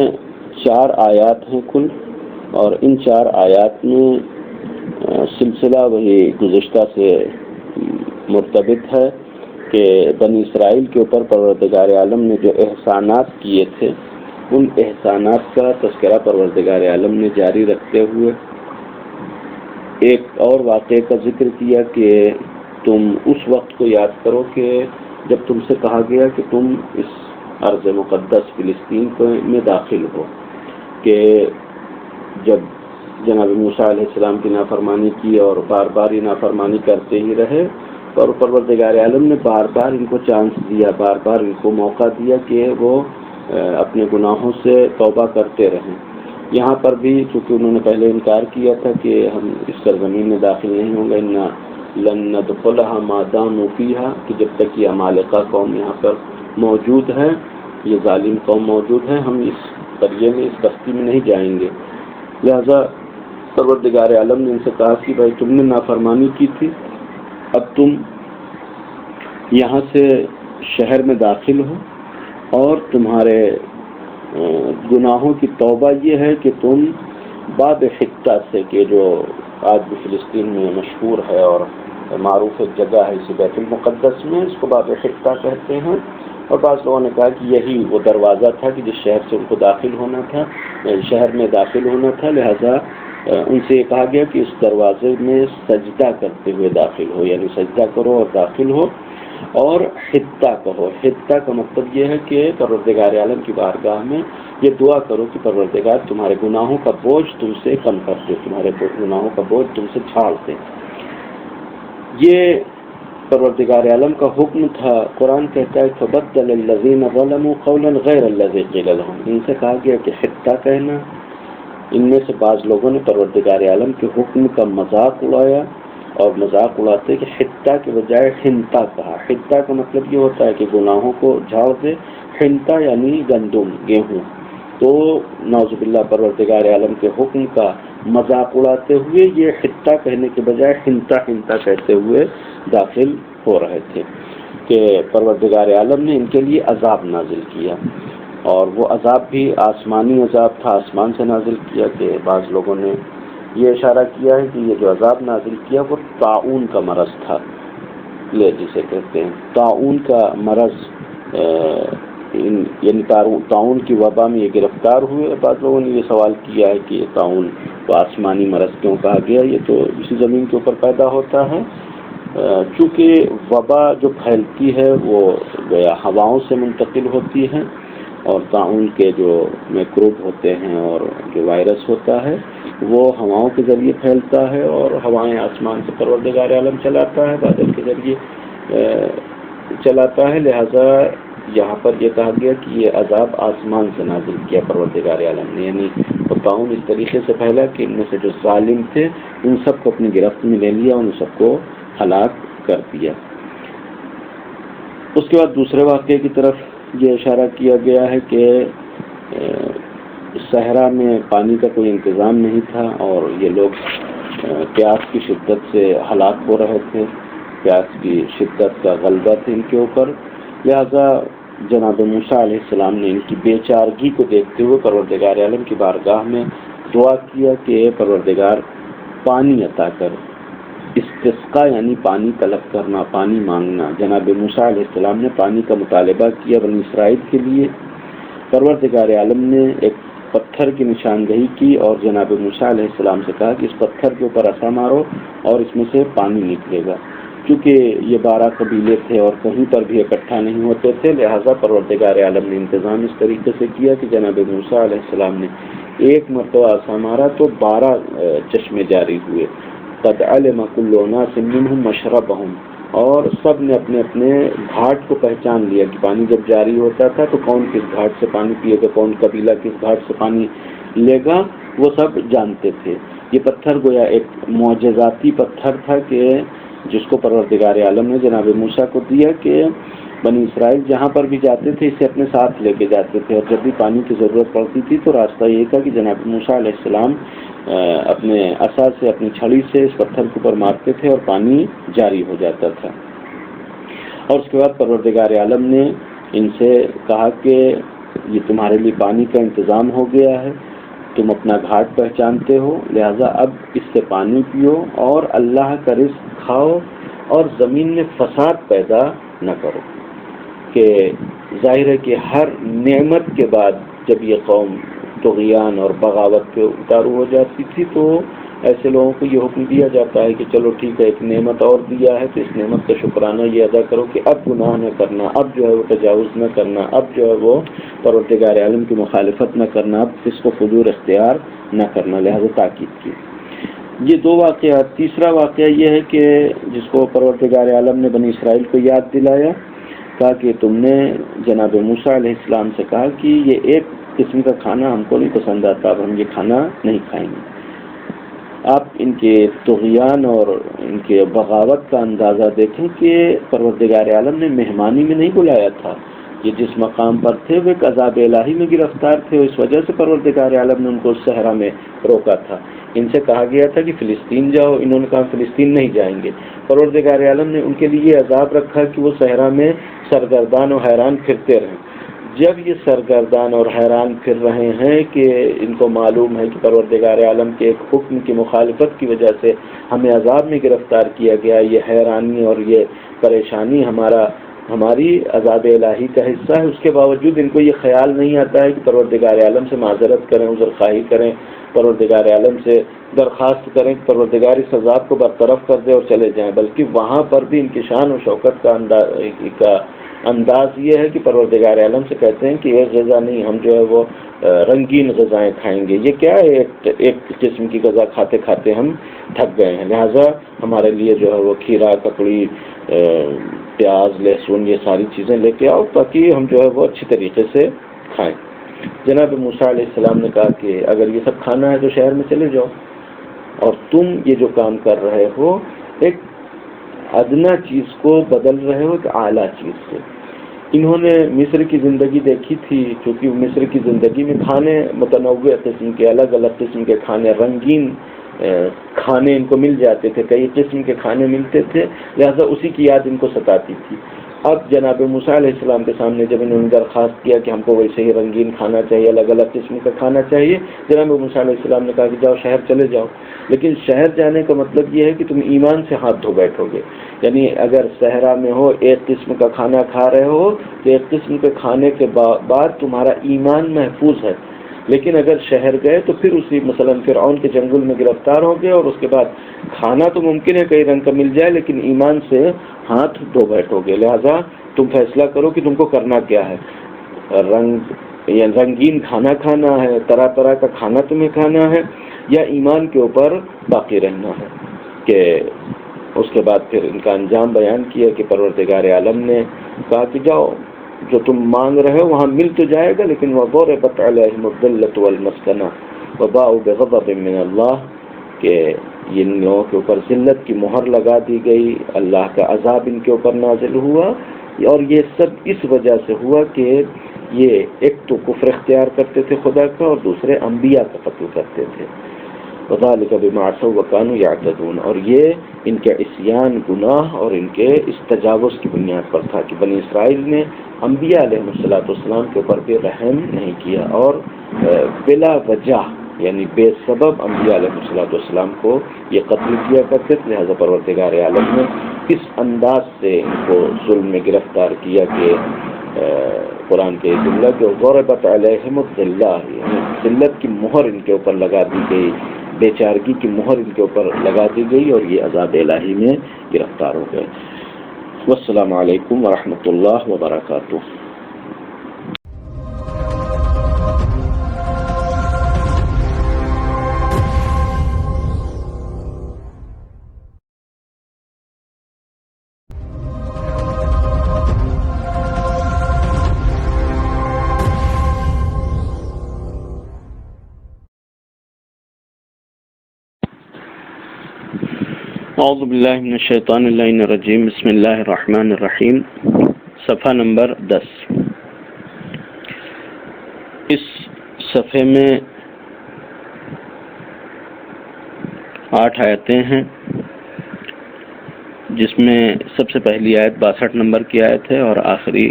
4 آیات ہیں کل، اور ان 4 آیات میں سلسلہ وہی گزشتہ سے مرتبط ہے کہ بنی اسرائیل کے اوپر پروردگار عالم نے جو احسانات کیے تھے ان احسانات کا تذکرہ پروردگار عالم نے جاری رکھتے ہوئے ایک اور واقعے کا ذکر کیا کہ تم اس وقت کو یاد کرو کہ جب تم سے کہا گیا کہ تم اس ارض مقدس فلسطین میں داخل ہو، کہ جب جناب موسیٰ علیہ السلام کی نافرمانی کی اور بار بار یہ نافرمانی کرتے ہی رہے پروردگار عالم نے بار بار ان کو چانس دیا، بار بار ان کو موقع دیا کہ وہ اپنے گناہوں سے توبہ کرتے رہیں۔ یہاں پر بھی چونکہ انہوں نے پہلے انکار کیا تھا کہ ہم اس سرزمین میں داخل نہیں ہوں گے، لن ندخلها ما داموا فيها، کہ جب تک یہ عمالقہ قوم یہاں پر موجود ہے، یہ ظالم قوم موجود ہے، ہم اس قریے میں، اس بستی میں نہیں جائیں گے۔ لہذا پروردگار عالم نے ان سے کہا کہ بھائی تم نے نافرمانی کی تھی، اب تم یہاں سے شہر میں داخل ہو، اور تمہارے گناہوں کی توبہ یہ ہے کہ تم باب حطہ سے، کہ جو آج بھی فلسطین میں مشہور ہے اور معروف ایک جگہ ہے اسی بیت المقدس میں، اس کو باب حطہ کہتے ہیں، اور بعض لوگوں نے کہا کہ یہی وہ دروازہ تھا کہ جس شہر سے ان کو داخل ہونا تھا، شہر میں داخل ہونا تھا، لہذا ان سے یہ کہا گیا کہ اس دروازے میں سجدہ کرتے ہوئے داخل ہو، یعنی سجدہ کرو اور داخل ہو، اور حطہ کہو۔ حطہ کا مطلب یہ ہے کہ پروردگار عالم کی بارگاہ میں یہ دعا کرو کہ پروردگار تمہارے گناہوں کا بوجھ تم سے کم کر دے، تمہارے گناہوں کا بوجھ تم سے جھاڑ دے۔ یہ پروردگار عالم کا حکم تھا۔ قرآن کہتا ہے فَبَدَّلَ الَّذِينَ ظَلَمُوا قَوْلًا غَيْرَ الَّذِي قِيلَ لَهُمْ، ان سے کہا گیا کہ حطہ کہنا۔ ان میں سے بعض لوگوں نے پروردگار عالم کے حکم کا مذاق اڑایا، اور مذاق اڑاتے کہ حطہ کے بجائے حنطہ کہا۔ حطہ کا مطلب یہ ہوتا ہے کہ گناہوں کو جھاڑ دے، حنطہ یعنی گندم، گیہوں۔ تو نعوذ باللہ پروردگار عالم کے حکم کا مذاق اڑاتے ہوئے یہ حطہ کہنے کے بجائے حنطہ کہتے ہوئے داخل ہو رہے تھے کہ پروردگار عالم نے ان کے لیے عذاب نازل کیا، اور وہ عذاب بھی آسمانی عذاب تھا، آسمان سے نازل کیا۔ کہ بعض لوگوں نے یہ اشارہ کیا ہے کہ یہ جو عذاب نازل کیا وہ طاعون کا مرض تھا، یہ جسے کہتے ہیں طاعون کا مرض، یعنی طاعون کی وبا میں یہ گرفتار ہوئے۔ بعض لوگوں نے یہ سوال کیا ہے کہ طاعون کو آسمانی مرض کیوں کہا گیا، یہ تو اسی زمین کے اوپر پیدا ہوتا ہے، چونکہ وبا جو پھیلتی ہے وہ گویا ہواؤں سے منتقل ہوتی ہے، اور طاعون کے جو میکروب ہوتے ہیں اور جو وائرس ہوتا ہے وہ ہواؤں کے ذریعے پھیلتا ہے، اور ہوائیں آسمان سے پروردگار عالم چلاتا ہے، بادل کے ذریعے چلاتا ہے۔ لہذا یہاں پر یہ کہا گیا کہ یہ عذاب آسمان سے نازل کیا پروردگار عالم نے، یعنی طاعون اس طریقے سے پھیلا کہ ان میں سے جو ظالم تھے ان سب کو اپنی گرفت میں لے لیا، ان سب کو ہلاک کر دیا۔ اس کے بعد دوسرے واقعے کی طرف یہ اشارہ کیا گیا ہے کہ صحرا میں پانی کا کوئی انتظام نہیں تھا، اور یہ لوگ پیاس کی شدت سے ہلاک ہو رہے تھے، پیاس کی شدت کا غلبہ تھا ان کے اوپر۔ لہذا جناب موسیٰ علیہ السلام نے ان کی بے چارگی کو دیکھتے ہوئے پروردگار عالم کی بارگاہ میں دعا کیا کہ پروردگار پانی عطا کر۔ استسقاء یعنی پانی طلب کرنا، پانی مانگنا۔ جناب موسیٰ علیہ السلام نے پانی کا مطالبہ کیا بنی اسرائیل کے لیے۔ پروردگار عالم نے ایک پتھر کی نشاندہی کی اور جناب موسیٰ علیہ السلام سے کہا کہ اس پتھر کے اوپر عصا مارو اور اس میں سے پانی نکلے گا۔ چونکہ یہ 12 قبیلے تھے اور کہیں پر بھی اکٹھا نہیں ہوتے تھے، لہذا پروردگار عالم نے انتظام اس طریقے سے کیا کہ جناب موسیٰ علیہ السلام نے ایک مرتبہ عصا مارا تو 12 چشمے جاری ہوئے۔ قد علم كل اناس منهم مشربهم، اور سب نے اپنے اپنے گھاٹ کو پہچان لیا کہ پانی جب جاری ہوتا تھا تو کون کس گھاٹ سے پانی پیے گا، کون قبیلہ کس گھاٹ سے پانی لے گا، وہ سب جانتے تھے۔ یہ پتھر گویا ایک معجزاتی پتھر تھا کہ جس کو پروردگار عالم نے جناب موسیٰ کو دیا کہ بنی اسرائیل جہاں پر بھی جاتے تھے اسے اپنے ساتھ لے کے جاتے تھے، اور جب بھی پانی کی ضرورت پڑتی تھی تو راستہ یہ تھا کہ جناب موسیٰ علیہ السلام اپنے عصا سے، اپنی چھڑی سے اس پتھر کے اوپر مارتے تھے اور پانی جاری ہو جاتا تھا۔ اور اس کے بعد پروردگار عالم نے ان سے کہا کہ یہ تمہارے لیے پانی کا انتظام ہو گیا ہے، تم اپنا گھاٹ پہچانتے ہو، لہذا اب اس سے پانی پیو اور اللہ کا رزق کھاؤ اور زمین میں فساد پیدا نہ کرو۔ کہ ظاہر ہے کہ ہر نعمت کے بعد جب یہ قوم طغیان اور بغاوت پہ اتارو ہو جاتی تھی تو ایسے لوگوں کو یہ حکم دیا جاتا ہے کہ چلو ٹھیک ہے، ایک نعمت اور دیا ہے تو اس نعمت کا شکرانہ یہ ادا کرو کہ اب گناہ نہ کرنا، اب جو ہے وہ تجاوز نہ کرنا، اب جو ہے وہ پروردگار عالم کی مخالفت نہ کرنا، اب فسق و فجور اختیار نہ کرنا، لہذا تاکید کی۔ یہ دو واقعات. تیسرا واقعہ یہ ہے کہ جس کو پروردگار عالم نے بنی اسرائیل کو یاد دلایا، کہا کہ تم نے جناب موسیٰ علیہ السلام سے کہا کہ یہ ایک قسم کا کھانا ہم کو نہیں پسند آتا، اب ہم یہ کھانا نہیں کھائیں گے. آپ ان کے طغیان اور ان کے بغاوت کا اندازہ دیکھیں کہ پروردگار عالم نے مہمانی میں نہیں بلایا تھا. یہ جس مقام پر تھے وہ ایک عذاب الہی میں گرفتار تھے، اس وجہ سے پروردگار عالم نے ان کو صحرا میں روکا تھا. ان سے کہا گیا تھا کہ فلسطین جاؤ، انہوں نے کہا فلسطین نہیں جائیں گے. پروردگار عالم نے ان کے لیے یہ عذاب رکھا کہ وہ صحرا میں سرگردان و حیران پھرتے رہیں. جب یہ سرگردان اور حیران پھر رہے ہیں کہ ان کو معلوم ہے کہ پروردگار عالم کے ایک حکم کی مخالفت کی وجہ سے ہمیں عذاب میں گرفتار کیا گیا، یہ حیرانی اور یہ پریشانی ہماری عذاب الہی کا حصہ ہے، اس کے باوجود ان کو یہ خیال نہیں آتا ہے کہ پروردگار عالم سے معذرت کریں، عذر خواہی کریں، پروردگار عالم سے درخواست کریں کہ پروردگار اس عذاب کو برطرف کر دے اور چلے جائیں. بلکہ وہاں پر بھی ان کی شان و شوکت کا انداز یہ ہے کہ پروردگار عالم سے کہتے ہیں کہ ایک غذا نہیں، ہم جو ہے وہ رنگین غذائیں کھائیں گے. یہ کیا ہے، ایک قسم کی غذا کھاتے کھاتے ہم تھک گئے ہیں، لہٰذا ہمارے لیے جو ہے وہ کھیرا، ککڑی، پیاز، لہسن، یہ ساری چیزیں لے کے آؤ تاکہ ہم جو ہے وہ اچھی طریقے سے کھائیں. جناب موسیٰ علیہ السلام نے کہا کہ اگر یہ سب کھانا ہے تو شہر میں چلے جاؤ، اور تم یہ جو کام کر رہے ہو ایک ادنا چیز کو بدل رہے ہو ایک اعلیٰ چیز سے. انہوں نے مصر کی زندگی دیکھی تھی، چونکہ مصر کی زندگی میں کھانے متنوع قسم کے، الگ الگ قسم کے کھانے، رنگین کھانے ان کو مل جاتے تھے، کئی قسم کے کھانے ملتے تھے، لہذا اسی کی یاد ان کو ستاتی تھی. اب جناب موسیٰ علیہ السلام کے سامنے جب انہوں نے درخواست کیا کہ ہم کو ویسے ہی رنگین کھانا چاہیے، الگ الگ قسم کا کھانا چاہیے، جناب موسیٰ علیہ السلام نے کہا کہ جاؤ شہر چلے جاؤ. لیکن شہر جانے کا مطلب یہ ہے کہ تم ایمان سے ہاتھ دھو بیٹھو گے. یعنی اگر صحرا میں ہو، ایک قسم کا کھانا کھا رہے ہو تو ایک قسم کے کھانے کے بعد تمہارا ایمان محفوظ ہے. لیکن اگر شہر گئے تو پھر اسی مثلا فرعون کے جنگل میں گرفتار ہو گئے، اور اس کے بعد کھانا تو ممکن ہے کئی رنگ کا مل جائے لیکن ایمان سے ہاتھ دھو بیٹھو گے. لہذا تم فیصلہ کرو کہ تم کو کرنا کیا ہے. رنگین کھانا کھانا ہے، طرح طرح کا کھانا تمہیں کھانا ہے، یا ایمان کے اوپر باقی رہنا ہے. کہ اس کے بعد پھر ان کا انجام بیان کیا کہ پروردگار عالم نے کہا کہ جاؤ، جو تم مانگ رہے ہو وہاں مل تو جائے گا، لیکن وَضُرِبَتْ عَلَيْهِمُ الذِّلَّةُ وَالْمَسْكَنَةُ وَبَاءُوا بِغَضَبٍ مِّنَ اللَّهِ کہ ان لوگوں کے اوپر ذلت کی مہر لگا دی گئی، اللہ کا عذاب ان کے اوپر نازل ہوا. اور یہ سب اس وجہ سے ہوا کہ یہ ایک تو کفر اختیار کرتے تھے خدا کا، اور دوسرے انبیاء کا قتل کرتے تھے. وَذَلِكَ بِمَا عَصَوْا وَكَانُوا يَعْتَدُونَ اور یہ ان کے عصیان، گناہ اور ان کے اس تجاوز کی بنیاد پر تھا کہ بنی اسرائیل نے انبیاء علیہ السلام کے اوپر بھی رحم نہیں کیا، اور بلا وجہ یعنی بے سبب انبیاء علیہ السلام کو یہ قتل کیا کرتے تھے. لہذا پروردگار عالم نے اس انداز سے ان کو ظلم میں گرفتار کیا کہ قرآن کے جملہ کہ ضربت علیہم الذلۃ یعنی ذلت کی مہر ان کے اوپر لگا دی گئی، بے چارگی کی مہر ان کے اوپر لگا دی گئی، اور یہ عذاب الہی میں گرفتار ہو گئے. والسلام علیکم ورحمۃ اللہ وبرکاتہ. اعوذ باللہ من الشیطان اللعین الرجیم. بسم اللہ الرحمن الرحیم. صفحہ نمبر 10. اس صفحے میں 8 آیتیں ہیں، جس میں سب سے پہلی آیت 62 نمبر کی آیت ہے، اور آخری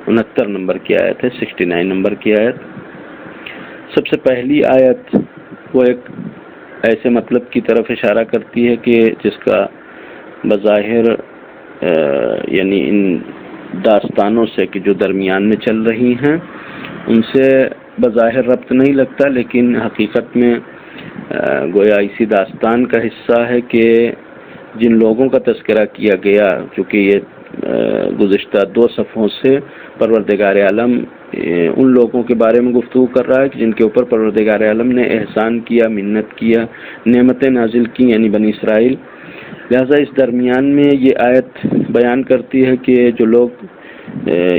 69 نمبر کی آیت ہے، 69 نمبر کی آیت. سب سے پہلی آیت وہ ایک ایسے مطلب کی طرف اشارہ کرتی ہے کہ جس کا بظاہر یعنی ان داستانوں سے کہ جو درمیان میں چل رہی ہیں ان سے بظاہر ربط نہیں لگتا، لیکن حقیقت میں گویا اسی داستان کا حصہ ہے کہ جن لوگوں کا تذکرہ کیا گیا، چونکہ یہ گزشتہ 2 صفحوں سے پروردگار عالم ان لوگوں کے بارے میں گفتگو کر رہا ہے کہ جن کے اوپر پروردگار عالم نے احسان کیا، منت کیا، نعمتیں نازل کی، یعنی بنی اسرائیل۔ لہذا اس درمیان میں یہ آیت بیان کرتی ہے کہ جو لوگ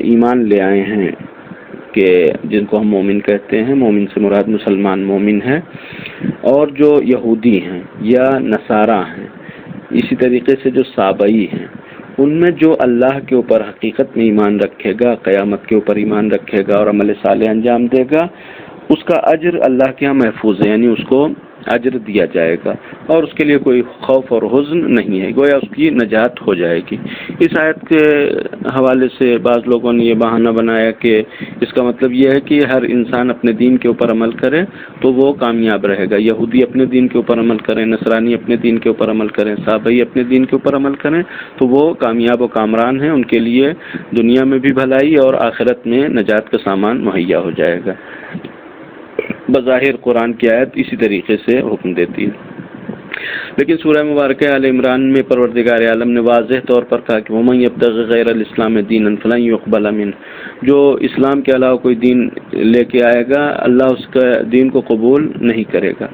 ایمان لے آئے ہیں، کہ جن کو ہم مومن کہتے ہیں، مومن سے مراد مسلمان مومن ہے، اور جو یہودی ہیں یا نصارہ ہیں، اسی طریقے سے جو سابئی ہیں، ان میں جو اللہ کے اوپر حقیقت میں ایمان رکھے گا، قیامت کے اوپر ایمان رکھے گا اور عمل صالح انجام دے گا، اس کا اجر اللہ کے ہاں محفوظ ہے، یعنی اس کو اجر دیا جائے گا اور اس کے لیے کوئی خوف اور حزن نہیں ہے، گویا اس کی نجات ہو جائے گی۔ اس آیت کے حوالے سے بعض لوگوں نے یہ بہانہ بنایا کہ اس کا مطلب یہ ہے کہ ہر انسان اپنے دین کے اوپر عمل کرے تو وہ کامیاب رہے گا، یہودی اپنے دین کے اوپر عمل کریں، نصرانی اپنے دین کے اوپر عمل کریں، صابئی اپنے دین کے اوپر عمل کریں تو وہ کامیاب و کامران ہیں، ان کے لیے دنیا میں بھی بھلائی اور آخرت میں نجات کا سامان مہیا ہو جائے گا۔ بظاہر قرآن کی آیت اسی طریقے سے حکم دیتی ہے، لیکن سورہ مبارکہ آل عمران میں پروردگار عالم نے واضح طور پر کہا کہ وَمَن يَبْتَغِ غَيْرَ الْإِسْلَامِ دِينًا فَلَن يُقْبَلَ مِنْهُ، جو اسلام کے علاوہ کوئی دین لے کے آئے گا اللہ اس کا دین کو قبول نہیں کرے گا۔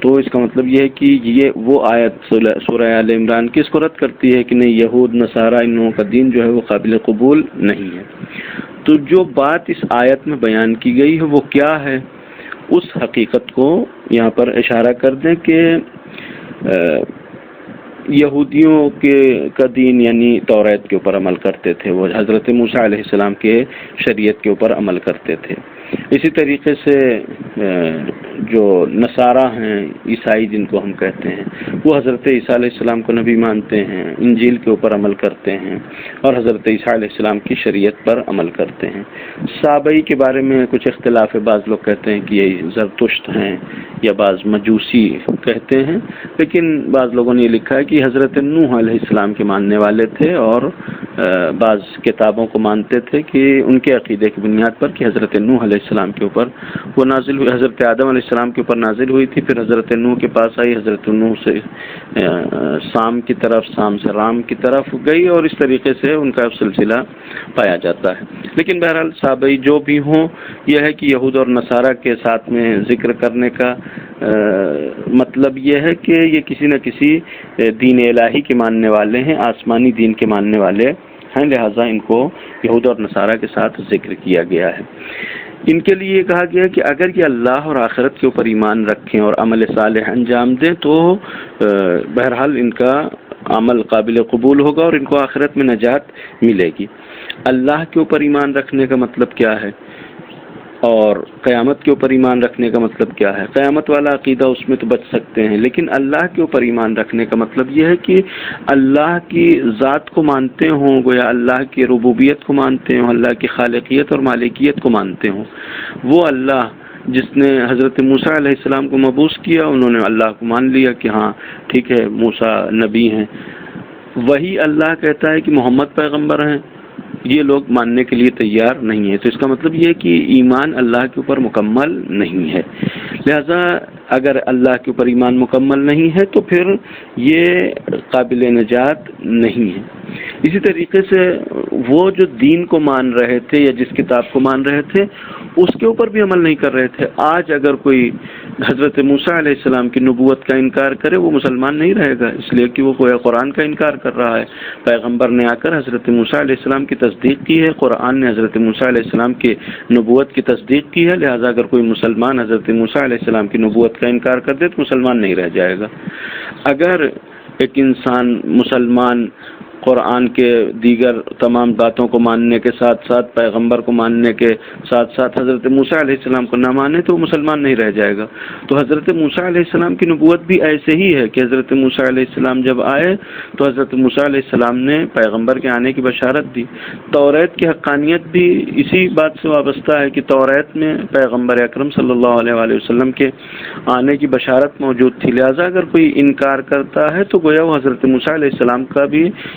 تو اس کا مطلب یہ ہے کہ یہ وہ آیت سورہ آل عمران کس کو رد کرتی ہے کہ نہیں، یہود نصارہ ان لوگوں کا دین جو ہے وہ قابل قبول نہیں ہے۔ تو جو بات اس آیت میں بیان کی گئی ہے وہ کیا ہے، اس حقیقت کو یہاں پر اشارہ کر دیں کہ یہودیوں کا دین یعنی توریت کے اوپر عمل کرتے تھے، وہ حضرت موسیٰ علیہ السلام کے شریعت کے اوپر عمل کرتے تھے۔ اسی طریقے سے جو نصارہ ہیں، عیسائی جن کو ہم کہتے ہیں، وہ حضرت عیسیٰ علیہ السلام کو نبی مانتے ہیں، انجیل کے اوپر عمل کرتے ہیں اور حضرت عیسیٰ علیہ السلام کی شریعت پر عمل کرتے ہیں۔ سابئی کے بارے میں کچھ اختلاف ہے، بعض لوگ کہتے ہیں کہ یہ زرتشت ہیں یا بعض مجوسی کہتے ہیں، لیکن بعض لوگوں نے یہ لکھا ہے کہ حضرت نوح علیہ السلام کے ماننے والے تھے اور بعض کتابوں کو مانتے تھے کہ ان کے عقیدے کی بنیاد پر کہ حضرت نوح علیہ السلام کے اوپر وہ نازل ہوئی، حضرت آدم علیہ السلام کے اوپر نازل ہوئی تھی، پھر حضرت نوح کے پاس آئی، حضرت نوح سے شام کی طرف، شام سے رام کی طرف گئی اور اس طریقے سے ان کا سلسلہ پایا جاتا ہے۔ لیکن بہرحال سابئی جو بھی ہوں، یہ ہے کہ یہود اور نصارہ کے ساتھ میں ذکر کرنے کا مطلب یہ ہے کہ یہ کسی نہ کسی دین الہی کے ماننے والے ہیں، آسمانی دین کے ماننے والے ہیں، لہٰذا ان کو یہود اور نصارہ کے ساتھ ذکر کیا گیا ہے۔ ان کے لیے یہ کہا گیا کہ اگر یہ اللہ اور آخرت کے اوپر ایمان رکھیں اور عمل صالح انجام دیں تو بہرحال ان کا عمل قابل قبول ہوگا اور ان کو آخرت میں نجات ملے گی۔ اللہ کے اوپر ایمان رکھنے کا مطلب کیا ہے اور قیامت کے اوپر ایمان رکھنے کا مطلب کیا ہے؟ قیامت والا عقیدہ اس میں تو بچ سکتے ہیں، لیکن اللہ کے اوپر ایمان رکھنے کا مطلب یہ ہے کہ اللہ کی ذات کو مانتے ہوں، گویا اللہ کی ربوبیت کو مانتے ہوں، اللہ کی خالقیت اور مالکیت کو مانتے ہوں۔ وہ اللہ جس نے حضرت موسیٰ علیہ السلام کو مبعوث کیا، انہوں نے اللہ کو مان لیا کہ ہاں ٹھیک ہے موسیٰ نبی ہیں، وہی اللہ کہتا ہے کہ محمد پیغمبر ہیں، یہ لوگ ماننے کے لیے تیار نہیں ہے۔ تو اس کا مطلب یہ ہے کہ ایمان اللہ کے اوپر مکمل نہیں ہے، لہذا اگر اللہ کے اوپر ایمان مکمل نہیں ہے تو پھر یہ قابل نجات نہیں ہے۔ اسی طریقے سے وہ جو دین کو مان رہے تھے یا جس کتاب کو مان رہے تھے اس کے اوپر بھی عمل نہیں کر رہے تھے۔ آج اگر کوئی حضرت موسیٰ علیہ السلام کی نبوت کا انکار کرے وہ مسلمان نہیں رہے گا، اس لیے کہ وہ کوئی قرآن کا انکار کر رہا ہے۔ پیغمبر نے آ کر حضرت موسیٰ علیہ السلام کی تصدیق کی ہے، قرآن نے حضرت موسیٰ علیہ السلام کی نبوت کی تصدیق کی ہے، لہذا اگر کوئی مسلمان حضرت موسیٰ علیہ السلام کی نبوت کا انکار کر دے تو مسلمان نہیں رہ جائے گا۔ اگر ایک انسان مسلمان قرآن کے دیگر تمام باتوں کو ماننے کے ساتھ ساتھ پیغمبر کو ماننے کے ساتھ ساتھ حضرت موسیٰ علیہ السلام کو نہ مانے تو وہ مسلمان نہیں رہ جائے گا۔ تو حضرت موسیٰ علیہ السلام کی نبوت بھی ایسے ہی ہے کہ حضرت موسیٰ علیہ السلام جب آئے تو حضرت موسیٰ علیہ السلام نے پیغمبر کے آنے کی بشارت دی۔ توریت کی حقانیت بھی اسی بات سے وابستہ ہے کہ توریت میں پیغمبر اکرم صلی اللہ علیہ وآلہ وسلم کے آنے کی بشارت موجود تھی، لہٰذا اگر کوئی انکار کرتا ہے تو گویا وہ حضرت موسیٰ علیہ السلام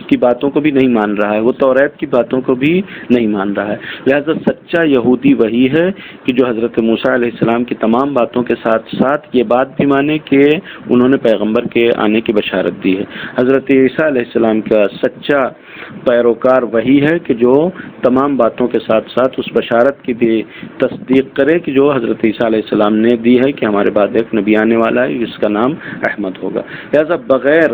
کی کی باتوں کو بھی نہیں مان رہا ہے، وہ توریت کی باتوں کو بھی نہیں مان رہا ہے۔ لہذا سچا یہودی وہی ہے کہ جو حضرت موسیٰ علیہ السلام کی تمام باتوں کے ساتھ ساتھ یہ بات بھی مانے کہ انہوں نے پیغمبر کے آنے کی بشارت دی ہے۔ حضرت عیسیٰ علیہ السلام کا سچا پیروکار وہی ہے کہ جو تمام باتوں کے ساتھ ساتھ اس بشارت کی بھی تصدیق کرے کہ جو حضرت عیسیٰ علیہ السلام نے دی ہے کہ ہمارے بعد ایک نبی آنے والا ہے جس کا نام احمد ہوگا۔ لہذا بغیر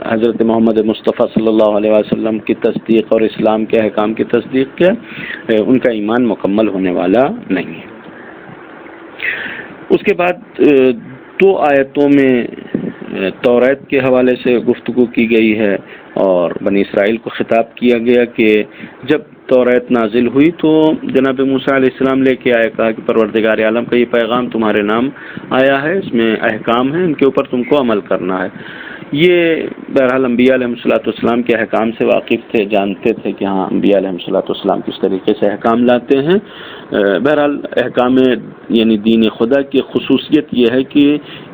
حضرت محمد مصطفیٰ صلی اللہ علیہ وسلم کی تصدیق اور اسلام کے احکام کی تصدیق کے ان کا ایمان مکمل ہونے والا نہیں ہے۔ اس کے بعد 2 آیتوں میں توریت کے حوالے سے گفتگو کی گئی ہے اور بنی اسرائیل کو خطاب کیا گیا کہ جب توریت نازل ہوئی تو جناب موسیٰ علیہ السلام لے کے آئے، کہا کہ پروردگار عالم کا یہ پیغام تمہارے نام آیا ہے، اس میں احکام ہیں، ان کے اوپر تم کو عمل کرنا ہے۔ یہ بہرحال انبیاء علیہ السلام کے احکام سے واقف تھے، جانتے تھے کہ ہاں انبیاء علیہ السلام کس طریقے سے احکام لاتے ہیں۔ بہرحال احکام یعنی دین خدا کی خصوصیت یہ ہے کہ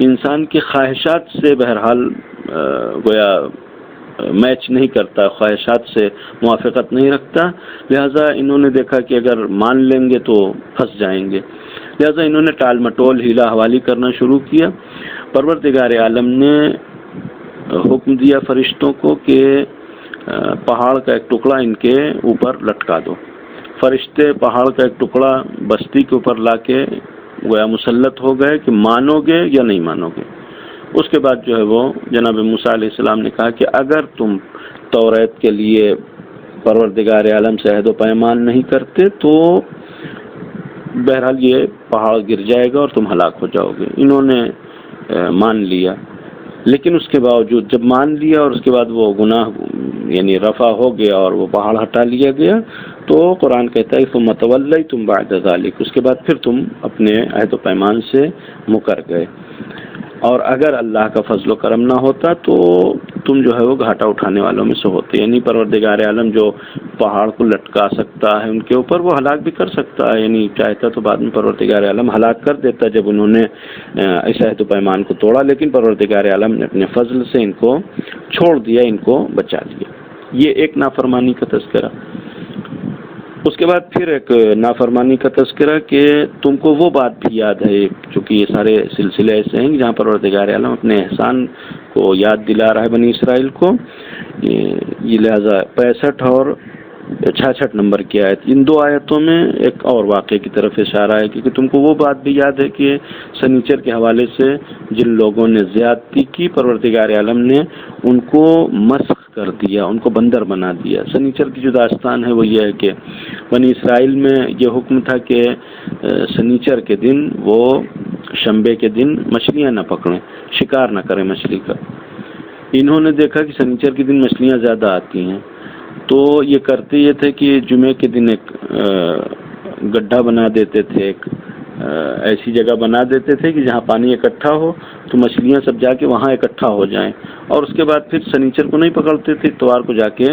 انسان کی خواہشات سے بہرحال گویا میچ نہیں کرتا، خواہشات سے موافقت نہیں رکھتا، لہٰذا انہوں نے دیکھا کہ اگر مان لیں گے تو پھنس جائیں گے، لہٰذا انہوں نے ٹال مٹول ہیلا حوالی کرنا شروع کیا۔ پروردگار عالم نے حکم دیا فرشتوں کو کہ پہاڑ کا ایک ٹکڑا ان کے اوپر لٹکا دو۔ فرشتے پہاڑ کا ایک ٹکڑا بستی کے اوپر لا کے گویا مسلط ہو گئے کہ مانو گے یا نہیں مانو گے۔ اس کے بعد جو ہے وہ جناب موسیٰ علیہ السلام نے کہا کہ اگر تم توریت کے لیے پروردگار عالم سے عہد و پیمان نہیں کرتے تو بہرحال یہ پہاڑ گر جائے گا اور تم ہلاک ہو جاؤ گے۔ انہوں نے مان لیا، لیکن اس کے باوجود جب مان لیا اور اس کے بعد وہ گناہ یعنی رفع ہو گیا اور وہ پہاڑ ہٹا لیا گیا تو قرآن کہتا ہے ثم تولیتم بعد ذلک، اس کے بعد پھر تم اپنے عہد و پیمان سے مکر گئے۔ اور اگر اللہ کا فضل و کرم نہ ہوتا تو تم جو ہے وہ گھاٹا اٹھانے والوں میں سے ہوتے، یعنی پروردگار عالم جو پہاڑ کو لٹکا سکتا ہے ان کے اوپر، وہ ہلاک بھی کر سکتا ہے، یعنی چاہتا تو بعد میں پروردگار عالم ہلاک کر دیتا جب انہوں نے اس عہد و پیمان کو توڑا، لیکن پروردگار عالم نے اپنے فضل سے ان کو چھوڑ دیا، ان کو بچا دیا۔ یہ ایک نافرمانی کا تذکرہ۔ اس کے بعد پھر ایک نافرمانی کا تذکرہ کہ تم کو وہ بات بھی یاد ہے، چونکہ یہ سارے سلسلے ایسے ہیں جہاں پروردگار عالم اپنے احسان کو یاد دلا رہا ہے بنی اسرائیل کو، یہ لہذا 65 اور 66 نمبر کی آیت، ان 2 آیتوں میں ایک اور واقعے کی طرف اشارہ ہے، کیونکہ تم کو وہ بات بھی یاد ہے کہ سنیچر کے حوالے سے جن لوگوں نے زیادتی کی پروردگار عالم نے ان کو مسخ کر دیا، ان کو بندر بنا دیا۔ سنیچر کی جو داستان ہے وہ یہ ہے کہ بنی اسرائیل میں یہ حکم تھا کہ سنیچر کے دن وہ شنبے کے دن مچھلیاں نہ پکڑیں، شکار نہ کریں مچھلی کا۔ انہوں نے دیکھا کہ سنیچر کے دن مچھلیاں زیادہ آتی ہیں، تو یہ کرتے یہ تھے کہ جمعے کے دن ایک گڈھا بنا دیتے تھے، ایک ایسی جگہ بنا دیتے تھے کہ جہاں پانی اکٹھا ہو تو مچھلیاں سب جا کے وہاں اکٹھا ہو جائیں، اور اس کے بعد پھر سنیچر کو نہیں پکڑتے تھے، اتوار کو جا کے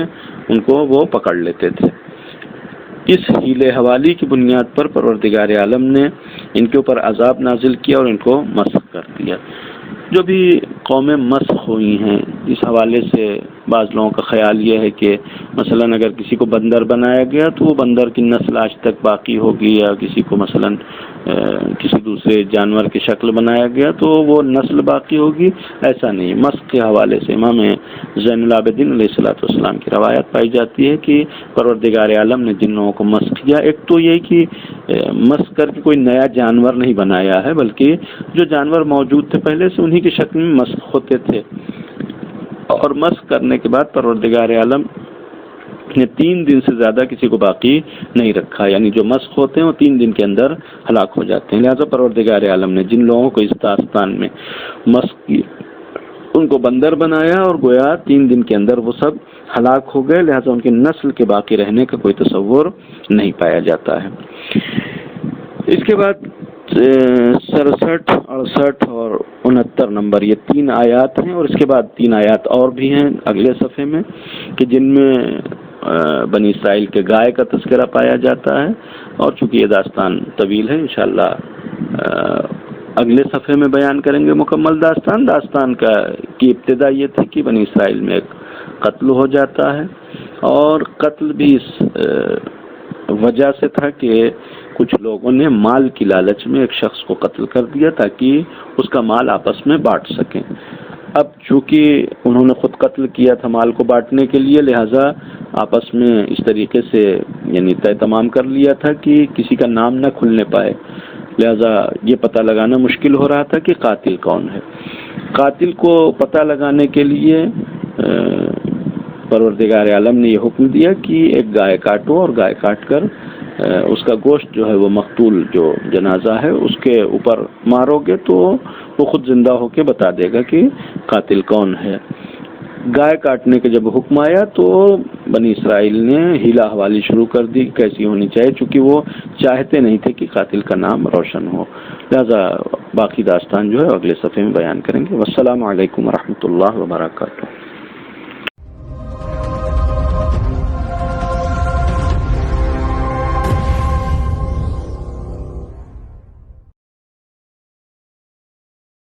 ان کو وہ پکڑ لیتے تھے۔ اس ہیلے حوالی کی بنیاد پر پروردگار عالم نے ان کے اوپر عذاب نازل کیا اور ان کو مسخ کر دیا۔ جو بھی قومیں مسخ ہوئی ہیں اس حوالے سے بعض لوگوں کا خیال یہ ہے کہ مثلا اگر کسی کو بندر بنایا گیا تو وہ بندر کی نسل آج تک باقی ہوگی، یا کسی کو مثلا کسی دوسرے جانور کی شکل بنایا گیا تو وہ نسل باقی ہوگی، ایسا نہیں۔ مسخ کے حوالے سے امام زین العابدین علیہ السلام کی روایت پائی جاتی ہے کہ پروردگار عالم نے جن لوگوں کو مسخ کیا، ایک تو یہ کہ مسخ کر کے کوئی نیا جانور نہیں بنایا ہے، بلکہ جو جانور موجود تھے پہلے سے انہی کی شکل میں مسخ ہوتے تھے، اور مسخ کرنے کے بعد پروردگار عالم نے 3 دن سے زیادہ کسی کو باقی نہیں رکھا، یعنی جو مسخ ہوتے ہیں وہ 3 دن کے اندر ہلاک ہو جاتے ہیں۔ لہذا پروردگار عالم نے جن لوگوں کو اس داستان میں مسخ کی ان کو بندر بنایا اور گویا 3 دن کے اندر وہ سب ہلاک ہو گئے، لہذا ان کی نسل کے باقی رہنے کا کوئی تصور نہیں پایا جاتا ہے۔ اس کے بعد 67، 68 اور 69 نمبر یہ 3 آیات ہیں، اور اس کے بعد 3 آیات اور بھی ہیں اگلے صفحے میں کہ جن میں بنی اسرائیل کے گائے کا تذکرہ پایا جاتا ہے، اور چونکہ یہ داستان طویل ہے انشاءاللہ اگلے صفحے میں بیان کریں گے مکمل داستان۔ داستان کی ابتدا یہ تھی کہ بنی اسرائیل میں ایک قتل ہو جاتا ہے، اور قتل بھی اس وجہ سے تھا کہ کچھ لوگوں نے مال کی لالچ میں ایک شخص کو قتل کر دیا تاکہ اس کا مال آپس میں بانٹ سکیں۔ اب چونکہ انہوں نے خود قتل کیا تھا مال کو بانٹنے کے لیے، لہٰذا آپس میں اس طریقے سے یعنی طے تمام کر لیا تھا کہ کسی کا نام نہ کھلنے پائے، لہذا یہ پتہ لگانا مشکل ہو رہا تھا کہ قاتل کون ہے۔ قاتل کو پتہ لگانے کے لیے پروردگار عالم نے یہ حکم دیا کہ ایک گائے کاٹو، اور گائے کاٹ کر اس کا گوشت جو ہے وہ مقتول جو جنازہ ہے اس کے اوپر مارو گے تو وہ خود زندہ ہو کے بتا دے گا کہ قاتل کون ہے۔ گائے کاٹنے کے جب حکم آیا تو بنی اسرائیل نے ہیلا حوالی شروع کر دی کیسی ہونی چاہیے، چونکہ وہ چاہتے نہیں تھے کہ قاتل کا نام روشن ہو، لہذا باقی داستان جو ہے اگلے صفحے میں بیان کریں گے۔ والسلام علیکم ورحمۃ اللہ وبرکاتہ۔